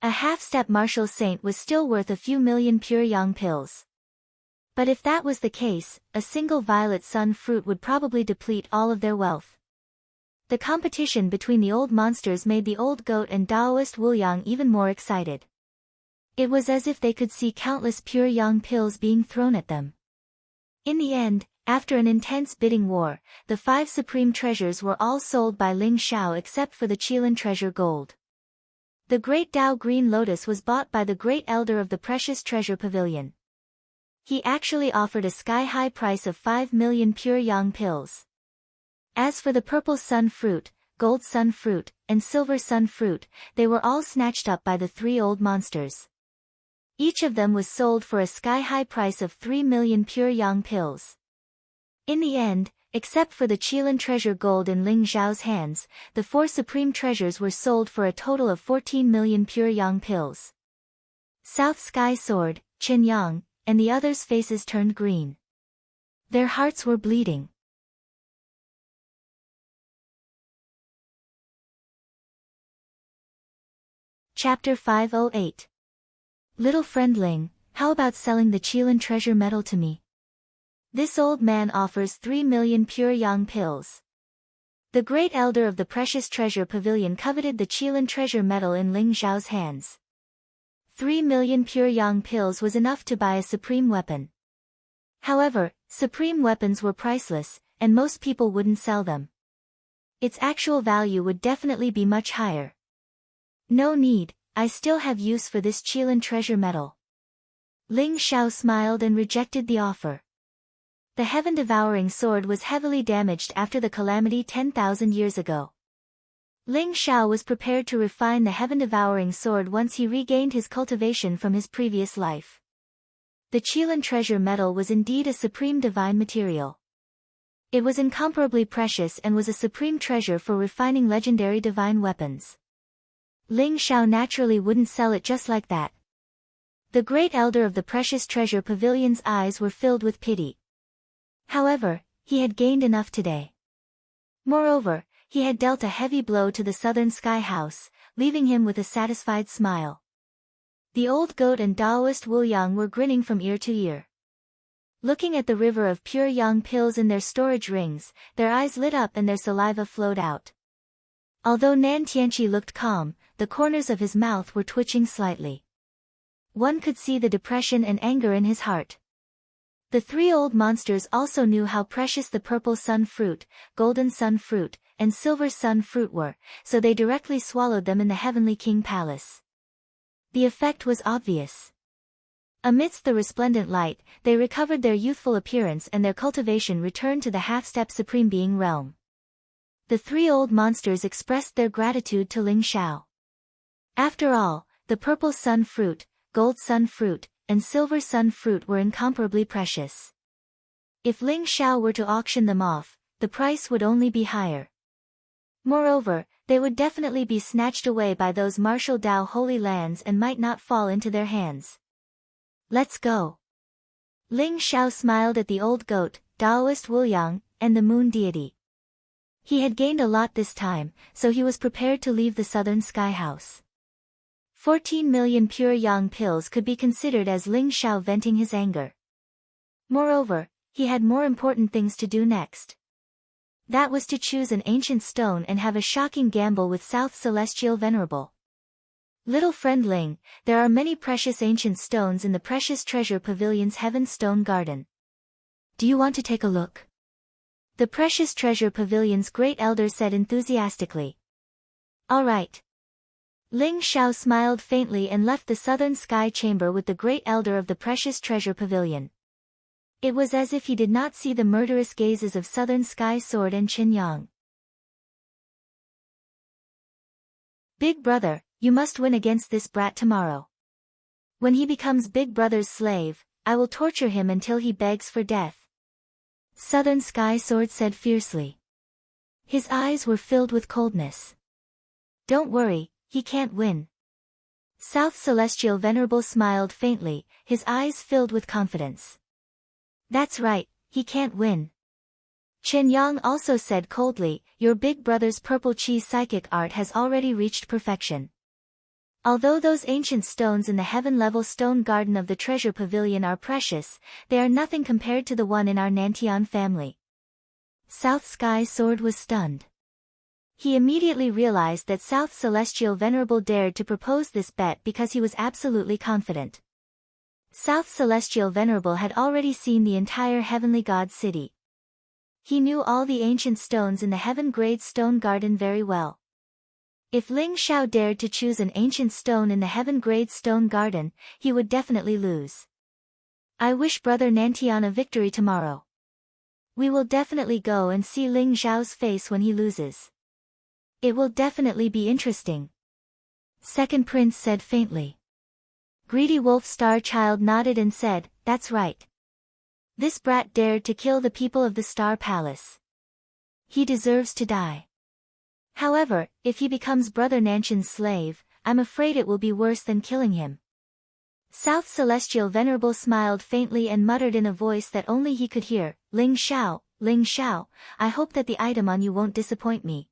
A half-step martial saint was still worth a few million pure yang pills. But if that was the case, a single violet sun fruit would probably deplete all of their wealth. The competition between the old monsters made the old goat and Daoist Wuliang even more excited. It was as if they could see countless pure yang pills being thrown at them. In the end, after an intense bidding war, the 5 supreme treasures were all sold by Ling Xiao except for the Qilin treasure gold. The great Tao Green Lotus was bought by the great elder of the precious treasure pavilion. He actually offered a sky-high price of 5 million pure yang pills. As for the purple sun fruit, gold sun fruit, and silver sun fruit, they were all snatched up by the 3 old monsters. Each of them was sold for a sky-high price of 3 million pure yang pills. In the end, except for the Qilin treasure gold in Ling Xiao's hands, the 4 supreme treasures were sold for a total of 14 million pure yang pills. South Sky Sword, Chen Yang, and the others' faces turned green. Their hearts were bleeding. Chapter 508. Little friend Ling, how about selling the Qilin treasure medal to me? This old man offers 3 million pure yang pills. The great elder of the precious treasure pavilion coveted the Qilin treasure medal in Ling Xiao's hands. 3,000,000 pure yang pills was enough to buy a supreme weapon. However, supreme weapons were priceless, and most people wouldn't sell them. Its actual value would definitely be much higher. No need, I still have use for this Qilin treasure medal. Ling Xiao smiled and rejected the offer. The heaven-devouring sword was heavily damaged after the calamity 10,000 years ago. Ling Xiao was prepared to refine the heaven-devouring sword once he regained his cultivation from his previous life. The Qilin treasure medal was indeed a supreme divine material. It was incomparably precious and was a supreme treasure for refining legendary divine weapons. Ling Xiao naturally wouldn't sell it just like that. The great elder of the precious treasure pavilion's eyes were filled with pity. However, he had gained enough today. Moreover, he had dealt a heavy blow to the southern sky house, leaving him with a satisfied smile. The old goat and Taoist Wu Yang were grinning from ear to ear. Looking at the river of pure yang pills in their storage rings, their eyes lit up and their saliva flowed out. Although Nan Tianqi looked calm, the corners of his mouth were twitching slightly. One could see the depression and anger in his heart. The three old monsters also knew how precious the purple sun fruit, golden sun fruit, and silver sun fruit were, so they directly swallowed them in the heavenly king palace. The effect was obvious. Amidst the resplendent light, they recovered their youthful appearance and their cultivation returned to the half-step supreme being realm. The three old monsters expressed their gratitude to Ling Xiao. After all, the purple sun fruit, gold sun fruit, and silver sun fruit were incomparably precious. If Ling Xiao were to auction them off, the price would only be higher. Moreover, they would definitely be snatched away by those martial Dao holy lands and might not fall into their hands. Let's go. Ling Xiao smiled at the old goat, Taoist Wu Yang, and the moon deity. He had gained a lot this time, so he was prepared to leave the southern sky house. 14,000,000 pure yang pills could be considered as Ling Xiao venting his anger. Moreover, he had more important things to do next. That was to choose an ancient stone and have a shocking gamble with South Celestial Venerable. Little friend Ling, there are many precious ancient stones in the precious treasure pavilion's Heaven Stone Garden. Do you want to take a look? The precious treasure pavilion's great elder said enthusiastically. All right. Ling Xiao smiled faintly and left the southern sky chamber with the great elder of the precious treasure pavilion. It was as if he did not see the murderous gazes of Southern Sky Sword and Qin Yang. Big brother, you must win against this brat tomorrow. When he becomes Big Brother's slave, I will torture him until he begs for death. Southern Sky Sword said fiercely. His eyes were filled with coldness. Don't worry, he can't win. South Celestial Venerable smiled faintly, his eyes filled with confidence. That's right, he can't win. Chen Yang also said coldly, your big brother's purple chi psychic art has already reached perfection. Although those ancient stones in the heaven-level stone garden of the treasure pavilion are precious, they are nothing compared to the one in our Nantian family. South Sky Sword was stunned. He immediately realized that South Celestial Venerable dared to propose this bet because he was absolutely confident. South Celestial Venerable had already seen the entire Heavenly God City. He knew all the ancient stones in the Heaven-grade stone garden very well. If Ling Xiao dared to choose an ancient stone in the Heaven-grade stone garden, he would definitely lose. I wish Brother Nantian a victory tomorrow. We will definitely go and see Ling Xiao's face when he loses. It will definitely be interesting. Second Prince said faintly. Greedy Wolf Star Child nodded and said, that's right. This brat dared to kill the people of the Star Palace. He deserves to die. However, if he becomes Brother Nanshan's slave, I'm afraid it will be worse than killing him. South Celestial Venerable smiled faintly and muttered in a voice that only he could hear, Ling Xiao, I hope that the item on you won't disappoint me.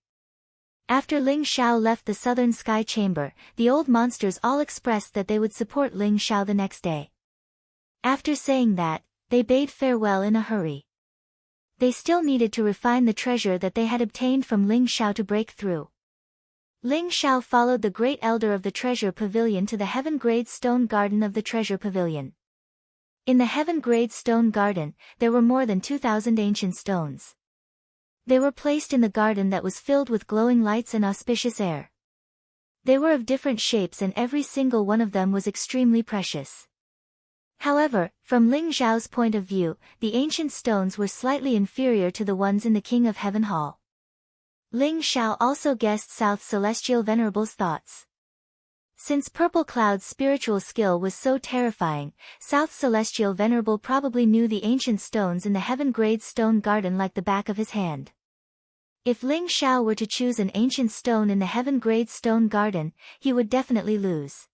After Ling Xiao left the southern sky chamber, the old monsters all expressed that they would support Ling Xiao the next day. After saying that, they bade farewell in a hurry. They still needed to refine the treasure that they had obtained from Ling Xiao to break through. Ling Xiao followed the great elder of the treasure pavilion to the heaven-grade stone garden of the treasure pavilion. In the heaven-grade stone garden, there were more than 2,000 ancient stones. They were placed in the garden that was filled with glowing lights and auspicious air. They were of different shapes and every single one of them was extremely precious. However, from Ling Xiao's point of view, the ancient stones were slightly inferior to the ones in the King of Heaven Hall. Ling Xiao also guessed South Celestial Venerable's thoughts. Since Purple Cloud's spiritual skill was so terrifying, South Celestial Venerable probably knew the ancient stones in the heaven-grade stone garden like the back of his hand. If Ling Xiao were to choose an ancient stone in the heaven-grade stone garden, he would definitely lose.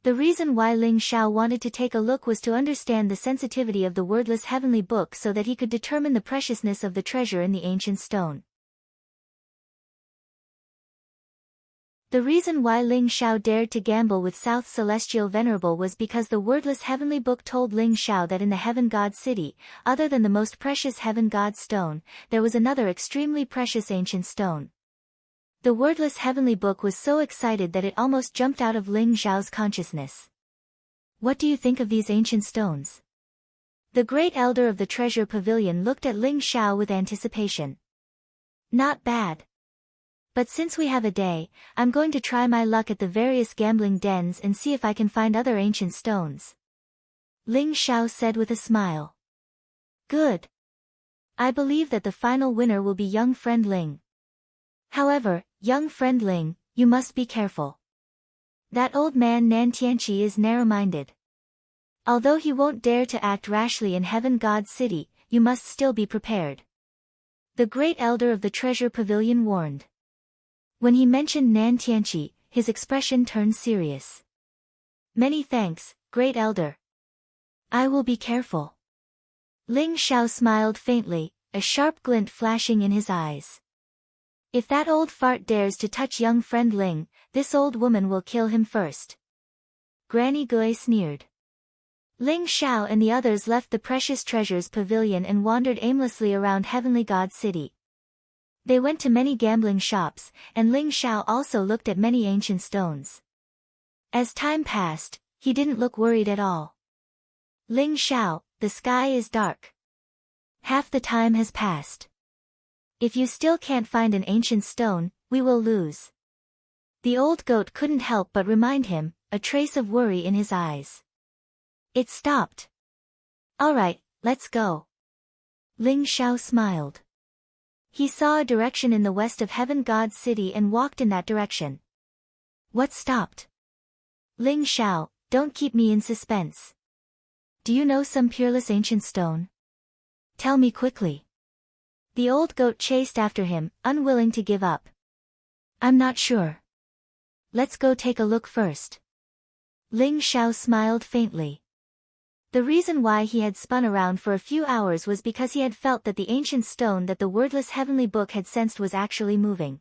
The reason why Ling Xiao wanted to take a look was to understand the sensitivity of the wordless heavenly book so that he could determine the preciousness of the treasure in the ancient stone. The reason why Ling Xiao dared to gamble with South Celestial Venerable was because the wordless heavenly book told Ling Xiao that in the Heaven God City, other than the most precious Heaven God stone, there was another extremely precious ancient stone. The wordless heavenly book was so excited that it almost jumped out of Ling Xiao's consciousness. What do you think of these ancient stones? The great elder of the treasure pavilion looked at Ling Xiao with anticipation. Not bad. But since we have a day, I'm going to try my luck at the various gambling dens and see if I can find other ancient stones. Ling Xiao said with a smile. Good. I believe that the final winner will be young friend Ling. However, young friend Ling, you must be careful. That old man Nan Tianqi is narrow-minded. Although he won't dare to act rashly in Heaven God City, you must still be prepared. The great elder of the treasure pavilion warned. When he mentioned Nan Tianqi, his expression turned serious. Many thanks, great elder. I will be careful. Ling Xiao smiled faintly, a sharp glint flashing in his eyes. If that old fart dares to touch young friend Ling, this old woman will kill him first. Granny Gui sneered. Ling Xiao and the others left the precious treasures pavilion and wandered aimlessly around Heavenly God City. They went to many gambling shops, and Ling Xiao also looked at many ancient stones. As time passed, he didn't look worried at all. Ling Xiao, the sky is dark. Half the time has passed. If you still can't find an ancient stone, we will lose. The old goat couldn't help but remind him, a trace of worry in his eyes. It stopped. All right, let's go. Ling Xiao smiled. He saw a direction in the west of Heaven God City and walked in that direction. What stopped? Ling Xiao, don't keep me in suspense. Do you know some peerless ancient stone? Tell me quickly. The old goat chased after him, unwilling to give up. I'm not sure. Let's go take a look first. Ling Xiao smiled faintly. The reason why he had spun around for a few hours was because he had felt that the ancient stone that the wordless heavenly book had sensed was actually moving.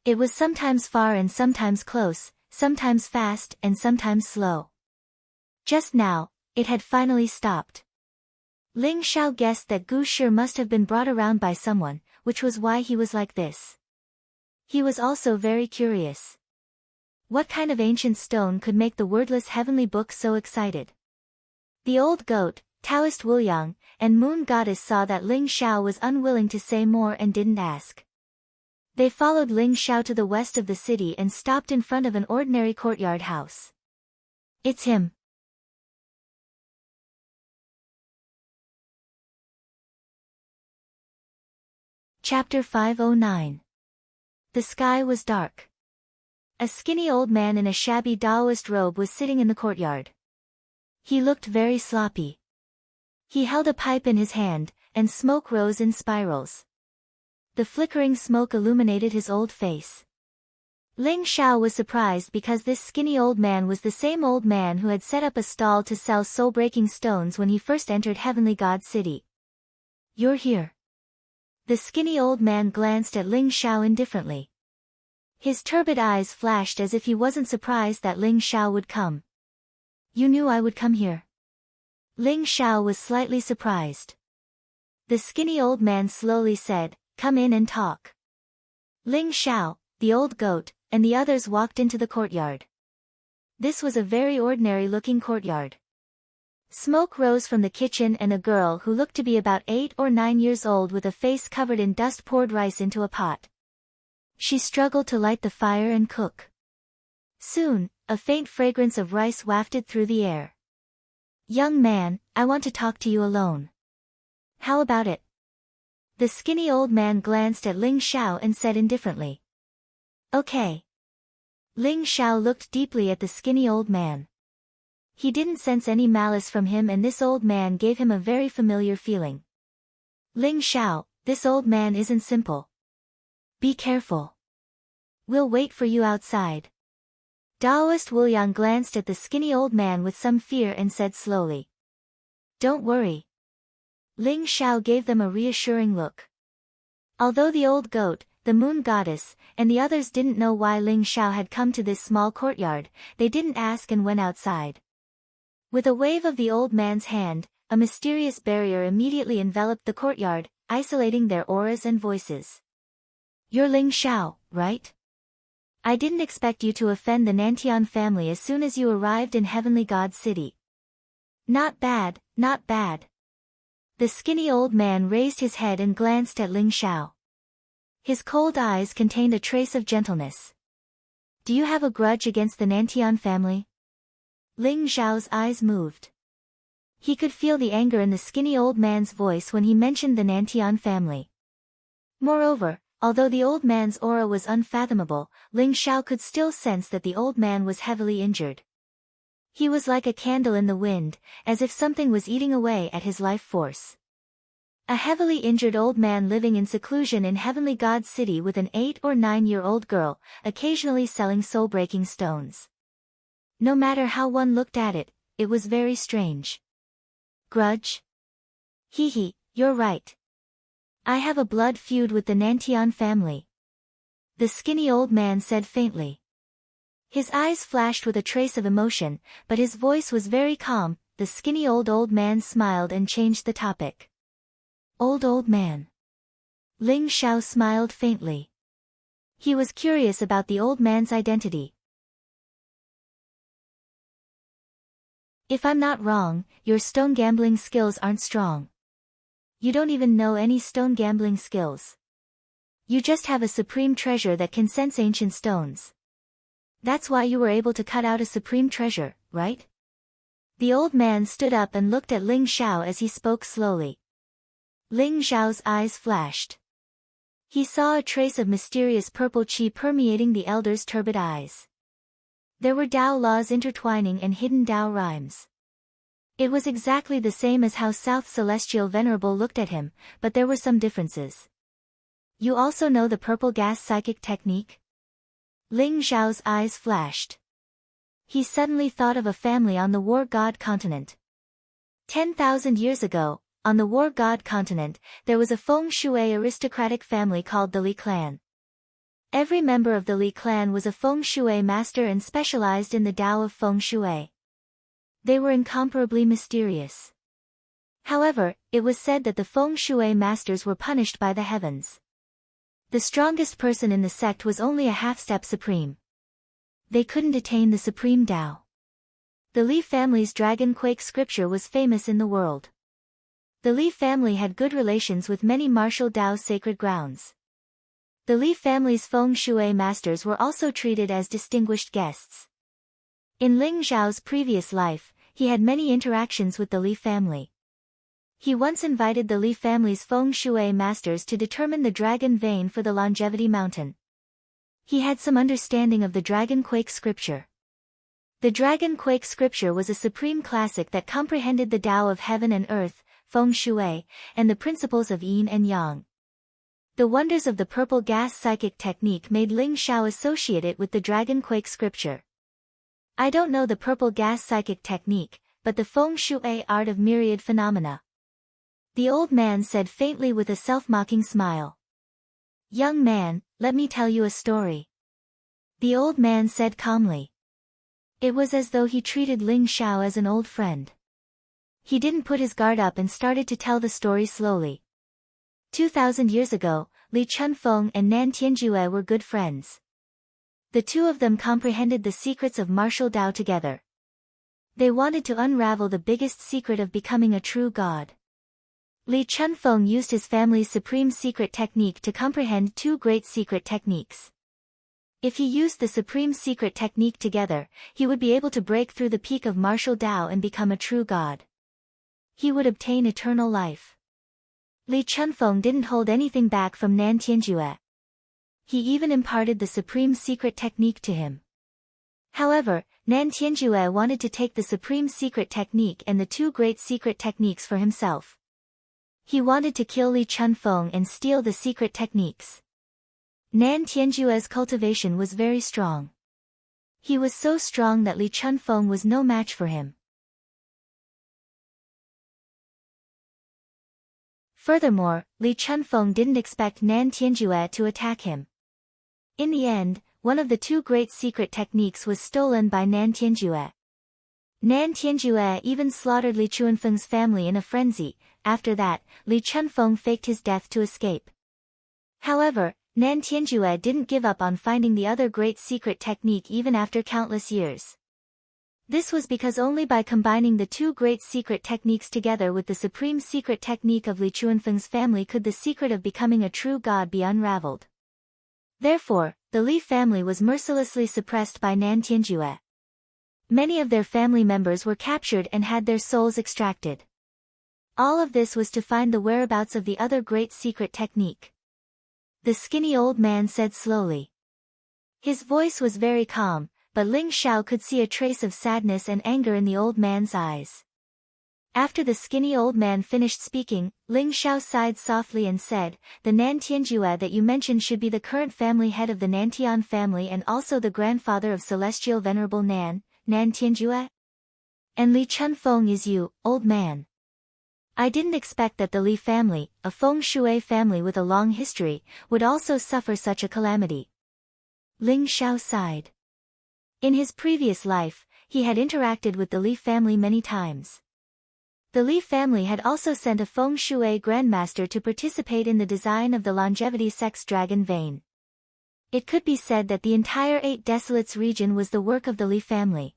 It was sometimes far and sometimes close, sometimes fast and sometimes slow. Just now, it had finally stopped. Ling Xiao guessed that Gu Shi must have been brought around by someone, which was why he was like this. He was also very curious. What kind of ancient stone could make the wordless heavenly book so excited? The old goat, Taoist Wuliang, and Moon Goddess saw that Ling Xiao was unwilling to say more and didn't ask. They followed Ling Xiao to the west of the city and stopped in front of an ordinary courtyard house. It's him. Chapter 509. The sky was dark. A skinny old man in a shabby Taoist robe was sitting in the courtyard. He looked very sloppy. He held a pipe in his hand, and smoke rose in spirals. The flickering smoke illuminated his old face. Ling Xiao was surprised because this skinny old man was the same old man who had set up a stall to sell soul-breaking stones when he first entered Heavenly God City. You're here. The skinny old man glanced at Ling Xiao indifferently. His turbid eyes flashed as if he wasn't surprised that Ling Xiao would come. You knew I would come here. Ling Xiao was slightly surprised. The skinny old man slowly said, "Come in and talk." Ling Xiao, the old goat, and the others walked into the courtyard. This was a very ordinary-looking courtyard. Smoke rose from the kitchen and a girl who looked to be about 8 or 9 years old with a face covered in dust poured rice into a pot. She struggled to light the fire and cook. Soon, a faint fragrance of rice wafted through the air. "Young man, I want to talk to you alone." "How about it?" The skinny old man glanced at Ling Xiao and said indifferently. "Okay." Ling Xiao looked deeply at the skinny old man. He didn't sense any malice from him, and this old man gave him a very familiar feeling. "Ling Xiao, this old man isn't simple. Be careful. We'll wait for you outside." Daoist Wuliang glanced at the skinny old man with some fear and said slowly, "Don't worry." Ling Xiao gave them a reassuring look. Although the old goat, the moon goddess, and the others didn't know why Ling Xiao had come to this small courtyard, they didn't ask and went outside. With a wave of the old man's hand, a mysterious barrier immediately enveloped the courtyard, isolating their auras and voices. "You're Ling Xiao, right? I didn't expect you to offend the Nantian family as soon as you arrived in Heavenly God City." "Not bad, not bad." The skinny old man raised his head and glanced at Ling Xiao. His cold eyes contained a trace of gentleness. "Do you have a grudge against the Nantian family?" Ling Xiao's eyes moved. He could feel the anger in the skinny old man's voice when he mentioned the Nantian family. Moreover, although the old man's aura was unfathomable, Ling Xiao could still sense that the old man was heavily injured. He was like a candle in the wind, as if something was eating away at his life force. A heavily injured old man living in seclusion in Heavenly God City with an 8 or 9-year-old girl, occasionally selling soul-breaking stones. No matter how one looked at it, it was very strange. Grudge? Hee, you're right. I have a blood feud with the Nantian family. The skinny old man said faintly. His eyes flashed with a trace of emotion, but his voice was very calm. The skinny old man smiled and changed the topic. Old man. Ling Xiao smiled faintly. He was curious about the old man's identity. If I'm not wrong, your stone gambling skills aren't strong. You don't even know any stone gambling skills. You just have a supreme treasure that can sense ancient stones. That's why you were able to cut out a supreme treasure, right? The old man stood up and looked at Ling Xiao as he spoke slowly. Ling Xiao's eyes flashed. He saw a trace of mysterious purple chi permeating the elder's turbid eyes. There were Tao laws intertwining and hidden Tao rhymes. It was exactly the same as how South Celestial Venerable looked at him, but there were some differences. You also know the purple gas psychic technique? Ling Xiao's eyes flashed. He suddenly thought of a family on the War God continent. 10,000 years ago, on the War God continent, there was a feng shui aristocratic family called the Li clan. Every member of the Li clan was a feng shui master and specialized in the Tao of feng shui. They were incomparably mysterious. However, it was said that the feng shui masters were punished by the heavens. The strongest person in the sect was only a half-step supreme. They couldn't attain the supreme Tao. The Li family's dragon quake scripture was famous in the world. The Li family had good relations with many martial Tao sacred grounds. The Li family's feng shui masters were also treated as distinguished guests. In Ling Xiao's previous life, he had many interactions with the Li family. He once invited the Li family's feng shui masters to determine the dragon vein for the longevity mountain. He had some understanding of the dragon quake scripture. The dragon quake scripture was a supreme classic that comprehended the Tao of heaven and earth, feng shui, and the principles of yin and yang. The wonders of the purple gas psychic technique made Ling Xiao associate it with the dragon quake scripture. I don't know the purple gas psychic technique, but the feng shui art of myriad phenomena. The old man said faintly with a self-mocking smile. Young man, let me tell you a story. The old man said calmly. It was as though he treated Ling Xiao as an old friend. He didn't put his guard up and started to tell the story slowly. 2,000 years ago, Li Chunfeng and Nan Tianjue were good friends. The two of them comprehended the secrets of martial Tao together. They wanted to unravel the biggest secret of becoming a true god. Li Chunfeng used his family's supreme secret technique to comprehend two great secret techniques. If he used the supreme secret technique together, he would be able to break through the peak of martial Tao and become a true god. He would obtain eternal life. Li Chunfeng didn't hold anything back from Nan Tianjue. He even imparted the supreme secret technique to him. However, Nan Tianjue wanted to take the supreme secret technique and the two great secret techniques for himself. He wanted to kill Li Chunfeng and steal the secret techniques. Nan Tianjue's cultivation was very strong. He was so strong that Li Chunfeng was no match for him. Furthermore, Li Chunfeng didn't expect Nan Tianjue to attack him. In the end, one of the two great secret techniques was stolen by Nan Tianjue. Nan Tianjue even slaughtered Li Chunfeng's family in a frenzy. After that, Li Chunfeng faked his death to escape. However, Nan Tianjue didn't give up on finding the other great secret technique even after countless years. This was because only by combining the two great secret techniques together with the supreme secret technique of Li Chunfeng's family could the secret of becoming a true god be unraveled. Therefore, the Li family was mercilessly suppressed by Nan Tianjue. Many of their family members were captured and had their souls extracted. All of this was to find the whereabouts of the other great secret technique. The skinny old man said slowly. His voice was very calm, but Ling Xiao could see a trace of sadness and anger in the old man's eyes. After the skinny old man finished speaking, Ling Xiao sighed softly and said, "The Nan Tianjue that you mentioned should be the current family head of the Nantian family and also the grandfather of Celestial Venerable Nan Tianjue? And Li Chunfeng is you, old man. I didn't expect that the Li family, a feng shui family with a long history, would also suffer such a calamity." Ling Xiao sighed. In his previous life, he had interacted with the Li family many times. The Li family had also sent a feng shui grandmaster to participate in the design of the longevity sex dragon vane. It could be said that the entire 8 Desolates region was the work of the Li family.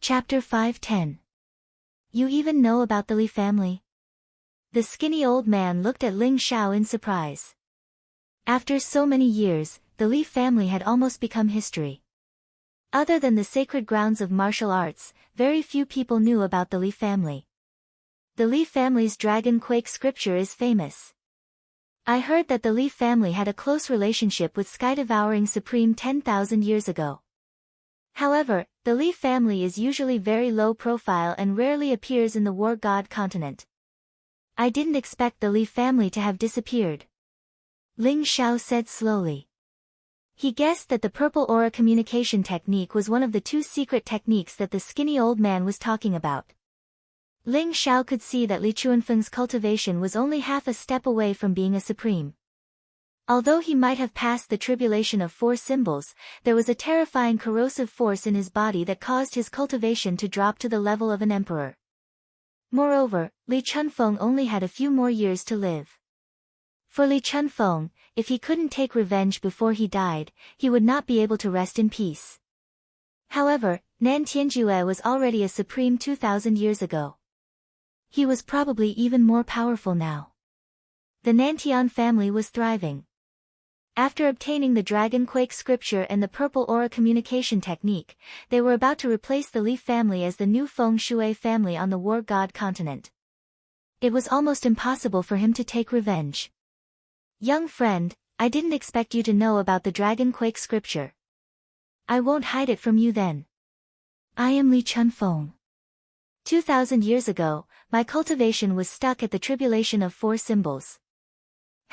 Chapter 510. You even know about the Li family? The skinny old man looked at Ling Xiao in surprise. After so many years, the Li family had almost become history. Other than the sacred grounds of martial arts, very few people knew about the Li family. The Li family's Dragon Quake scripture is famous. I heard that the Li family had a close relationship with Sky-devouring Supreme 10,000 years ago. However, the Li family is usually very low profile and rarely appears in the War God continent. I didn't expect the Li family to have disappeared. Ling Xiao said slowly. He guessed that the purple aura communication technique was one of the 2 secret techniques that the skinny old man was talking about. Ling Xiao could see that Li Chunfeng's cultivation was only half a step away from being a supreme. Although he might have passed the tribulation of 4 symbols, there was a terrifying corrosive force in his body that caused his cultivation to drop to the level of an emperor. Moreover, Li Chunfeng only had a few more years to live. For Li Chunfeng, if he couldn't take revenge before he died, he would not be able to rest in peace. However, Nan Tianjue was already a supreme 2,000 years ago. He was probably even more powerful now. The Nantian family was thriving. After obtaining the Dragon Quake scripture and the purple aura communication technique, they were about to replace the Li family as the new feng shui family on the War God continent. It was almost impossible for him to take revenge. Young friend, I didn't expect you to know about the Dragon Quake scripture. I won't hide it from you then. I am Li Chunfeng. 2,000 years ago, my cultivation was stuck at the tribulation of 4 symbols.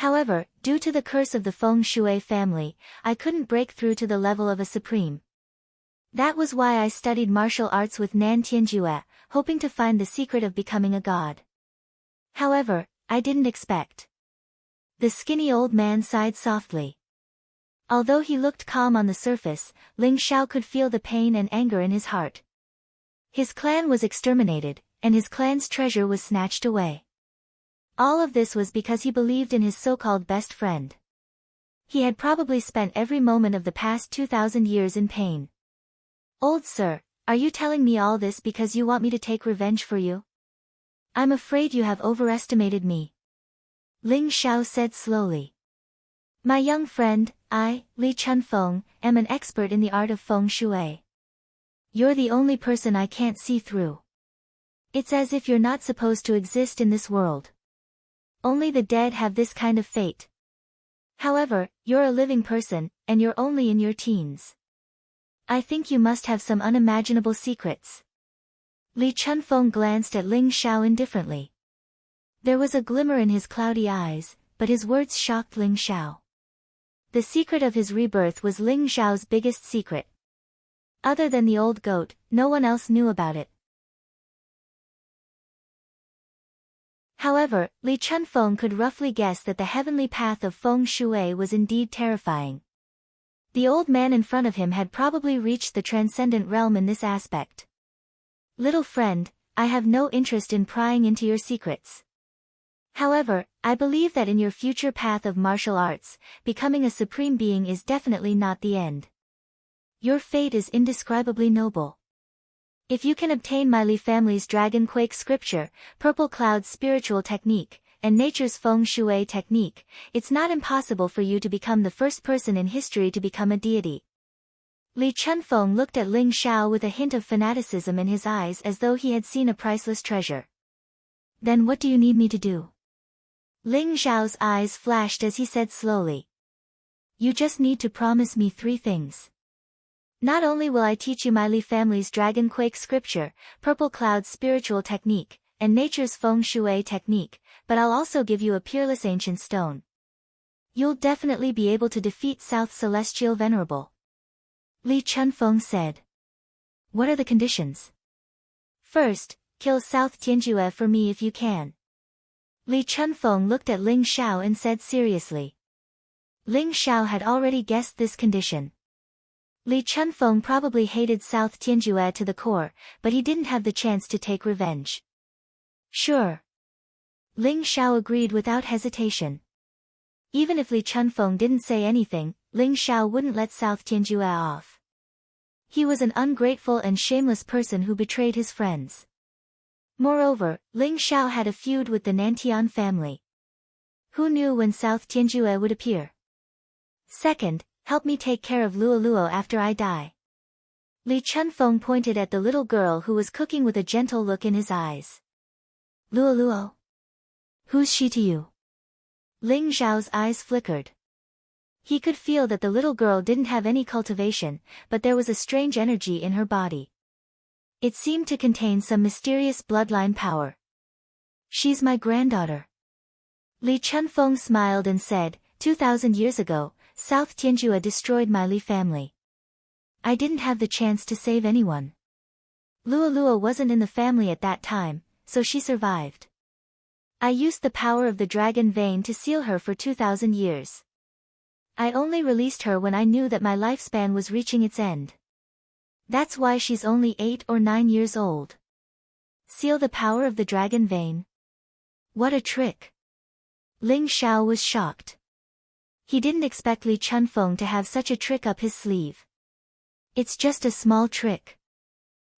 However, due to the curse of the feng shui family, I couldn't break through to the level of a supreme. That was why I studied martial arts with Nan Tianjue, hoping to find the secret of becoming a god. However, I didn't expect. The skinny old man sighed softly. Although he looked calm on the surface, Ling Xiao could feel the pain and anger in his heart. His clan was exterminated, and his clan's treasure was snatched away. All of this was because he believed in his so-called best friend. He had probably spent every moment of the past 2,000 years in pain. Old sir, are you telling me all this because you want me to take revenge for you? I'm afraid you have overestimated me. Ling Xiao said slowly. My young friend, I, Li Chunfeng, am an expert in the art of feng shui. You're the only person I can't see through. It's as if you're not supposed to exist in this world. Only the dead have this kind of fate. However, you're a living person, and you're only in your teens. I think you must have some unimaginable secrets. Li Chunfeng glanced at Ling Xiao indifferently. There was a glimmer in his cloudy eyes, but his words shocked Ling Xiao. The secret of his rebirth was Ling Xiao's biggest secret. Other than the old goat, no one else knew about it. However, Li Chunfeng could roughly guess that the heavenly path of feng shui was indeed terrifying. The old man in front of him had probably reached the transcendent realm in this aspect. Little friend, I have no interest in prying into your secrets. However, I believe that in your future path of martial arts, becoming a supreme being is definitely not the end. Your fate is indescribably noble. If you can obtain my Li family's Dragon Quake scripture, Purple Cloud's spiritual technique, and nature's feng shui technique, it's not impossible for you to become the first person in history to become a deity. Li Chunfeng looked at Ling Xiao with a hint of fanaticism in his eyes as though he had seen a priceless treasure. Then what do you need me to do? Ling Xiao's eyes flashed as he said slowly. You just need to promise me 3 things. Not only will I teach you my Li family's Dragon Quake scripture, Purple Cloud's spiritual technique, and nature's feng shui technique, but I'll also give you a peerless ancient stone. You'll definitely be able to defeat South Celestial Venerable. Li Chunfeng said. What are the conditions? First, kill South Tianjue for me if you can. Li Chunfeng looked at Ling Xiao and said seriously. Ling Xiao had already guessed this condition. Li Chunfeng probably hated South Tianjue to the core, but he didn't have the chance to take revenge. Sure. Ling Xiao agreed without hesitation. Even if Li Chunfeng didn't say anything, Ling Xiao wouldn't let South Tianjue off. He was an ungrateful and shameless person who betrayed his friends. Moreover, Ling Xiao had a feud with the Nantian family. Who knew when South Tianjue would appear? Second, help me take care of Luoluo after I die. Li Chunfeng pointed at the little girl who was cooking with a gentle look in his eyes. Luoluo? Who's she to you? Ling Xiao's eyes flickered. He could feel that the little girl didn't have any cultivation, but there was a strange energy in her body. It seemed to contain some mysterious bloodline power. She's my granddaughter. Li Chunfeng smiled and said, 2,000 years ago, South Tianjue destroyed my Li family. I didn't have the chance to save anyone. Luoluo wasn't in the family at that time, so she survived. I used the power of the dragon vein to seal her for 2,000 years. I only released her when I knew that my lifespan was reaching its end. That's why she's only 8 or 9 years old. Seal the power of the dragon vein? What a trick! Ling Xiao was shocked. He didn't expect Li Chunfeng to have such a trick up his sleeve. It's just a small trick.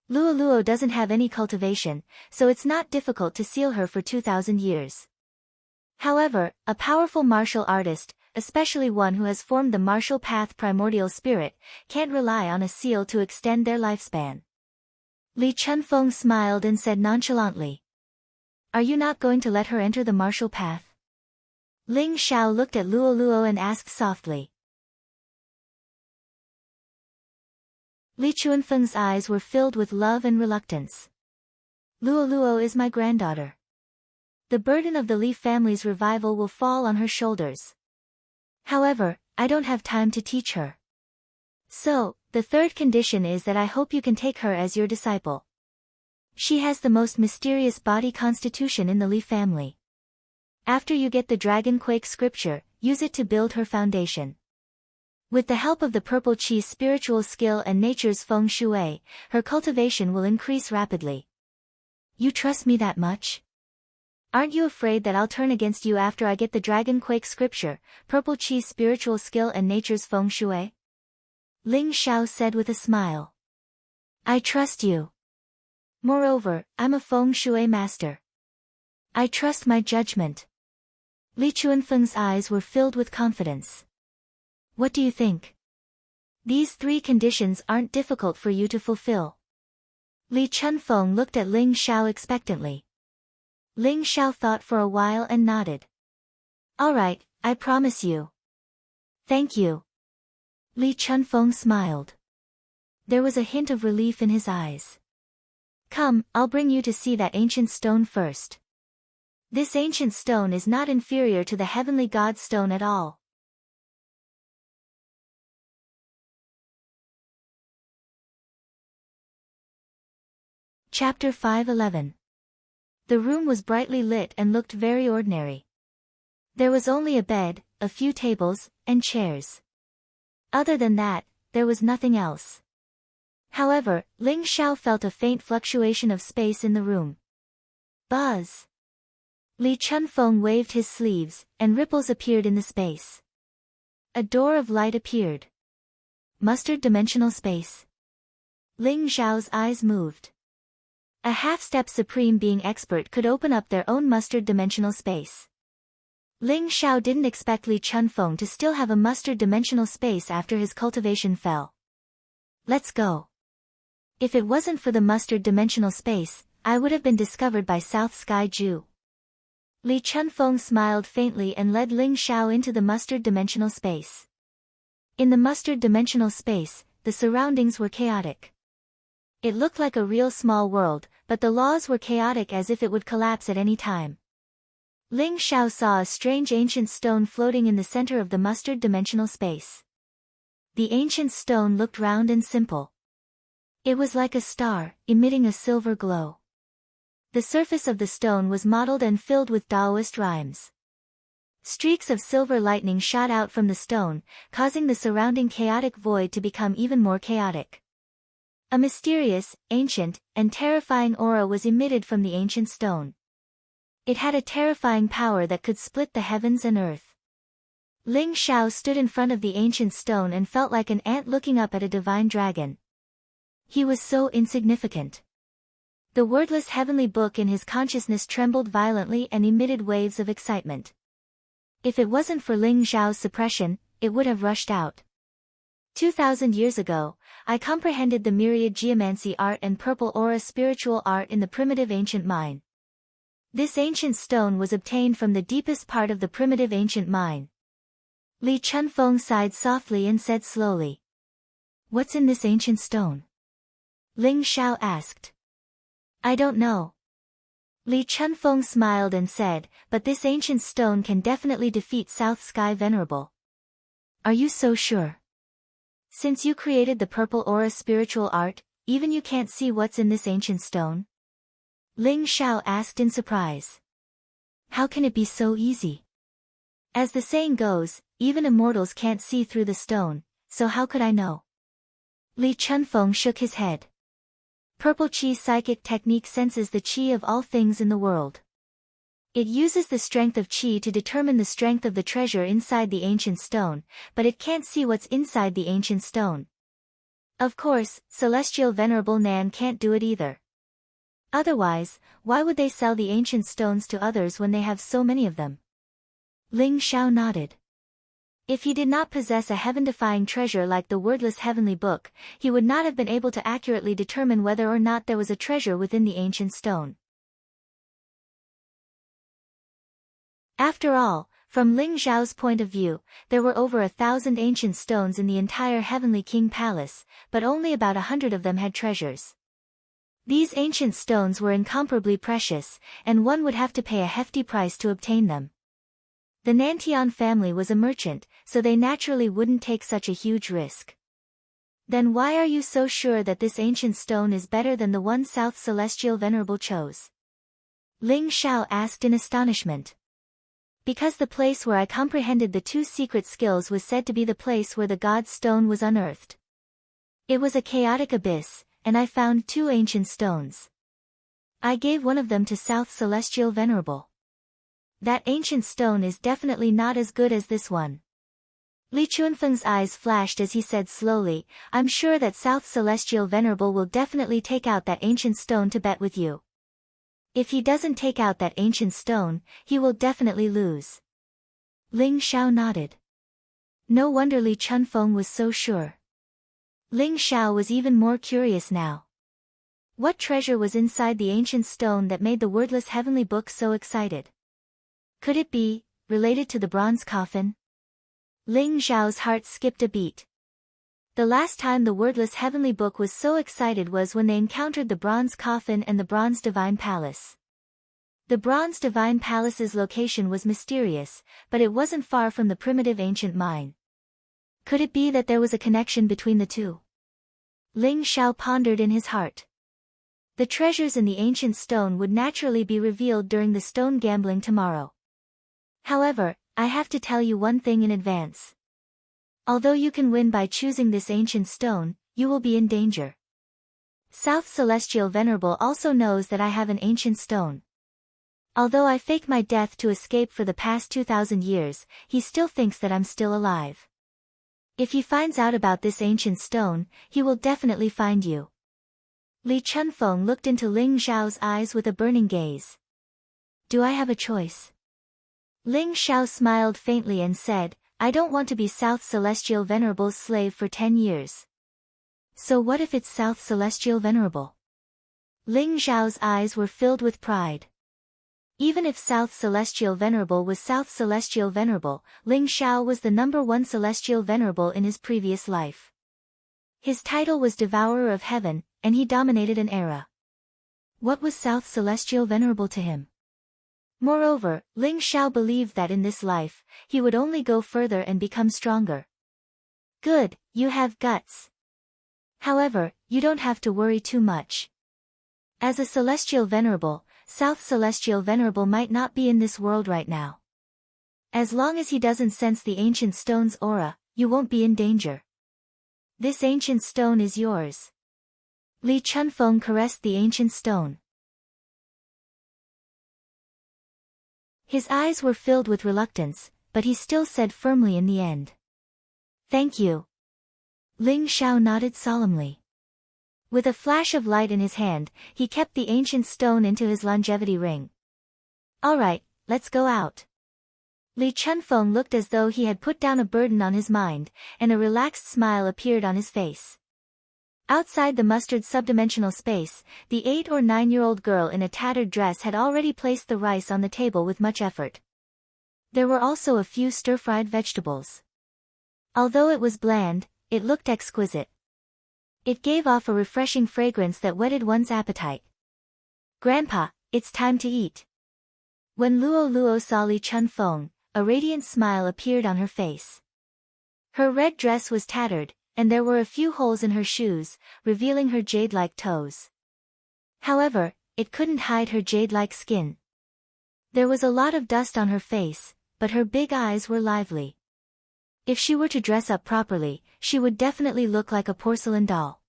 Luoluo doesn't have any cultivation, so it's not difficult to seal her for 2,000 years. However, a powerful martial artist, especially one who has formed the martial path primordial spirit, can't rely on a seal to extend their lifespan. Li Chunfeng smiled and said nonchalantly. Are you not going to let her enter the martial path? Ling Xiao looked at Luoluo and asked softly. Li Chunfeng's eyes were filled with love and reluctance. Luoluo is my granddaughter. The burden of the Li family's revival will fall on her shoulders. However, I don't have time to teach her. So, the third condition is that I hope you can take her as your disciple. She has the most mysterious body constitution in the Li family. After you get the Dragon Quake scripture, use it to build her foundation. With the help of the purple chi's spiritual skill and nature's feng shui, her cultivation will increase rapidly. You trust me that much? Aren't you afraid that I'll turn against you after I get the Dragon Quake scripture, purple chi's spiritual skill and nature's feng shui? Ling Xiao said with a smile. I trust you. Moreover, I'm a feng shui master. I trust my judgment. Li Chuanfeng's eyes were filled with confidence. What do you think? These 3 conditions aren't difficult for you to fulfill. Li Chunfeng looked at Ling Xiao expectantly. Ling Xiao thought for a while and nodded. All right, I promise you. Thank you. Li Chunfeng smiled. There was a hint of relief in his eyes. Come, I'll bring you to see that ancient stone first. This ancient stone is not inferior to the heavenly god stone at all. Chapter 5:11. The room was brightly lit and looked very ordinary. There was only a bed, a few tables, and chairs. Other than that, there was nothing else. However, Ling Xiao felt a faint fluctuation of space in the room. Buzz! Li Chunfeng waved his sleeves, and ripples appeared in the space. A door of light appeared. Mustard dimensional space. Ling Xiao's eyes moved. A half-step supreme being expert could open up their own mustard dimensional space. Ling Xiao didn't expect Li Chunfeng to still have a mustard dimensional space after his cultivation fell. Let's go. If it wasn't for the mustard dimensional space, I would have been discovered by South Sky Ju. Li Chunfeng smiled faintly and led Ling Xiao into the mustard dimensional space. In the mustard dimensional space, the surroundings were chaotic. It looked like a real small world, but the laws were chaotic as if it would collapse at any time. Ling Xiao saw a strange ancient stone floating in the center of the mustard dimensional space. The ancient stone looked round and simple. It was like a star, emitting a silver glow. The surface of the stone was mottled and filled with Taoist rhymes. Streaks of silver lightning shot out from the stone, causing the surrounding chaotic void to become even more chaotic. A mysterious, ancient, and terrifying aura was emitted from the ancient stone. It had a terrifying power that could split the heavens and earth. Ling Xiao stood in front of the ancient stone and felt like an ant looking up at a divine dragon. He was so insignificant. The wordless heavenly book in his consciousness trembled violently and emitted waves of excitement. If it wasn't for Ling Xiao's suppression, it would have rushed out. 2,000 years ago, I comprehended the myriad geomancy art and purple aura spiritual art in the primitive ancient mine. This ancient stone was obtained from the deepest part of the primitive ancient mine. Li Chunfeng sighed softly and said slowly. What's in this ancient stone? Ling Xiao asked. I don't know. Li Chunfeng smiled and said, but this ancient stone can definitely defeat South Sky Venerable. Are you so sure? Since you created the purple aura spiritual art, even you can't see what's in this ancient stone? Ling Xiao asked in surprise. How can it be so easy? As the saying goes, even immortals can't see through the stone, so how could I know? Li Chunfeng shook his head. Purple Chi's psychic technique senses the Chi of all things in the world. It uses the strength of Chi to determine the strength of the treasure inside the ancient stone, but it can't see what's inside the ancient stone. Of course, Celestial Venerable Nan can't do it either. Otherwise, why would they sell the ancient stones to others when they have so many of them? Ling Xiao nodded. If he did not possess a heaven-defying treasure like the wordless heavenly book, he would not have been able to accurately determine whether or not there was a treasure within the ancient stone. After all, from Ling Xiao's point of view, there were over 1,000 ancient stones in the entire Heavenly King Palace, but only about 100 of them had treasures. These ancient stones were incomparably precious, and one would have to pay a hefty price to obtain them. The Nantian family was a merchant, so they naturally wouldn't take such a huge risk. Then why are you so sure that this ancient stone is better than the one South Celestial Venerable chose? Ling Xiao asked in astonishment. Because the place where I comprehended the two secret skills was said to be the place where the god's stone was unearthed. It was a chaotic abyss, and I found two ancient stones. I gave one of them to South Celestial Venerable. That ancient stone is definitely not as good as this one. Li Chuanfeng's eyes flashed as he said slowly, I'm sure that South Celestial Venerable will definitely take out that ancient stone to bet with you. If he doesn't take out that ancient stone, he will definitely lose. Ling Xiao nodded. No wonder Li Chunfeng was so sure. Ling Xiao was even more curious now. What treasure was inside the ancient stone that made the wordless heavenly book so excited? Could it be related to the bronze coffin? Ling Xiao's heart skipped a beat. The last time the wordless heavenly book was so excited was when they encountered the bronze coffin and the bronze divine palace. The bronze divine palace's location was mysterious, but it wasn't far from the primitive ancient mine. Could it be that there was a connection between the two? Ling Xiao pondered in his heart. The treasures in the ancient stone would naturally be revealed during the stone gambling tomorrow. However, I have to tell you one thing in advance. Although you can win by choosing this ancient stone, you will be in danger. South Celestial Venerable also knows that I have an ancient stone. Although I fake my death to escape for the past 2,000 years, he still thinks that I'm still alive. If he finds out about this ancient stone, he will definitely find you. Li Chunfeng looked into Ling Xiao's eyes with a burning gaze. Do I have a choice? Ling Xiao smiled faintly and said, I don't want to be South Celestial Venerable's slave for 10 years. So what if it's South Celestial Venerable? Ling Xiao's eyes were filled with pride. Even if South Celestial Venerable was South Celestial Venerable, Ling Xiao was the #1 Celestial Venerable in his previous life. His title was Devourer of Heaven, and he dominated an era. What was South Celestial Venerable to him? Moreover, Ling Xiao believed that in this life, he would only go further and become stronger. Good, you have guts. However, you don't have to worry too much. As a Celestial Venerable, South Celestial Venerable might not be in this world right now. As long as he doesn't sense the ancient stone's aura, you won't be in danger. This ancient stone is yours. Li Chunfeng caressed the ancient stone. His eyes were filled with reluctance, but he still said firmly in the end. Thank you. Ling Xiao nodded solemnly. With a flash of light in his hand, he kept the ancient stone into his longevity ring. Alright, let's go out. Li Chunfeng looked as though he had put down a burden on his mind, and a relaxed smile appeared on his face. Outside the mustard subdimensional space, the 8 or 9-year-old girl in a tattered dress had already placed the rice on the table with much effort. There were also a few stir-fried vegetables. Although it was bland, it looked exquisite. It gave off a refreshing fragrance that whetted one's appetite. Grandpa, it's time to eat. When Luo Luo saw Li Chunfeng, a radiant smile appeared on her face. Her red dress was tattered, and there were a few holes in her shoes, revealing her jade-like toes. However, it couldn't hide her jade-like skin. There was a lot of dust on her face, but her big eyes were lively. If she were to dress up properly, she would definitely look like a porcelain doll.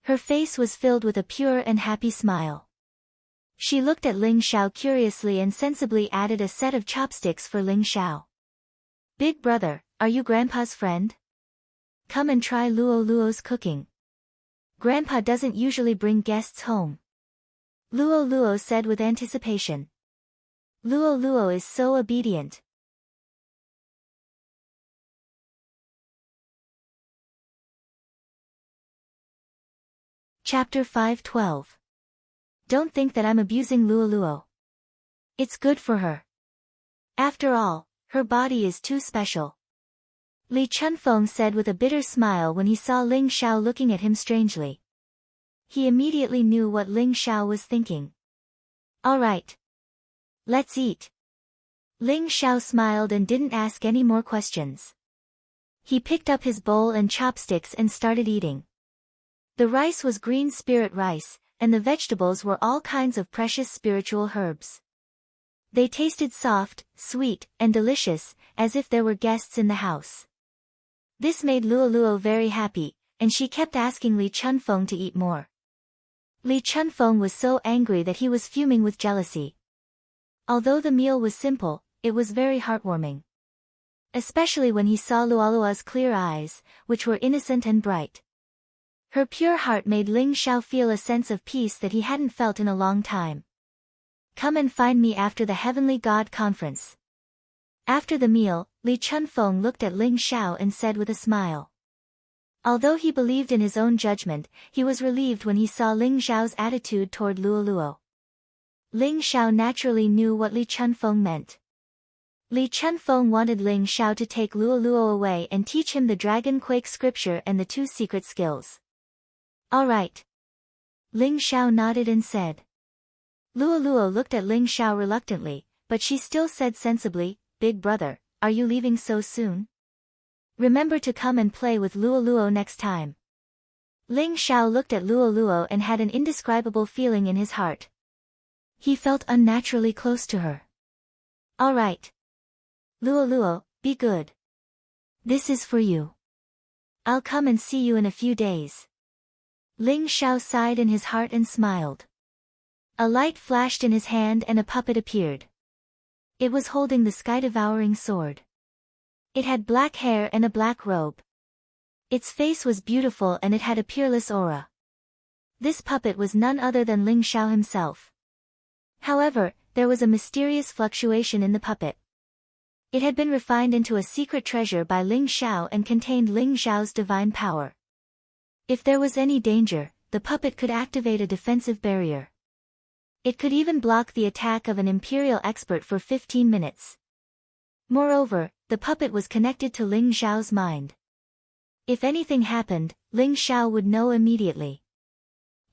Her face was filled with a pure and happy smile. She looked at Ling Xiao curiously and sensibly added a set of chopsticks for Ling Xiao. Big brother, are you Grandpa's friend? Come and try Luo Luo's cooking. Grandpa doesn't usually bring guests home. Luo Luo said with anticipation. Luo Luo is so obedient. Chapter 5:12. Don't think that I'm abusing Luo Luo. It's good for her. After all, her body is too special. Li Chunfeng said with a bitter smile when he saw Ling Xiao looking at him strangely. He immediately knew what Ling Xiao was thinking. All right. Let's eat. Ling Xiao smiled and didn't ask any more questions. He picked up his bowl and chopsticks and started eating. The rice was green spirit rice, and the vegetables were all kinds of precious spiritual herbs. They tasted soft, sweet, and delicious, as if there were guests in the house. This made Luoluo very happy, and she kept asking Li Chunfeng to eat more. Li Chunfeng was so angry that he was fuming with jealousy. Although the meal was simple, it was very heartwarming. Especially when he saw Luoluo's clear eyes, which were innocent and bright. Her pure heart made Ling Xiao feel a sense of peace that he hadn't felt in a long time. Come and find me after the Heavenly God Conference. After the meal, Li Chunfeng looked at Ling Xiao and said with a smile. Although he believed in his own judgment, he was relieved when he saw Ling Xiao's attitude toward Luoluo. Ling Xiao naturally knew what Li Chunfeng meant. Li Chunfeng wanted Ling Xiao to take Luoluo away and teach him the Dragon Quake scripture and the 2 secret skills. All right. Ling Xiao nodded and said. Luoluo looked at Ling Xiao reluctantly, but she still said sensibly, Big brother, are you leaving so soon? Remember to come and play with Luoluo next time. Ling Xiao looked at Luoluo and had an indescribable feeling in his heart. He felt unnaturally close to her. All right. Luoluo, be good. This is for you. I'll come and see you in a few days. Ling Xiao sighed in his heart and smiled. A light flashed in his hand and a puppet appeared. It was holding the sky-devouring sword. It had black hair and a black robe. Its face was beautiful and it had a peerless aura. This puppet was none other than Ling Xiao himself. However, there was a mysterious fluctuation in the puppet. It had been refined into a secret treasure by Ling Xiao and contained Ling Xiao's divine power. If there was any danger, the puppet could activate a defensive barrier. It could even block the attack of an imperial expert for 15 minutes. Moreover, the puppet was connected to Ling Xiao's mind. If anything happened, Ling Xiao would know immediately.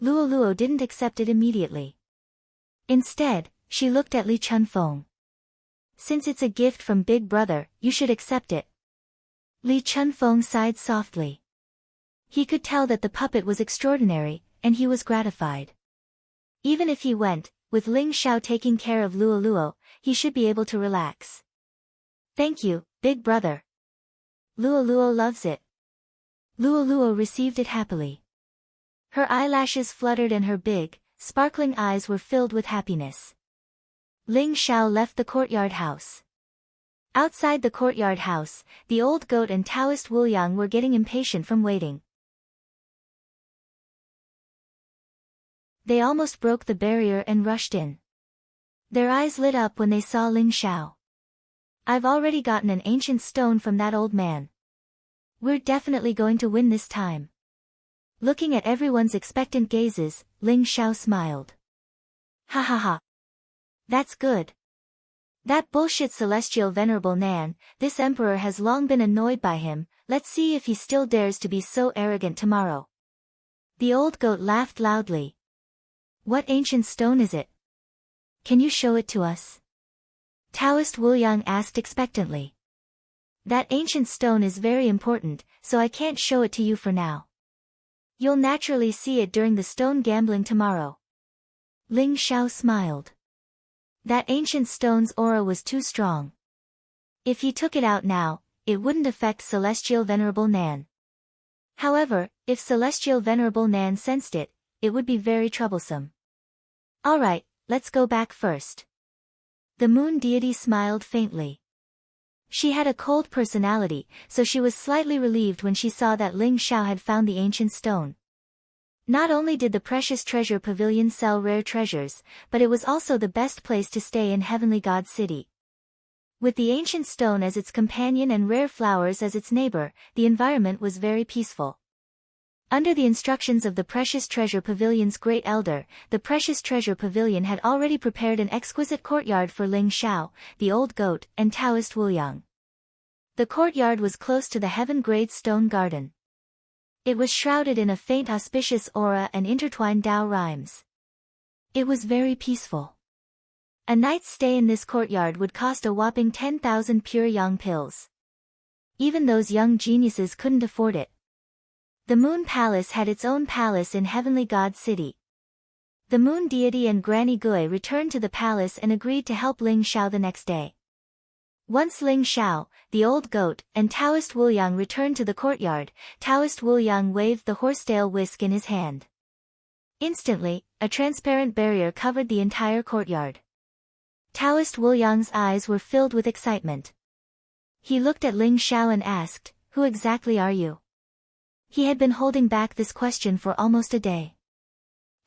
Luoluo didn't accept it immediately. Instead, she looked at Li Chunfeng. Since it's a gift from Big Brother, you should accept it. Li Chunfeng sighed softly. He could tell that the puppet was extraordinary, and he was gratified. Even if he went, with Ling Xiao taking care of Luoluo, he should be able to relax. Thank you, Big Brother. Luoluo loves it. Luoluo received it happily. Her eyelashes fluttered and her big, sparkling eyes were filled with happiness. Ling Xiao left the courtyard house. Outside the courtyard house, the old goat and Taoist Wuliang were getting impatient from waiting. They almost broke the barrier and rushed in. Their eyes lit up when they saw Ling Xiao. I've already gotten an ancient stone from that old man. We're definitely going to win this time. Looking at everyone's expectant gazes, Ling Xiao smiled. Ha ha ha. That's good. That bullshit celestial venerable Nan, this emperor has long been annoyed by him, let's see if he still dares to be so arrogant tomorrow. The old goat laughed loudly. What ancient stone is it? Can you show it to us? Taoist Wuliang asked expectantly. That ancient stone is very important, so I can't show it to you for now. You'll naturally see it during the stone gambling tomorrow. Ling Xiao smiled. That ancient stone's aura was too strong. If he took it out now, it wouldn't affect Celestial Venerable Nan. However, if Celestial Venerable Nan sensed it, it would be very troublesome. Alright, let's go back first. The moon deity smiled faintly. She had a cold personality, so she was slightly relieved when she saw that Ling Xiao had found the ancient stone. Not only did the precious treasure pavilion sell rare treasures, but it was also the best place to stay in Heavenly God City. With the ancient stone as its companion and rare flowers as its neighbor, the environment was very peaceful. Under the instructions of the Precious Treasure Pavilion's great elder, the Precious Treasure Pavilion had already prepared an exquisite courtyard for Ling Xiao, the old goat, and Taoist Wuliang. The courtyard was close to the heaven-grade stone garden. It was shrouded in a faint auspicious aura and intertwined Dao rhymes. It was very peaceful. A night's stay in this courtyard would cost a whopping 10,000 pure yang pills. Even those young geniuses couldn't afford it. The Moon Palace had its own palace in Heavenly God City. The moon deity and Granny Gui returned to the palace and agreed to help Ling Xiao the next day. Once Ling Xiao, the old goat, and Taoist Wuliang returned to the courtyard, Taoist Wuliang waved the horsetail whisk in his hand. Instantly, a transparent barrier covered the entire courtyard. Taoist Wuliang's eyes were filled with excitement. He looked at Ling Xiao and asked, "Who exactly are you?" He had been holding back this question for almost a day.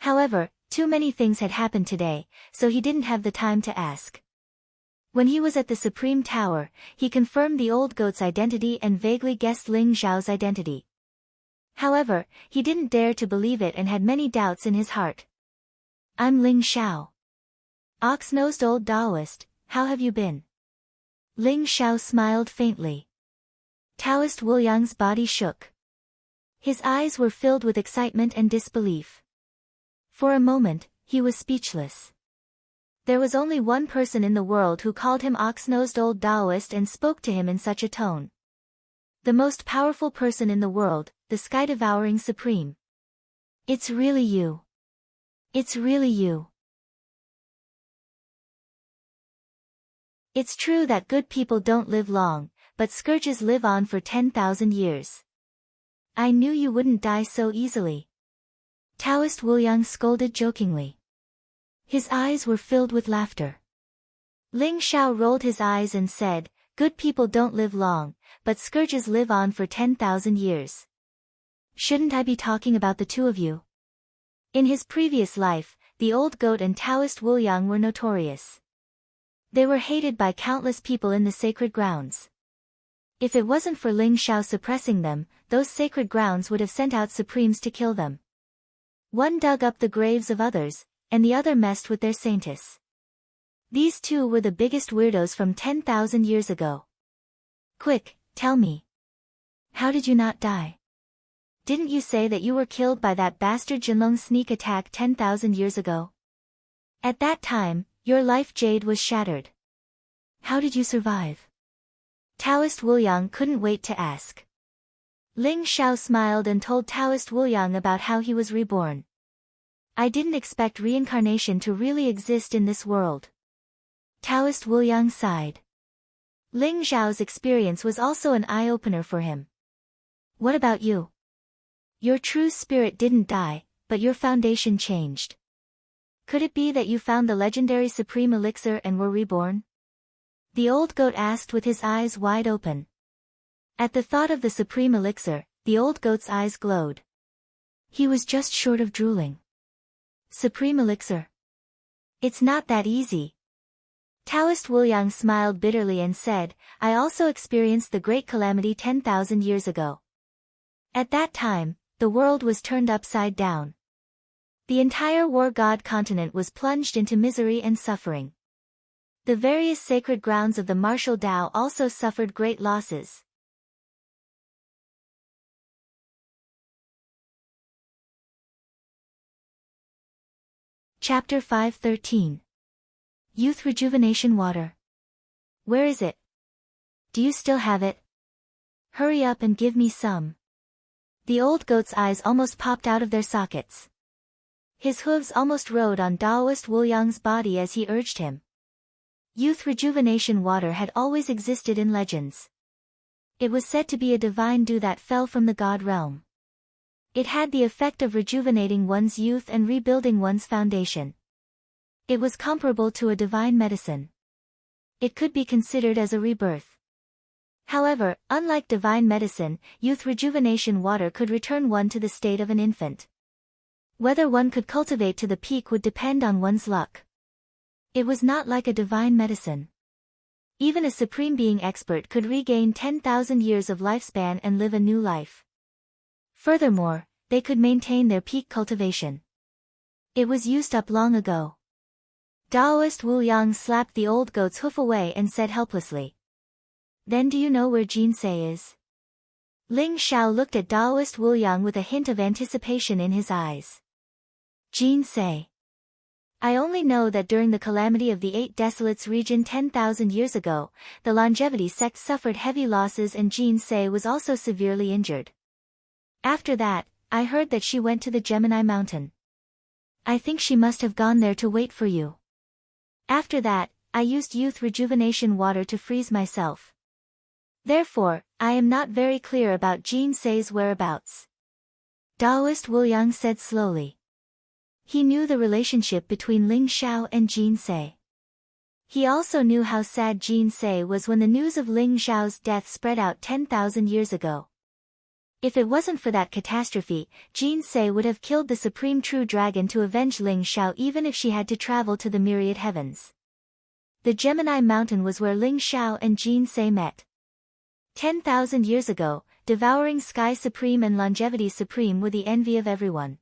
However, too many things had happened today, so he didn't have the time to ask. When he was at the Supreme Tower, he confirmed the old goat's identity and vaguely guessed Ling Xiao's identity. However, he didn't dare to believe it and had many doubts in his heart. "I'm Ling Xiao. Ox-nosed old Taoist, how have you been?" Ling Xiao smiled faintly. Taoist Wuliang's body shook. His eyes were filled with excitement and disbelief. For a moment, he was speechless. There was only one person in the world who called him ox-nosed old Taoist and spoke to him in such a tone. The most powerful person in the world, the sky-devouring Supreme. "It's really you. It's really you." It's true that good people don't live long, but scourges live on for 10,000 years. I knew you wouldn't die so easily. Taoist Wuliang scolded jokingly. His eyes were filled with laughter. Ling Xiao rolled his eyes and said, "Good people don't live long, but scourges live on for 10,000 years. Shouldn't I be talking about the two of you?" In his previous life, the old goat and Taoist Wuliang were notorious. They were hated by countless people in the sacred grounds. If it wasn't for Ling Xiao suppressing them, those sacred grounds would have sent out supremes to kill them. One dug up the graves of others, and the other messed with their saints. These two were the biggest weirdos from 10,000 years ago. Quick, tell me. How did you not die? Didn't you say that you were killed by that bastard Jinlong's sneak attack 10,000 years ago? At that time, your life jade was shattered. How did you survive? Taoist Wuliang couldn't wait to ask. Ling Xiao smiled and told Taoist Wuliang about how he was reborn. "I didn't expect reincarnation to really exist in this world." Taoist Wuliang sighed. Ling Xiao's experience was also an eye-opener for him. "What about you? Your true spirit didn't die, but your foundation changed. Could it be that you found the legendary supreme elixir and were reborn?" The old goat asked with his eyes wide open. At the thought of the supreme elixir, the old goat's eyes glowed. He was just short of drooling. Supreme elixir? It's not that easy. Taoist Wuliang smiled bitterly and said, "I also experienced the great calamity 10,000 years ago. At that time, the world was turned upside down. The entire war god continent was plunged into misery and suffering. The various sacred grounds of the martial Tao also suffered great losses." Chapter 5:13. Youth Rejuvenation Water. "Where is it? Do you still have it? Hurry up and give me some." The old goat's eyes almost popped out of their sockets. His hooves almost rode on Taoist Wuliang's body as he urged him. Youth rejuvenation water had always existed in legends. It was said to be a divine dew that fell from the god realm. It had the effect of rejuvenating one's youth and rebuilding one's foundation. It was comparable to a divine medicine. It could be considered as a rebirth. However, unlike divine medicine, youth rejuvenation water could return one to the state of an infant. Whether one could cultivate to the peak would depend on one's luck. It was not like a divine medicine. Even a supreme being expert could regain 10,000 years of lifespan and live a new life. Furthermore, they could maintain their peak cultivation. It was used up long ago. Taoist Wuliang slapped the old goat's hoof away and said helplessly, "Then do you know where Jinsei is?" Ling Xiao looked at Taoist Wuliang with a hint of anticipation in his eyes. "Jinsei. I only know that during the calamity of the Eight Desolates region 10,000 years ago, the longevity sect suffered heavy losses and Jinsei was also severely injured. After that, I heard that she went to the Gemini Mountain. I think she must have gone there to wait for you. After that, I used youth rejuvenation water to freeze myself. Therefore, I am not very clear about Jin Sei's whereabouts. Taoist Wu Yang said slowly. He knew the relationship between Ling Xiao and Jin Sei. He also knew how sad Jin Sei was when the news of Ling Xiao's death spread out 10,000 years ago. If it wasn't for that catastrophe, Jin Sei would have killed the supreme true dragon to avenge Ling Xiao even if she had to travel to the myriad heavens. The Gemini Mountain was where Ling Xiao and Jin Sei met. 10,000 years ago, devouring Sky Supreme and Longevity Supreme were the envy of everyone.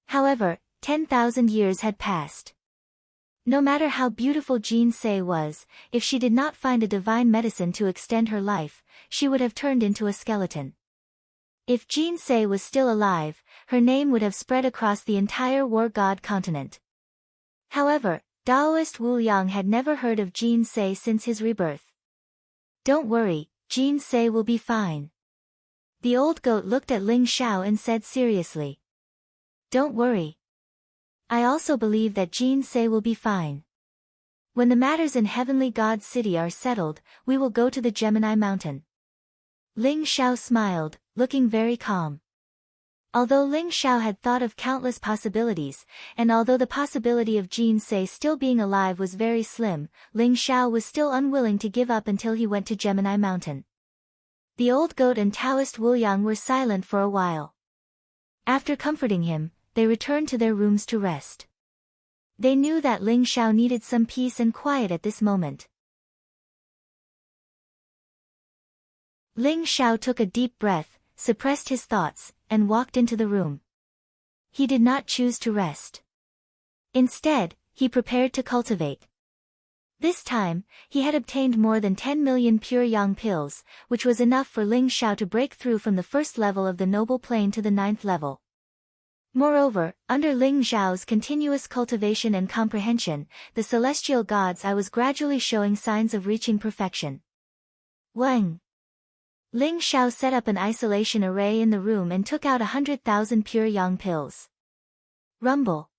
However, 10,000 years had passed. No matter how beautiful Jin Sei was, if she did not find a divine medicine to extend her life, she would have turned into a skeleton. If Jin Sei was still alive, her name would have spread across the entire war god continent. However, Taoist Wu Yang had never heard of Jin Sei since his rebirth. Don't worry, Jin Sei will be fine. The old goat looked at Ling Xiao and said seriously. Don't worry. I also believe that Jin Sei will be fine. When the matters in Heavenly God's city are settled, we will go to the Gemini Mountain. Ling Xiao smiled, looking very calm. Although Ling Xiao had thought of countless possibilities, and although the possibility of Jin Sei still being alive was very slim, Ling Xiao was still unwilling to give up until he went to Gemini Mountain. The old goat and Taoist Wu Yang were silent for a while. After comforting him, they returned to their rooms to rest. They knew that Ling Xiao needed some peace and quiet at this moment. Ling Xiao took a deep breath, suppressed his thoughts, and walked into the room. He did not choose to rest. Instead, he prepared to cultivate. This time, he had obtained more than 10 million pure yang pills, which was enough for Ling Xiao to break through from the first level of the noble plane to the 9th level. Moreover, under Ling Xiao's continuous cultivation and comprehension, the celestial god's eye was gradually showing signs of reaching perfection. Wang. Ling Xiao set up an isolation array in the room and took out 100,000 pure yang pills. Rumble.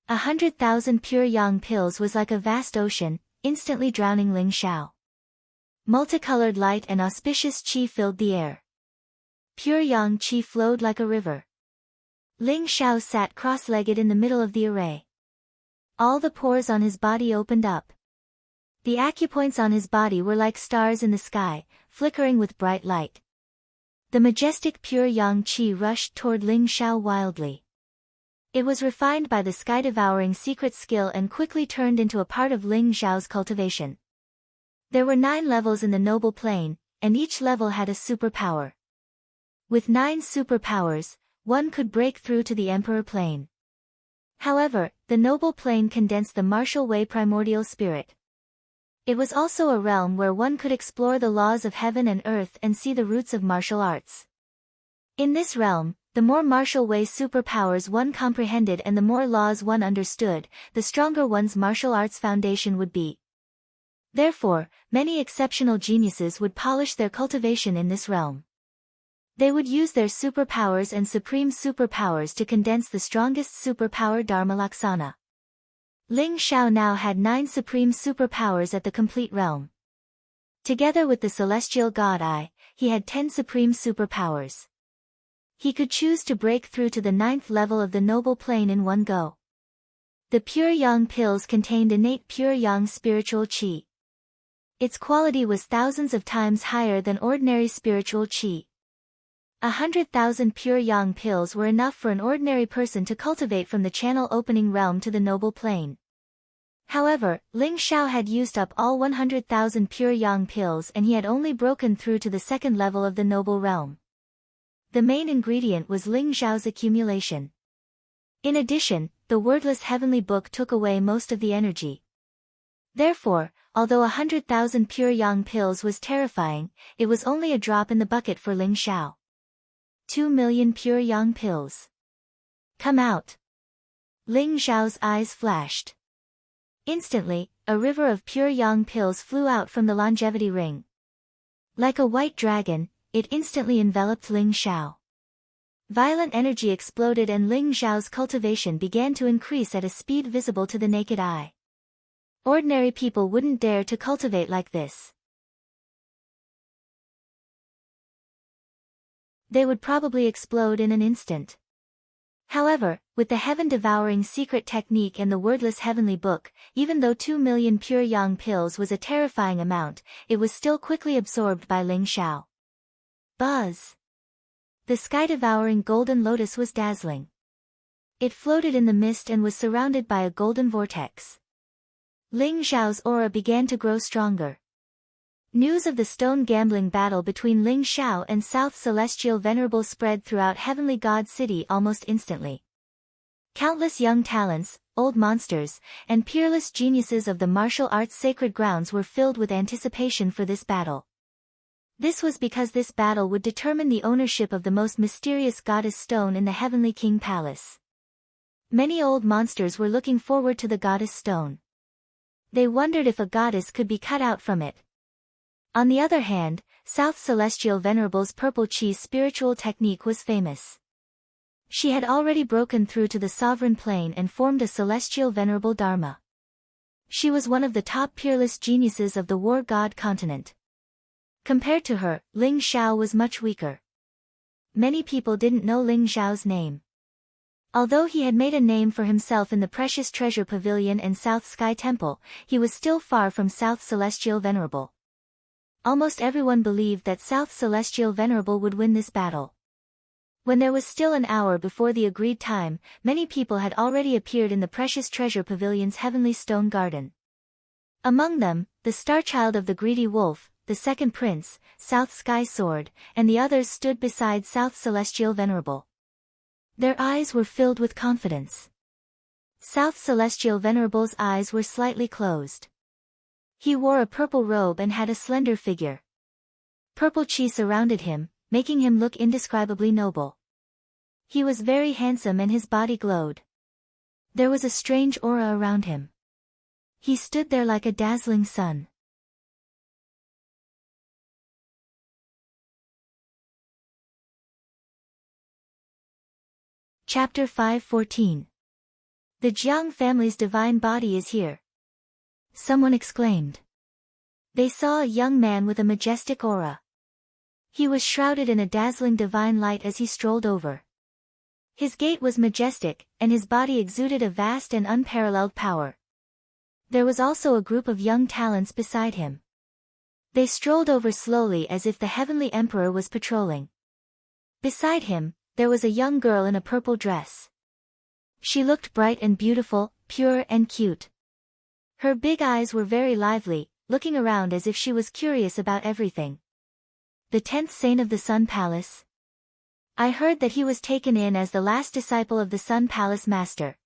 100,000 pure yang pills was like a vast ocean, instantly drowning Ling Xiao. Multicolored light and auspicious qi filled the air. Pure yang qi flowed like a river. Ling Xiao sat cross-legged in the middle of the array. All the pores on his body opened up. The acupoints on his body were like stars in the sky, flickering with bright light. The majestic pure yang qi rushed toward Ling Xiao wildly. It was refined by the sky-devouring secret skill and quickly turned into a part of Ling Xiao's cultivation. There were 9 levels in the noble plane, and each level had a superpower. With 9 superpowers, one could break through to the Emperor plane. However, the noble plane condensed the martial way primordial spirit. It was also a realm where one could explore the laws of heaven and earth and see the roots of martial arts. In this realm, the more martial way superpowers one comprehended and the more laws one understood, the stronger one's martial arts foundation would be. Therefore, many exceptional geniuses would polish their cultivation in this realm. They would use their superpowers and supreme superpowers to condense the strongest superpower Dharma Laksana. Ling Xiao now had 9 supreme superpowers at the complete realm. Together with the celestial god eye, he had 10 supreme superpowers. He could choose to break through to the 9th level of the noble plane in one go. The pure yang pills contained innate pure yang spiritual qi. Its quality was thousands of times higher than ordinary spiritual qi. 100,000 pure yang pills were enough for an ordinary person to cultivate from the channel opening realm to the noble plane. However, Ling Xiao had used up all 100,000 pure yang pills and he had only broken through to the 2nd level of the noble realm. The main ingredient was Ling Xiao's accumulation. In addition, the wordless heavenly book took away most of the energy. Therefore, although 100,000 pure yang pills was terrifying, it was only a drop in the bucket for Ling Xiao. 2 million pure yang pills. Come out. Ling Xiao's eyes flashed. Instantly, a river of pure yang pills flew out from the longevity ring. Like a white dragon, it instantly enveloped Ling Xiao. Violent energy exploded and Ling Xiao's cultivation began to increase at a speed visible to the naked eye. Ordinary people wouldn't dare to cultivate like this. They would probably explode in an instant. However, with the heaven-devouring secret technique and the wordless heavenly book, even though 2 million pure yang pills was a terrifying amount, it was still quickly absorbed by Ling Xiao. Buzz! The sky-devouring golden lotus was dazzling. It floated in the mist and was surrounded by a golden vortex. Ling Xiao's aura began to grow stronger. News of the stone gambling battle between Ling Xiao and South Celestial Venerable spread throughout Heavenly God City almost instantly. Countless young talents, old monsters, and peerless geniuses of the martial arts sacred grounds were filled with anticipation for this battle. This was because this battle would determine the ownership of the most mysterious goddess stone in the Heavenly King Palace. Many old monsters were looking forward to the goddess stone. They wondered if a goddess could be cut out from it. On the other hand, South Celestial Venerable's Purple Chi's spiritual technique was famous. She had already broken through to the sovereign plane and formed a Celestial Venerable Dharma. She was one of the top peerless geniuses of the War God continent. Compared to her, Ling Xiao was much weaker. Many people didn't know Ling Xiao's name. Although he had made a name for himself in the Precious Treasure Pavilion and South Sky Temple, he was still far from South Celestial Venerable. Almost everyone believed that South Celestial Venerable would win this battle. When there was still an hour before the agreed time, many people had already appeared in the Precious Treasure Pavilion's Heavenly Stone Garden. Among them, the Starchild of the Greedy Wolf, the Second Prince, South Sky Sword, and the others stood beside South Celestial Venerable. Their eyes were filled with confidence. South Celestial Venerable's eyes were slightly closed. He wore a purple robe and had a slender figure. Purple chi surrounded him, making him look indescribably noble. He was very handsome and his body glowed. There was a strange aura around him. He stood there like a dazzling sun. Chapter 5:14. The Jiang family's divine body is here. Someone exclaimed. They saw a young man with a majestic aura. He was shrouded in a dazzling divine light as he strolled over. His gait was majestic, and his body exuded a vast and unparalleled power. There was also a group of young talents beside him. They strolled over slowly as if the Heavenly Emperor was patrolling. Beside him, there was a young girl in a purple dress. She looked bright and beautiful, pure and cute. Her big eyes were very lively, looking around as if she was curious about everything. The 10th Saint of the Sun Palace. I heard that he was taken in as the last disciple of the Sun Palace Master.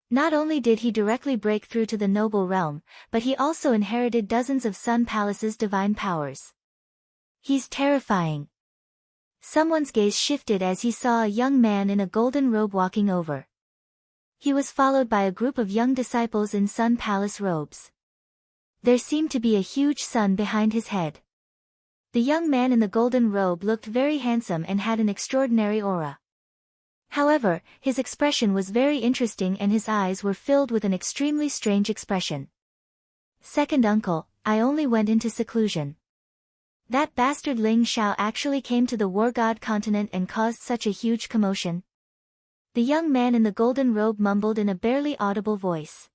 Not only did he directly break through to the noble realm, but he also inherited dozens of Sun Palace's divine powers. He's terrifying. Someone's gaze shifted as he saw a young man in a golden robe walking over. He was followed by a group of young disciples in Sun Palace robes. There seemed to be a huge sun behind his head. The young man in the golden robe looked very handsome and had an extraordinary aura. However, his expression was very interesting and his eyes were filled with an extremely strange expression. Second uncle, I only went into seclusion. That bastard Ling Xiao actually came to the War God continent and caused such a huge commotion. The young man in the golden robe mumbled in a barely audible voice.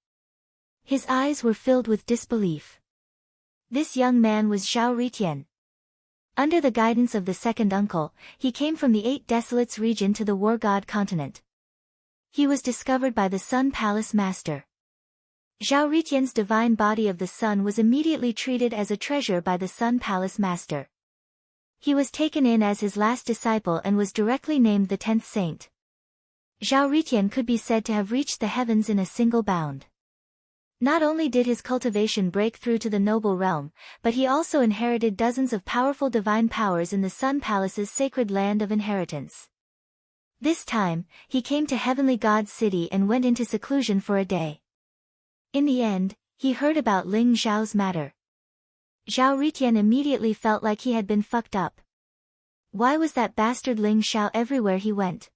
His eyes were filled with disbelief. This young man was Zhao Ritian. Under the guidance of the second uncle, he came from the 8 Desolates region to the War God continent. He was discovered by the Sun Palace Master. Zhao Ritian's divine body of the sun was immediately treated as a treasure by the Sun Palace Master. He was taken in as his last disciple and was directly named the 10th Saint. Zhao Ritian could be said to have reached the heavens in a single bound. Not only did his cultivation break through to the noble realm, but he also inherited dozens of powerful divine powers in the Sun Palace's sacred land of inheritance. This time, he came to Heavenly God City and went into seclusion for a day. In the end, he heard about Ling Xiao's matter. Zhao Ritian immediately felt like he had been fucked up. Why was that bastard Ling Xiao everywhere he went?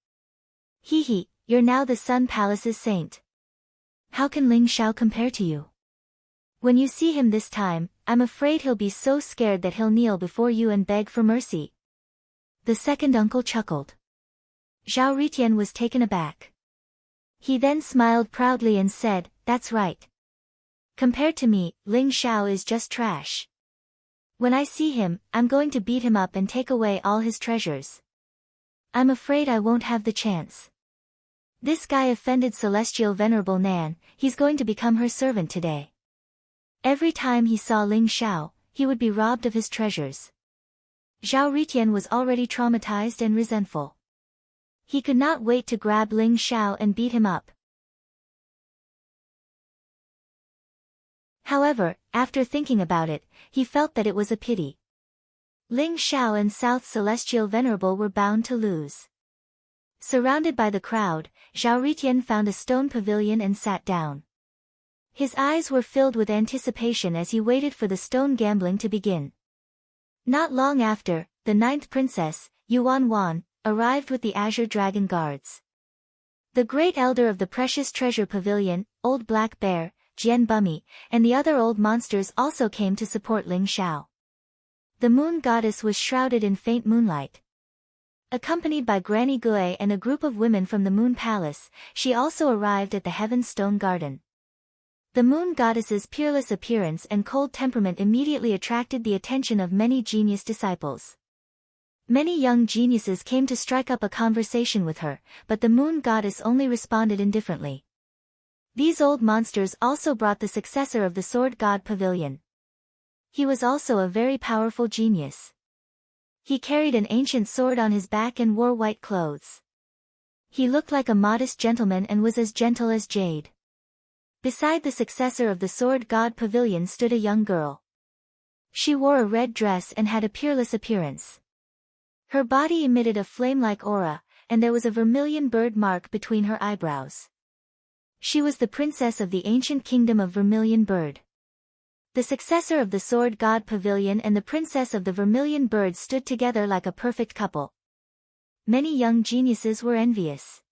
Hee, you're now the Sun Palace's saint. How can Ling Xiao compare to you? When you see him this time, I'm afraid he'll be so scared that he'll kneel before you and beg for mercy. The second uncle chuckled. Zhao Ritian was taken aback. He then smiled proudly and said, that's right. Compared to me, Ling Xiao is just trash. When I see him, I'm going to beat him up and take away all his treasures. I'm afraid I won't have the chance. This guy offended Celestial Venerable Nan, he's going to become her servant today. Every time he saw Ling Xiao, he would be robbed of his treasures. Zhao Ritian was already traumatized and resentful. He could not wait to grab Ling Xiao and beat him up. However, after thinking about it, he felt that it was a pity. Ling Xiao and South Celestial Venerable were bound to lose. Surrounded by the crowd, Zhao Ritian found a stone pavilion and sat down. His eyes were filled with anticipation as he waited for the stone gambling to begin. Not long after, the ninth princess, Yuan Wan, arrived with the Azure Dragon Guards. The great elder of the Precious Treasure Pavilion, Old Black Bear, Jian Bummy, and the other old monsters also came to support Ling Xiao. The moon goddess was shrouded in faint moonlight. Accompanied by Granny Gui and a group of women from the Moon Palace, she also arrived at the Heaven Stone Garden. The moon goddess's peerless appearance and cold temperament immediately attracted the attention of many genius disciples. Many young geniuses came to strike up a conversation with her, but the moon goddess only responded indifferently. These old monsters also brought the successor of the Sword God Pavilion. He was also a very powerful genius. He carried an ancient sword on his back and wore white clothes. He looked like a modest gentleman and was as gentle as jade. Beside the successor of the Sword God Pavilion stood a young girl. She wore a red dress and had a peerless appearance. Her body emitted a flame-like aura, and there was a vermilion bird mark between her eyebrows. She was the princess of the ancient kingdom of Vermilion Bird. The successor of the Sword God Pavilion and the princess of the Vermilion Bird stood together like a perfect couple. Many young geniuses were envious.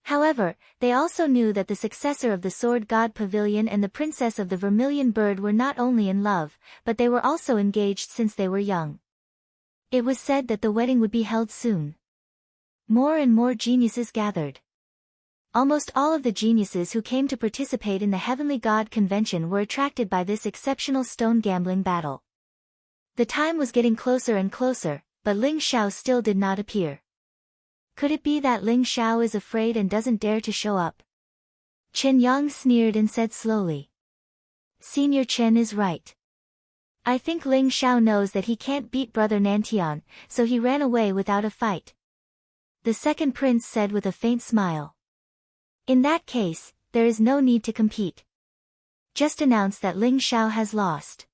However, they also knew that the successor of the Sword God Pavilion and the princess of the Vermilion Bird were not only in love, but they were also engaged since they were young. It was said that the wedding would be held soon. More and more geniuses gathered. Almost all of the geniuses who came to participate in the Heavenly God Convention were attracted by this exceptional stone gambling battle. The time was getting closer and closer, but Ling Xiao still did not appear. Could it be that Ling Xiao is afraid and doesn't dare to show up? Chen Yang sneered and said slowly. Senior Chen is right. I think Ling Xiao knows that he can't beat Brother Nantian, so he ran away without a fight. The second prince said with a faint smile. In that case, there is no need to compete. Just announce that Ling Xiao has lost.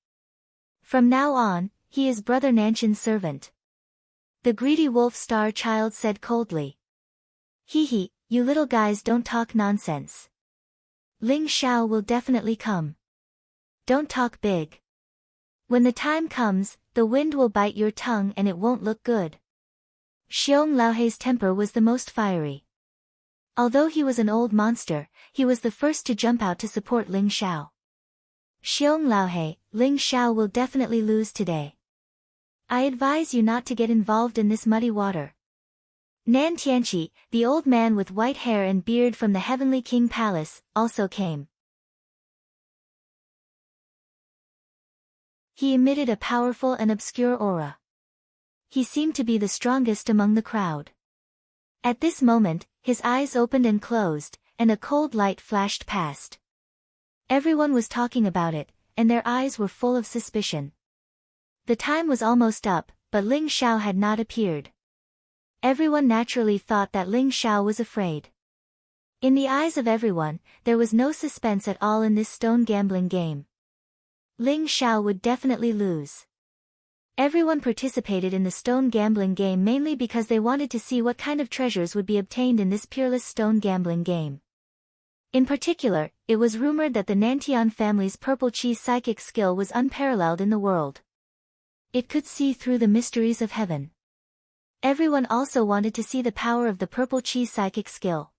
From now on, he is Brother Nanshan's servant. The greedy wolf star child said coldly. Hee, you little guys don't talk nonsense. Ling Xiao will definitely come. Don't talk big. When the time comes, the wind will bite your tongue and it won't look good. Xiong Laohei's temper was the most fiery. Although he was an old monster, he was the first to jump out to support Ling Xiao. Xiong Laohei, Ling Xiao will definitely lose today. I advise you not to get involved in this muddy water. Nan Tianqi, the old man with white hair and beard from the Heavenly King Palace, also came. He emitted a powerful and obscure aura. He seemed to be the strongest among the crowd. At this moment, his eyes opened and closed, and a cold light flashed past. Everyone was talking about it, and their eyes were full of suspicion. The time was almost up, but Ling Xiao had not appeared. Everyone naturally thought that Ling Xiao was afraid. In the eyes of everyone, there was no suspense at all in this stone gambling game. Ling Xiao would definitely lose. Everyone participated in the stone gambling game mainly because they wanted to see what kind of treasures would be obtained in this peerless stone gambling game. In particular, it was rumored that the Nantian family's purple chi psychic skill was unparalleled in the world. It could see through the mysteries of heaven. Everyone also wanted to see the power of the purple cheese psychic skill.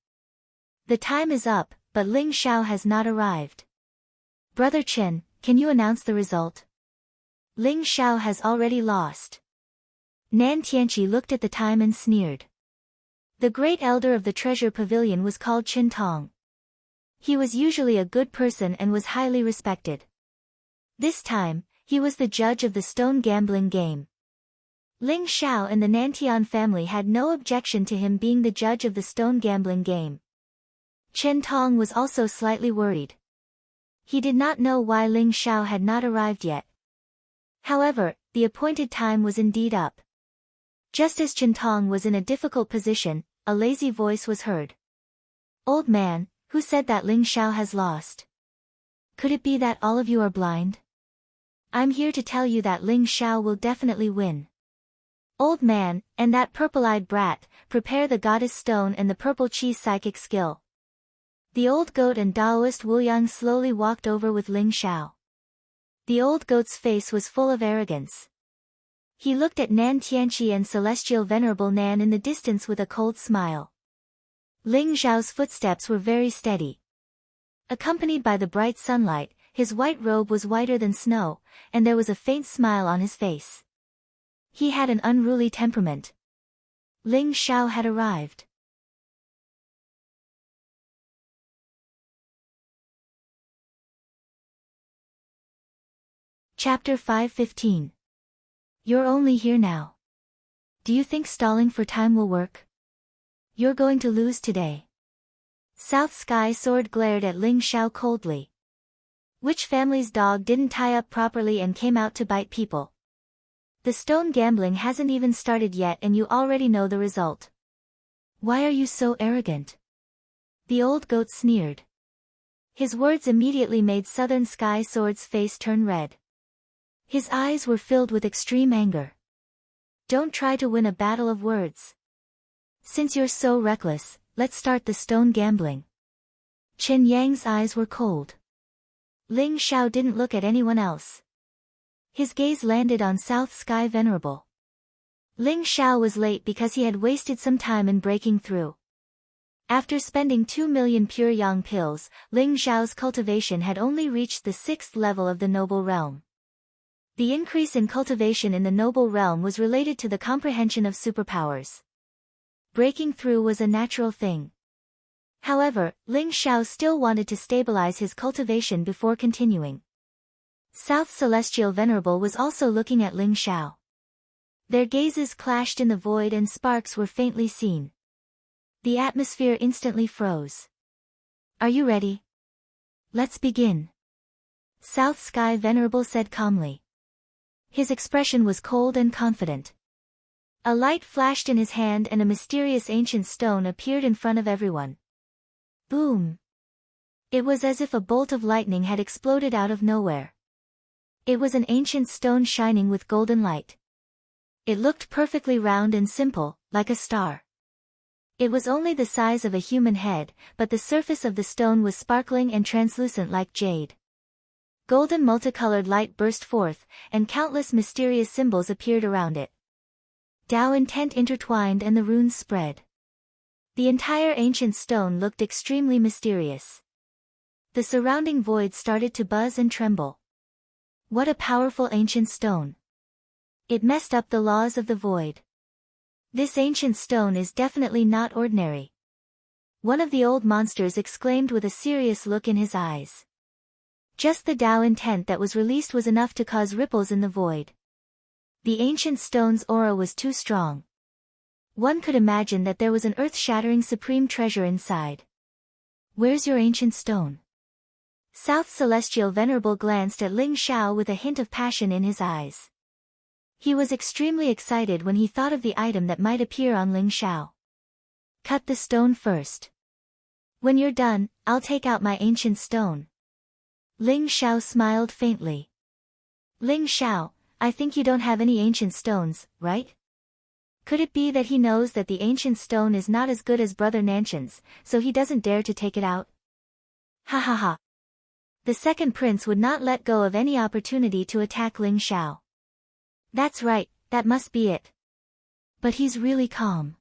The time is up, but Ling Xiao has not arrived. Brother Chen, can you announce the result? Ling Xiao has already lost. Nan Tianqi looked at the time and sneered. The great elder of the treasure pavilion was called Qin Tong. He was usually a good person and was highly respected. This time, he was the judge of the stone gambling game. Ling Xiao and the Nantian family had no objection to him being the judge of the stone gambling game. Chen Tong was also slightly worried. He did not know why Ling Xiao had not arrived yet. However, the appointed time was indeed up. Just as Chen Tong was in a difficult position, a lazy voice was heard. Old man, who said that Ling Xiao has lost? Could it be that all of you are blind? I'm here to tell you that Ling Xiao will definitely win. Old man, and that purple-eyed brat, prepare the goddess stone and the purple cheese psychic skill. The old goat and Taoist Wu Yang slowly walked over with Ling Xiao. The old goat's face was full of arrogance. He looked at Nan Tianqi and Celestial Venerable Nan in the distance with a cold smile. Ling Xiao's footsteps were very steady. Accompanied by the bright sunlight, his white robe was whiter than snow, and there was a faint smile on his face. He had an unruly temperament. Ling Xiao had arrived. Chapter 5:15. You're only here now. Do you think stalling for time will work? You're going to lose today. South Sky Sword glared at Ling Xiao coldly. Which family's dog didn't tie up properly and came out to bite people? The stone gambling hasn't even started yet and you already know the result. Why are you so arrogant? The old goat sneered. His words immediately made Southern Sky Sword's face turn red. His eyes were filled with extreme anger. Don't try to win a battle of words. Since you're so reckless, let's start the stone gambling. Chen Yang's eyes were cold. Ling Xiao didn't look at anyone else. His gaze landed on South Sky Venerable. Ling Xiao was late because he had wasted some time in breaking through. After spending 2 million pure yang pills, Ling Xiao's cultivation had only reached the 6th level of the noble realm. The increase in cultivation in the noble realm was related to the comprehension of superpowers. Breaking through was a natural thing. However, Ling Xiao still wanted to stabilize his cultivation before continuing. South Celestial Venerable was also looking at Ling Xiao. Their gazes clashed in the void and sparks were faintly seen. The atmosphere instantly froze. Are you ready? Let's begin. South Sky Venerable said calmly. His expression was cold and confident. A light flashed in his hand and a mysterious ancient stone appeared in front of everyone. Boom! It was as if a bolt of lightning had exploded out of nowhere. It was an ancient stone shining with golden light. It looked perfectly round and simple, like a star. It was only the size of a human head, but the surface of the stone was sparkling and translucent like jade. Golden multicolored light burst forth, and countless mysterious symbols appeared around it. Tao intent intertwined and the runes spread. The entire ancient stone looked extremely mysterious. The surrounding void started to buzz and tremble. What a powerful ancient stone. It messed up the laws of the void. This ancient stone is definitely not ordinary. One of the old monsters exclaimed with a serious look in his eyes. Just the Tao intent that was released was enough to cause ripples in the void. The ancient stone's aura was too strong. One could imagine that there was an earth-shattering supreme treasure inside. Where's your ancient stone? South Celestial Venerable glanced at Ling Xiao with a hint of passion in his eyes. He was extremely excited when he thought of the item that might appear on Ling Xiao. Cut the stone first. When you're done, I'll take out my ancient stone. Ling Xiao smiled faintly. Ling Xiao, I think you don't have any ancient stones, right? Could it be that he knows that the ancient stone is not as good as Brother Nanshan's, so he doesn't dare to take it out? Ha ha ha. The second prince would not let go of any opportunity to attack Ling Xiao. That's right, that must be it. But he's really calm.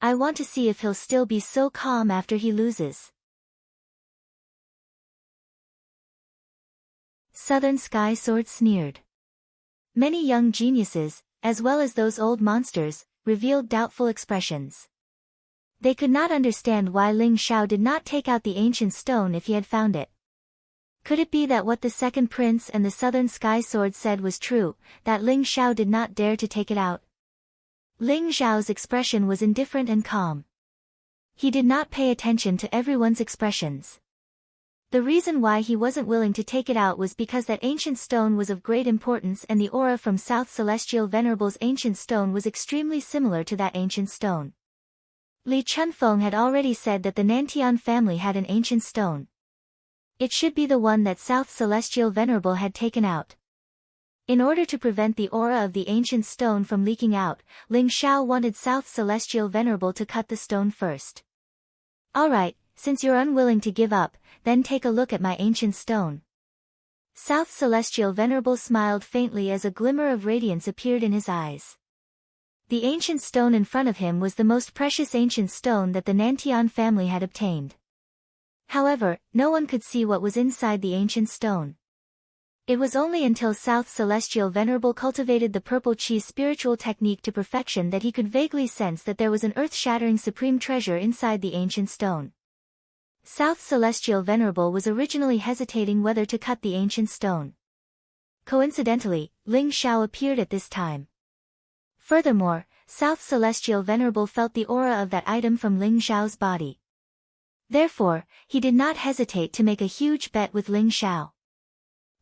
I want to see if he'll still be so calm after he loses. Southern Sky Sword sneered. Many young geniuses, as well as those old monsters, revealed doubtful expressions. They could not understand why Ling Xiao did not take out the ancient stone if he had found it. Could it be that what the second prince and the Southern Sky Sword said was true, that Ling Xiao did not dare to take it out? Ling Xiao's expression was indifferent and calm. He did not pay attention to everyone's expressions. The reason why he wasn't willing to take it out was because that ancient stone was of great importance and the aura from South Celestial Venerable's ancient stone was extremely similar to that ancient stone. Li Chunfeng had already said that the Nantian family had an ancient stone. It should be the one that South Celestial Venerable had taken out. In order to prevent the aura of the ancient stone from leaking out, Ling Xiao wanted South Celestial Venerable to cut the stone first. Alright, since you're unwilling to give up, then take a look at my ancient stone. South Celestial Venerable smiled faintly as a glimmer of radiance appeared in his eyes. The ancient stone in front of him was the most precious ancient stone that the Nantian family had obtained. However, no one could see what was inside the ancient stone. It was only until South Celestial Venerable cultivated the Purple Chi's spiritual technique to perfection that he could vaguely sense that there was an earth-shattering supreme treasure inside the ancient stone. South Celestial Venerable was originally hesitating whether to cut the ancient stone. Coincidentally, Ling Xiao appeared at this time. Furthermore, South Celestial Venerable felt the aura of that item from Ling Xiao's body. Therefore, he did not hesitate to make a huge bet with Ling Xiao.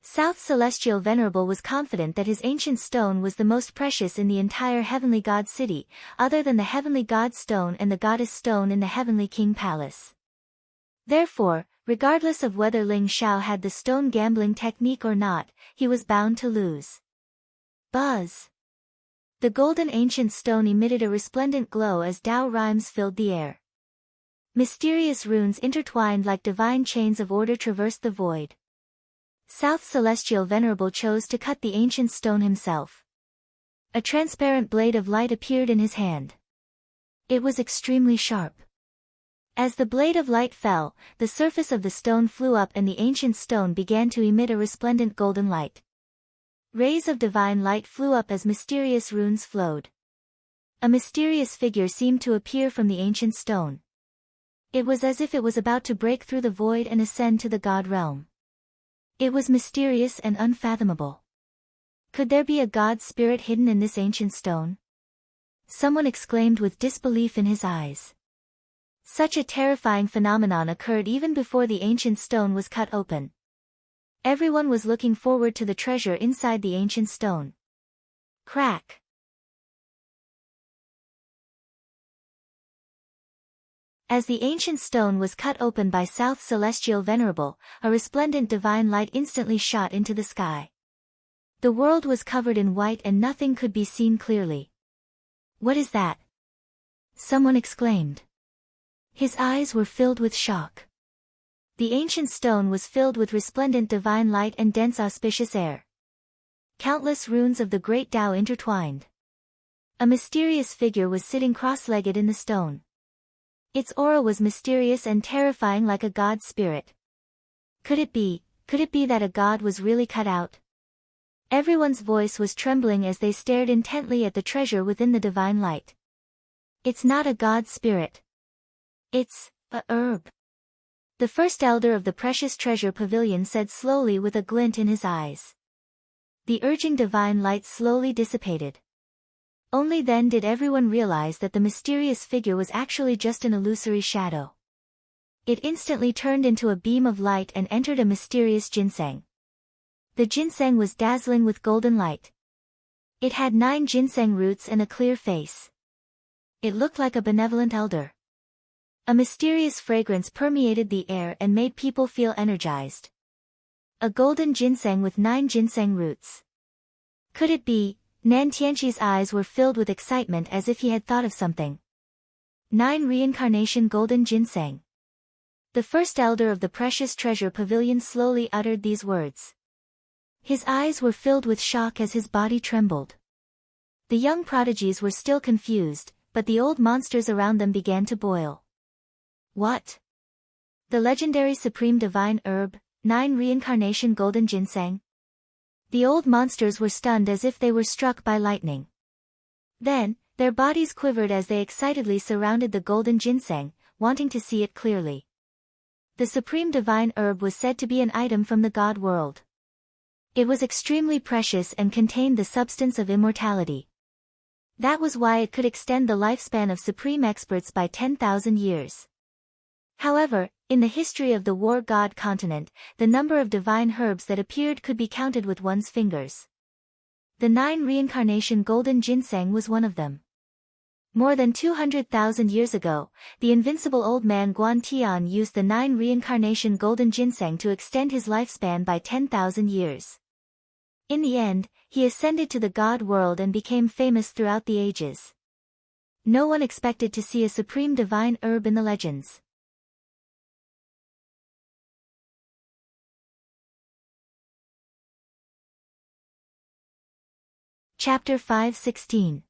South Celestial Venerable was confident that his ancient stone was the most precious in the entire Heavenly God City, other than the Heavenly God Stone and the Goddess Stone in the Heavenly King Palace. Therefore, regardless of whether Ling Xiao had the stone gambling technique or not, he was bound to lose. Buzz! The golden ancient stone emitted a resplendent glow as Tao rhymes filled the air. Mysterious runes intertwined like divine chains of order traversed the void. South Celestial Venerable chose to cut the ancient stone himself. A transparent blade of light appeared in his hand. It was extremely sharp. As the blade of light fell, the surface of the stone flew up and the ancient stone began to emit a resplendent golden light. Rays of divine light flew up as mysterious runes flowed. A mysterious figure seemed to appear from the ancient stone. It was as if it was about to break through the void and ascend to the God realm. It was mysterious and unfathomable. Could there be a God spirit hidden in this ancient stone? Someone exclaimed with disbelief in his eyes. Such a terrifying phenomenon occurred even before the ancient stone was cut open. Everyone was looking forward to the treasure inside the ancient stone. Crack! As the ancient stone was cut open by South Celestial Venerable, a resplendent divine light instantly shot into the sky. The world was covered in white and nothing could be seen clearly. What is that? Someone exclaimed. His eyes were filled with shock. The ancient stone was filled with resplendent divine light and dense auspicious air. Countless runes of the great Tao intertwined. A mysterious figure was sitting cross-legged in the stone. Its aura was mysterious and terrifying like a god spirit. Could it be that a god was really cut out? Everyone's voice was trembling as they stared intently at the treasure within the divine light. It's not a god spirit. It's a herb. The first elder of the precious treasure pavilion said slowly with a glint in his eyes. The urging divine light slowly dissipated. Only then did everyone realize that the mysterious figure was actually just an illusory shadow. It instantly turned into a beam of light and entered a mysterious ginseng. The ginseng was dazzling with golden light. It had 9 ginseng roots and a clear face. It looked like a benevolent elder. A mysterious fragrance permeated the air and made people feel energized. A golden ginseng with 9 ginseng roots. Could it be? Nan Tianqi's eyes were filled with excitement as if he had thought of something. 9 reincarnation golden ginseng. The first elder of the precious treasure pavilion slowly uttered these words. His eyes were filled with shock as his body trembled. The young prodigies were still confused, but the old monsters around them began to boil. What? The legendary supreme divine herb, 9 reincarnation golden ginseng? The old monsters were stunned as if they were struck by lightning. Then, their bodies quivered as they excitedly surrounded the golden ginseng, wanting to see it clearly. The supreme divine herb was said to be an item from the god world. It was extremely precious and contained the substance of immortality. That was why it could extend the lifespan of supreme experts by 10,000 years. However, in the history of the war god continent, the number of divine herbs that appeared could be counted with one's fingers. The 9 reincarnation golden ginseng was one of them. More than 200,000 years ago, the invincible old man Guan Tian used the 9 reincarnation golden ginseng to extend his lifespan by 10,000 years. In the end, he ascended to the god world and became famous throughout the ages. No one expected to see a supreme divine herb in the legends. Chapter 5:16.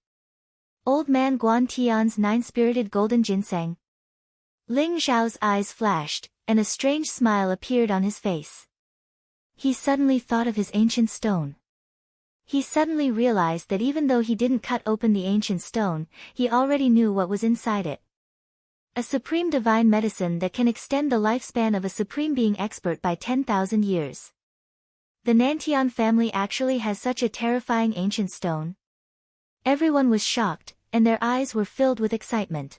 Old Man Guan Tian's 9-spirited golden ginseng. Ling Xiao's eyes flashed, and a strange smile appeared on his face. He suddenly thought of his ancient stone. He suddenly realized that even though he didn't cut open the ancient stone, he already knew what was inside it. A supreme divine medicine that can extend the lifespan of a supreme being expert by 10,000 years. The Nantian family actually has such a terrifying ancient stone. Everyone was shocked, and their eyes were filled with excitement.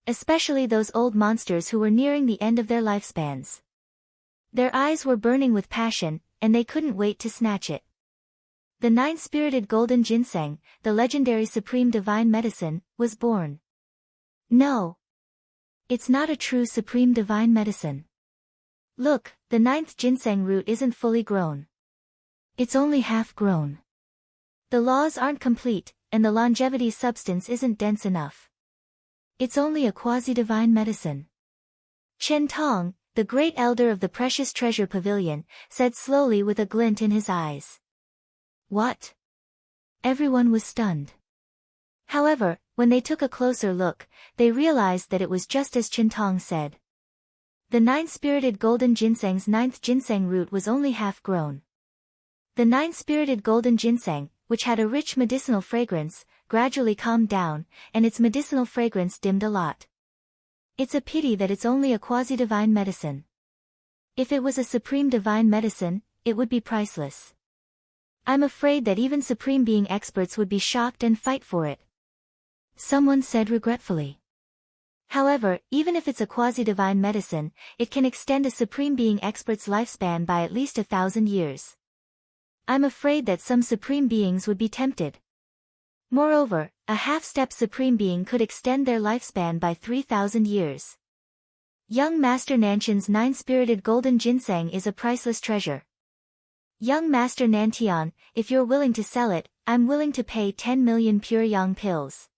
Especially those old monsters who were nearing the end of their lifespans. Their eyes were burning with passion, and they couldn't wait to snatch it. The 9-spirited golden ginseng, the legendary supreme divine medicine, was born. No. It's not a true supreme divine medicine. Look, the 9th ginseng root isn't fully grown. It's only half grown. The laws aren't complete, and the longevity substance isn't dense enough. It's only a quasi-divine medicine. Chen Tong, the great elder of the precious treasure pavilion, said slowly with a glint in his eyes. What? Everyone was stunned. However, when they took a closer look, they realized that it was just as Chen Tong said. The 9-spirited golden ginseng's 9th ginseng root was only half grown. The 9-spirited golden ginseng, which had a rich medicinal fragrance, gradually calmed down, and its medicinal fragrance dimmed a lot. It's a pity that it's only a quasi-divine medicine. If it was a supreme divine medicine, it would be priceless. I'm afraid that even supreme being experts would be shocked and fight for it. Someone said regretfully. However, even if it's a quasi-divine medicine, it can extend a supreme being expert's lifespan by at least 1,000 years. I'm afraid that some supreme beings would be tempted. Moreover, a half-step supreme being could extend their lifespan by 3,000 years. Young Master Nanshan's 9-spirited golden ginseng is a priceless treasure. Young Master Nantian, if you're willing to sell it, I'm willing to pay 10 million pure yang pills.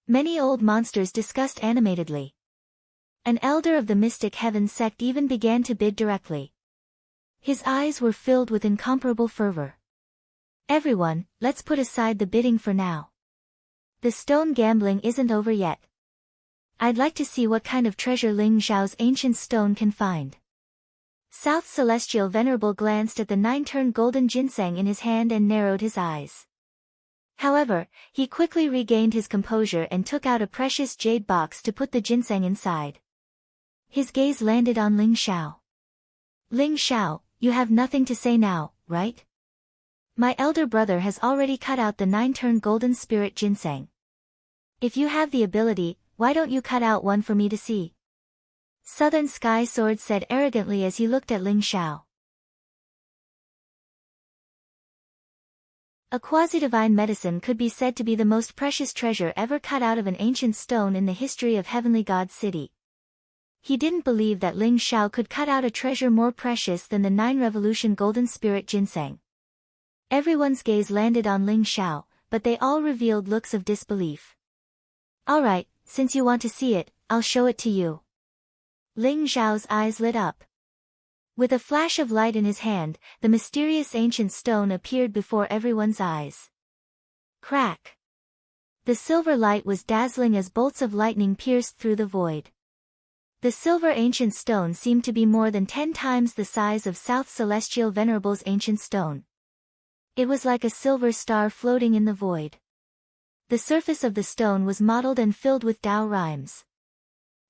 Many old monsters discussed animatedly. An elder of the mystic heaven sect even began to bid directly. His eyes were filled with incomparable fervor. Everyone, let's put aside the bidding for now. The stone gambling isn't over yet. I'd like to see what kind of treasure Ling Xiao's ancient stone can find. South Celestial Venerable glanced at the 9-turned golden ginseng in his hand and narrowed his eyes. However, he quickly regained his composure and took out a precious jade box to put the ginseng inside. His gaze landed on Ling Xiao. Ling Xiao, you have nothing to say now, right? My elder brother has already cut out the 9-turned golden spirit ginseng. If you have the ability, why don't you cut out one for me to see? Southern Sky Sword said arrogantly as he looked at Ling Xiao. A quasi-divine medicine could be said to be the most precious treasure ever cut out of an ancient stone in the history of Heavenly God City. He didn't believe that Ling Xiao could cut out a treasure more precious than the 9-revolution golden spirit ginseng. Everyone's gaze landed on Ling Xiao, but they all revealed looks of disbelief. Alright, since you want to see it, I'll show it to you. Ling Xiao's eyes lit up. With a flash of light in his hand, the mysterious ancient stone appeared before everyone's eyes. Crack! The silver light was dazzling as bolts of lightning pierced through the void. The silver ancient stone seemed to be more than 10 times the size of South Celestial Venerable's ancient stone. It was like a silver star floating in the void. The surface of the stone was mottled and filled with Tao rhymes.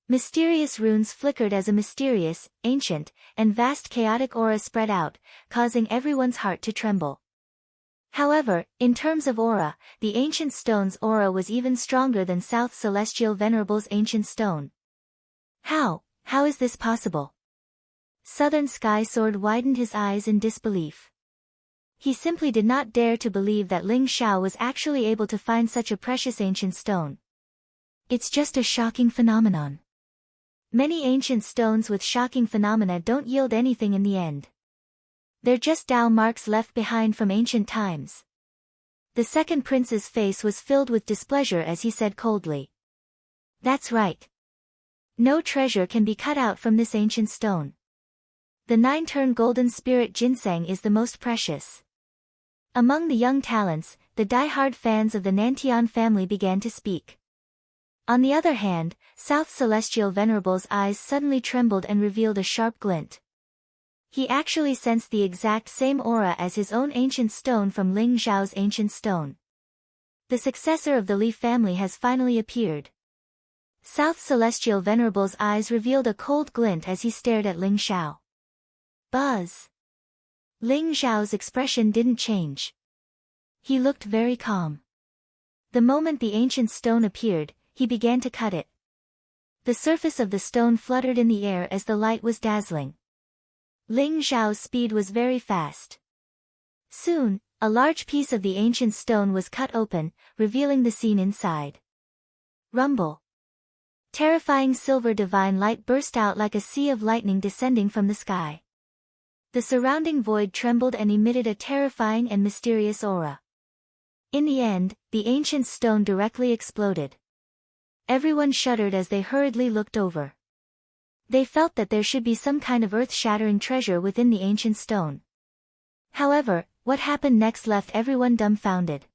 Mysterious runes flickered as a mysterious, ancient, and vast chaotic aura spread out, causing everyone's heart to tremble. However, in terms of aura, the ancient stone's aura was even stronger than South Celestial Venerable's ancient stone. How is this possible? Southern Sky Sword widened his eyes in disbelief. He simply did not dare to believe that Ling Xiao was actually able to find such a precious ancient stone. It's just a shocking phenomenon. Many ancient stones with shocking phenomena don't yield anything in the end. They're just Tao marks left behind from ancient times. The second prince's face was filled with displeasure as he said coldly. That's right. No treasure can be cut out from this ancient stone. The 9-turn golden spirit ginseng is the most precious. Among the young talents, the die-hard fans of the Nantian family began to speak. On the other hand, South Celestial Venerable's eyes suddenly trembled and revealed a sharp glint. He actually sensed the exact same aura as his own ancient stone from Ling Xiao's ancient stone. The successor of the Li family has finally appeared. South Celestial Venerable's eyes revealed a cold glint as he stared at Ling Xiao. Buzz! Ling Xiao's expression didn't change. He looked very calm. The moment the ancient stone appeared, he began to cut it. The surface of the stone fluttered in the air as the light was dazzling. Ling Xiao's speed was very fast. Soon, a large piece of the ancient stone was cut open, revealing the scene inside. Rumble! Terrifying silver divine light burst out like a sea of lightning descending from the sky. The surrounding void trembled and emitted a terrifying and mysterious aura. In the end, the ancient stone directly exploded. Everyone shuddered as they hurriedly looked over. They felt that there should be some kind of earth-shattering treasure within the ancient stone. However, what happened next left everyone dumbfounded.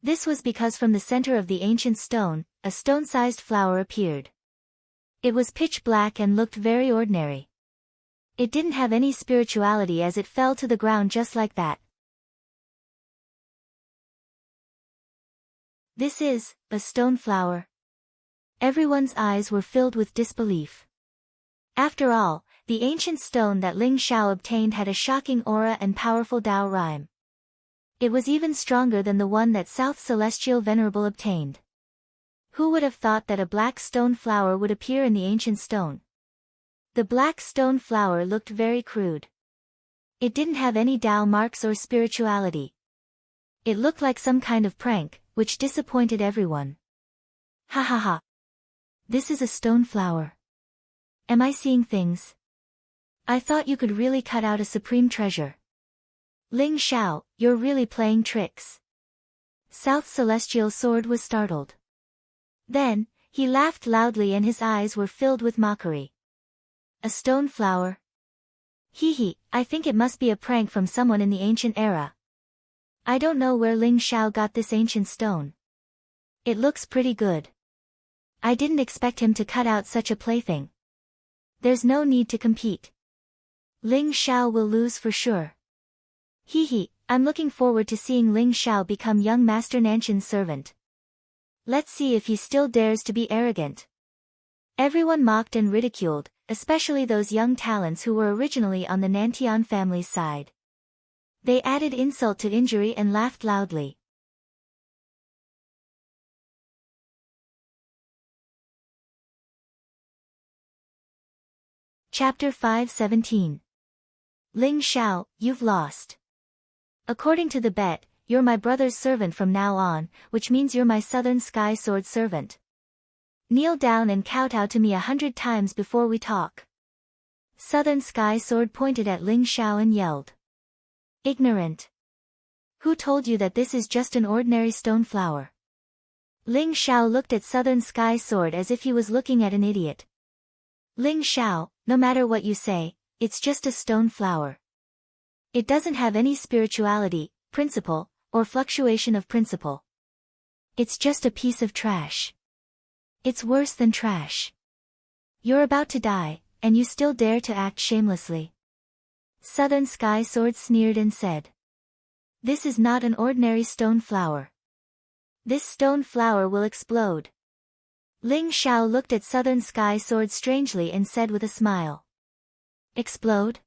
This was because from the center of the ancient stone, a stone-sized flower appeared. It was pitch black and looked very ordinary. It didn't have any spirituality as it fell to the ground just like that. This is a stone flower. Everyone's eyes were filled with disbelief. After all, the ancient stone that Ling Xiao obtained had a shocking aura and powerful Tao rhyme. It was even stronger than the one that South Celestial Venerable obtained. Who would have thought that a black stone flower would appear in the ancient stone? The black stone flower looked very crude. It didn't have any Tao marks or spirituality. It looked like some kind of prank, which disappointed everyone. Ha ha ha. This is a stone flower. Am I seeing things? I thought you could really cut out a supreme treasure. Ling Xiao, you're really playing tricks. South Celestial Sword was startled. Then, he laughed loudly and his eyes were filled with mockery. A stone flower? Hee hee, I think it must be a prank from someone in the ancient era. I don't know where Ling Xiao got this ancient stone. It looks pretty good. I didn't expect him to cut out such a plaything. There's no need to compete. Ling Xiao will lose for sure. Hee hee, I'm looking forward to seeing Ling Xiao become young Master Nanshan's servant. Let's see if he still dares to be arrogant. Everyone mocked and ridiculed, especially those young talents who were originally on the Nantian family's side. They added insult to injury and laughed loudly. Chapter 5:17. Ling Xiao, you've lost. According to the bet, you're my brother's servant from now on, which means you're my Southern Sky Sword servant. Kneel down and kowtow to me 100 times before we talk. Southern Sky Sword pointed at Ling Xiao and yelled. Ignorant. Who told you that this is just an ordinary stone flower? Ling Xiao looked at Southern Sky Sword as if he was looking at an idiot. Ling Xiao, no matter what you say, it's just a stone flower. It doesn't have any spirituality, principle, or fluctuation of principle. It's just a piece of trash. It's worse than trash. You're about to die, and you still dare to act shamelessly. Southern Sky Sword sneered and said. This is not an ordinary stone flower. This stone flower will explode. Ling Xiao looked at Southern Sky Sword strangely and said with a smile. Explode?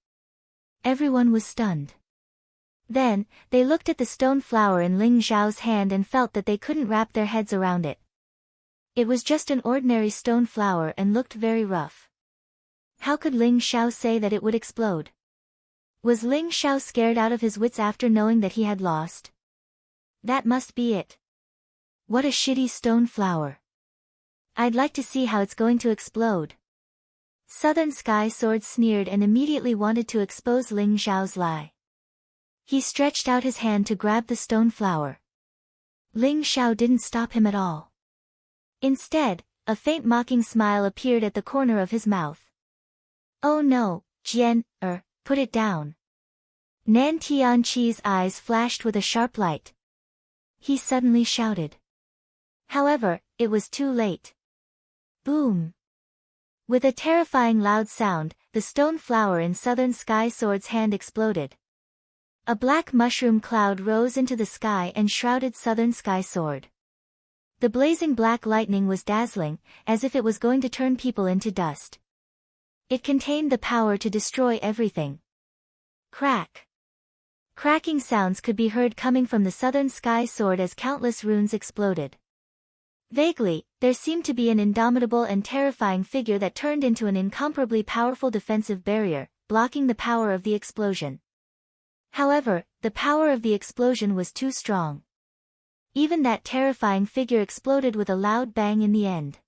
Everyone was stunned. Then, they looked at the stone flower in Ling Xiao's hand and felt that they couldn't wrap their heads around it. It was just an ordinary stone flower and looked very rough. How could Ling Xiao say that it would explode? Was Ling Xiao scared out of his wits after knowing that he had lost? That must be it. What a shitty stone flower. I'd like to see how it's going to explode. Southern Sky Sword sneered and immediately wanted to expose Ling Xiao's lie. He stretched out his hand to grab the stone flower. Ling Xiao didn't stop him at all. Instead, a faint mocking smile appeared at the corner of his mouth. Oh no, Jian, put it down. Nan Tianqi's eyes flashed with a sharp light. He suddenly shouted. However, it was too late. Boom! With a terrifying loud sound, the stone flower in Southern Sky Sword's hand exploded. A black mushroom cloud rose into the sky and shrouded Southern Sky Sword. The blazing black lightning was dazzling, as if it was going to turn people into dust. It contained the power to destroy everything. Crack! Cracking sounds could be heard coming from the Southern Sky Sword as countless runes exploded. Vaguely, there seemed to be an indomitable and terrifying figure that turned into an incomparably powerful defensive barrier, blocking the power of the explosion. However, the power of the explosion was too strong. Even that terrifying figure exploded with a loud bang in the end.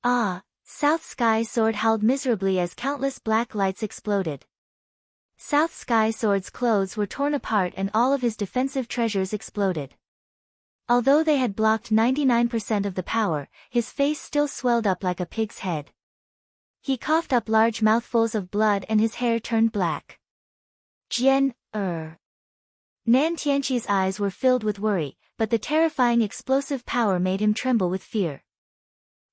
Ah! South Sky Sword howled miserably as countless black lights exploded. South Sky Sword's clothes were torn apart and all of his defensive treasures exploded. Although they had blocked 99% of the power, his face still swelled up like a pig's head. He coughed up large mouthfuls of blood and his hair turned black. Jian, Nan Tianqi's eyes were filled with worry, but the terrifying explosive power made him tremble with fear.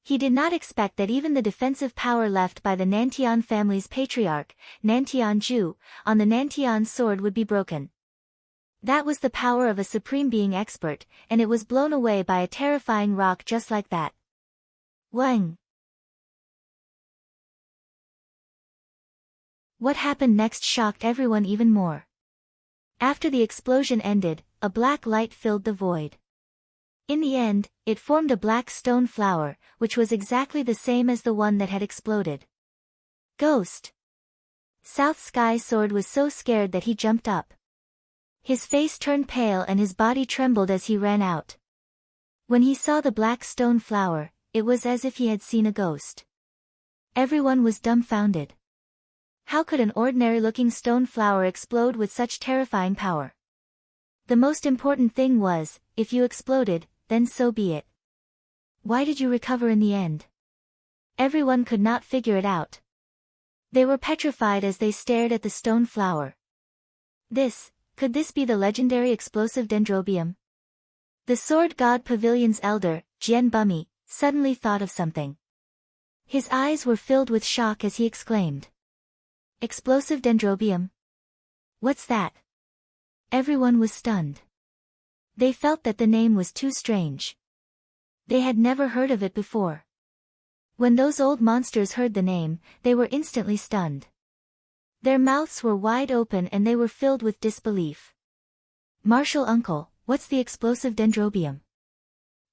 He did not expect that even the defensive power left by the Nantian family's patriarch, Nantian Ju, on the Nantian sword would be broken. That was the power of a supreme being expert, and it was blown away by a terrifying rock just like that. Wang! What happened next shocked everyone even more. After the explosion ended, a black light filled the void. In the end, it formed a black stone flower, which was exactly the same as the one that had exploded. Ghost! South Sky Sword was so scared that he jumped up. His face turned pale and his body trembled as he ran out. When he saw the black stone flower, it was as if he had seen a ghost. Everyone was dumbfounded. How could an ordinary-looking stone flower explode with such terrifying power? The most important thing was, if you exploded, then so be it. Why did you recover in the end? Everyone could not figure it out. They were petrified as they stared at the stone flower. Could this be the legendary explosive dendrobium? The Sword God Pavilion's elder, Jian Bumi, suddenly thought of something. His eyes were filled with shock as he exclaimed. Explosive dendrobium? What's that? Everyone was stunned. They felt that the name was too strange. They had never heard of it before. When those old monsters heard the name, they were instantly stunned. Their mouths were wide open and they were filled with disbelief. Martial uncle, what's the explosive dendrobium?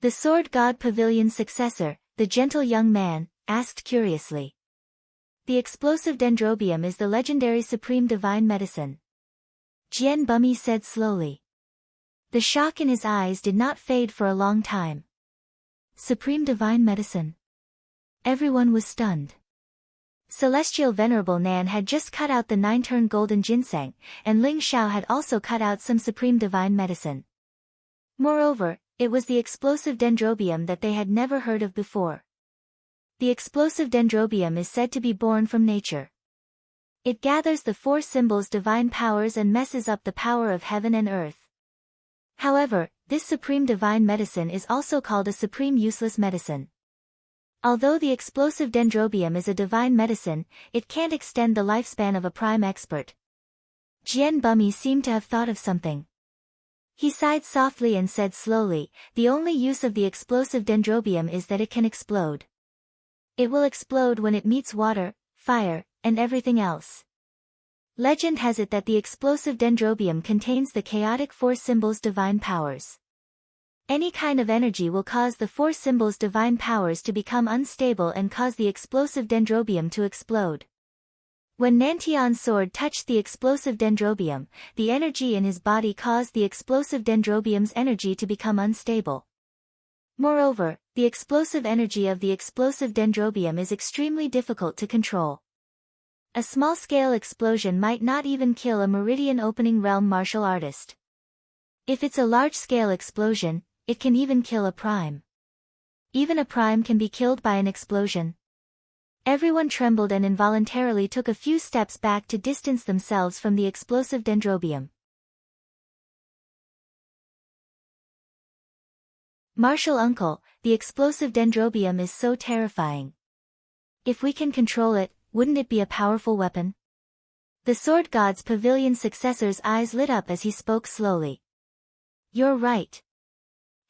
The Sword God Pavilion's successor, the gentle young man, asked curiously. The explosive dendrobium is the legendary supreme divine medicine. Jian Bumi said slowly. The shock in his eyes did not fade for a long time. Supreme divine medicine. Everyone was stunned. Celestial Venerable Nan had just cut out the 9-turn golden ginseng, and Ling Xiao had also cut out some supreme divine medicine. Moreover, it was the explosive dendrobium that they had never heard of before. The explosive dendrobium is said to be born from nature. It gathers the 4 symbols' divine powers and messes up the power of heaven and earth. However, this supreme divine medicine is also called a supreme useless medicine. Although the explosive dendrobium is a divine medicine, it can't extend the lifespan of a prime expert. Jian Bumi seemed to have thought of something. He sighed softly and said slowly, the only use of the explosive dendrobium is that it can explode. It will explode when it meets water, fire, and everything else. Legend has it that the explosive dendrobium contains the chaotic four symbols' divine powers. Any kind of energy will cause the four symbols' divine powers to become unstable and cause the explosive dendrobium to explode. When Nantian's sword touched the explosive dendrobium, the energy in his body caused the explosive dendrobium's energy to become unstable. Moreover, the explosive energy of the explosive dendrobium is extremely difficult to control. A small-scale explosion might not even kill a meridian-opening realm martial artist. If it's a large-scale explosion, it can even kill a prime. Even a prime can be killed by an explosion. Everyone trembled and involuntarily took a few steps back to distance themselves from the explosive dendrobium. Martial uncle, the explosive dendrobium is so terrifying. If we can control it, wouldn't it be a powerful weapon? The sword god's pavilion successor's eyes lit up as he spoke slowly. You're right.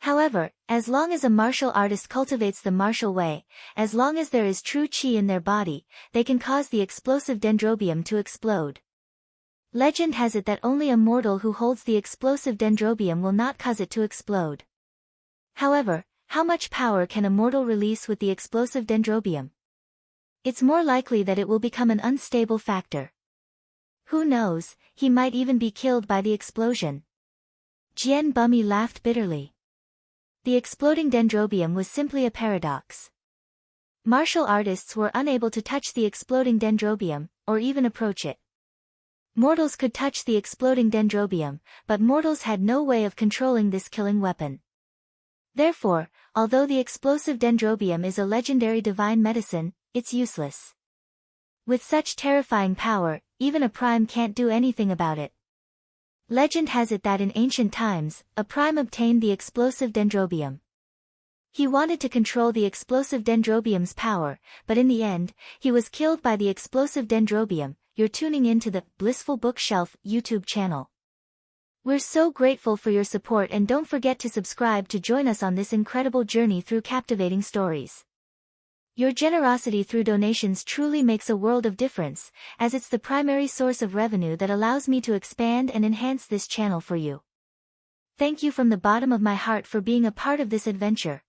However, as long as a martial artist cultivates the martial way, as long as there is true qi in their body, they can cause the explosive dendrobium to explode. Legend has it that only a mortal who holds the explosive dendrobium will not cause it to explode. However, how much power can a mortal release with the explosive dendrobium? It's more likely that it will become an unstable factor. Who knows, he might even be killed by the explosion. Jian Bumi laughed bitterly. The exploding dendrobium was simply a paradox. Martial artists were unable to touch the exploding dendrobium, or even approach it. Mortals could touch the exploding dendrobium, but mortals had no way of controlling this killing weapon. Therefore, although the explosive dendrobium is a legendary divine medicine, it's useless. With such terrifying power, even a prime can't do anything about it. Legend has it that in ancient times, a prime obtained the explosive dendrobium. He wanted to control the explosive dendrobium's power, but in the end, he was killed by the explosive dendrobium. You're tuning into the Blissful Bookshelf YouTube channel. We're so grateful for your support, and don't forget to subscribe to join us on this incredible journey through captivating stories. Your generosity through donations truly makes a world of difference, as it's the primary source of revenue that allows me to expand and enhance this channel for you. Thank you from the bottom of my heart for being a part of this adventure.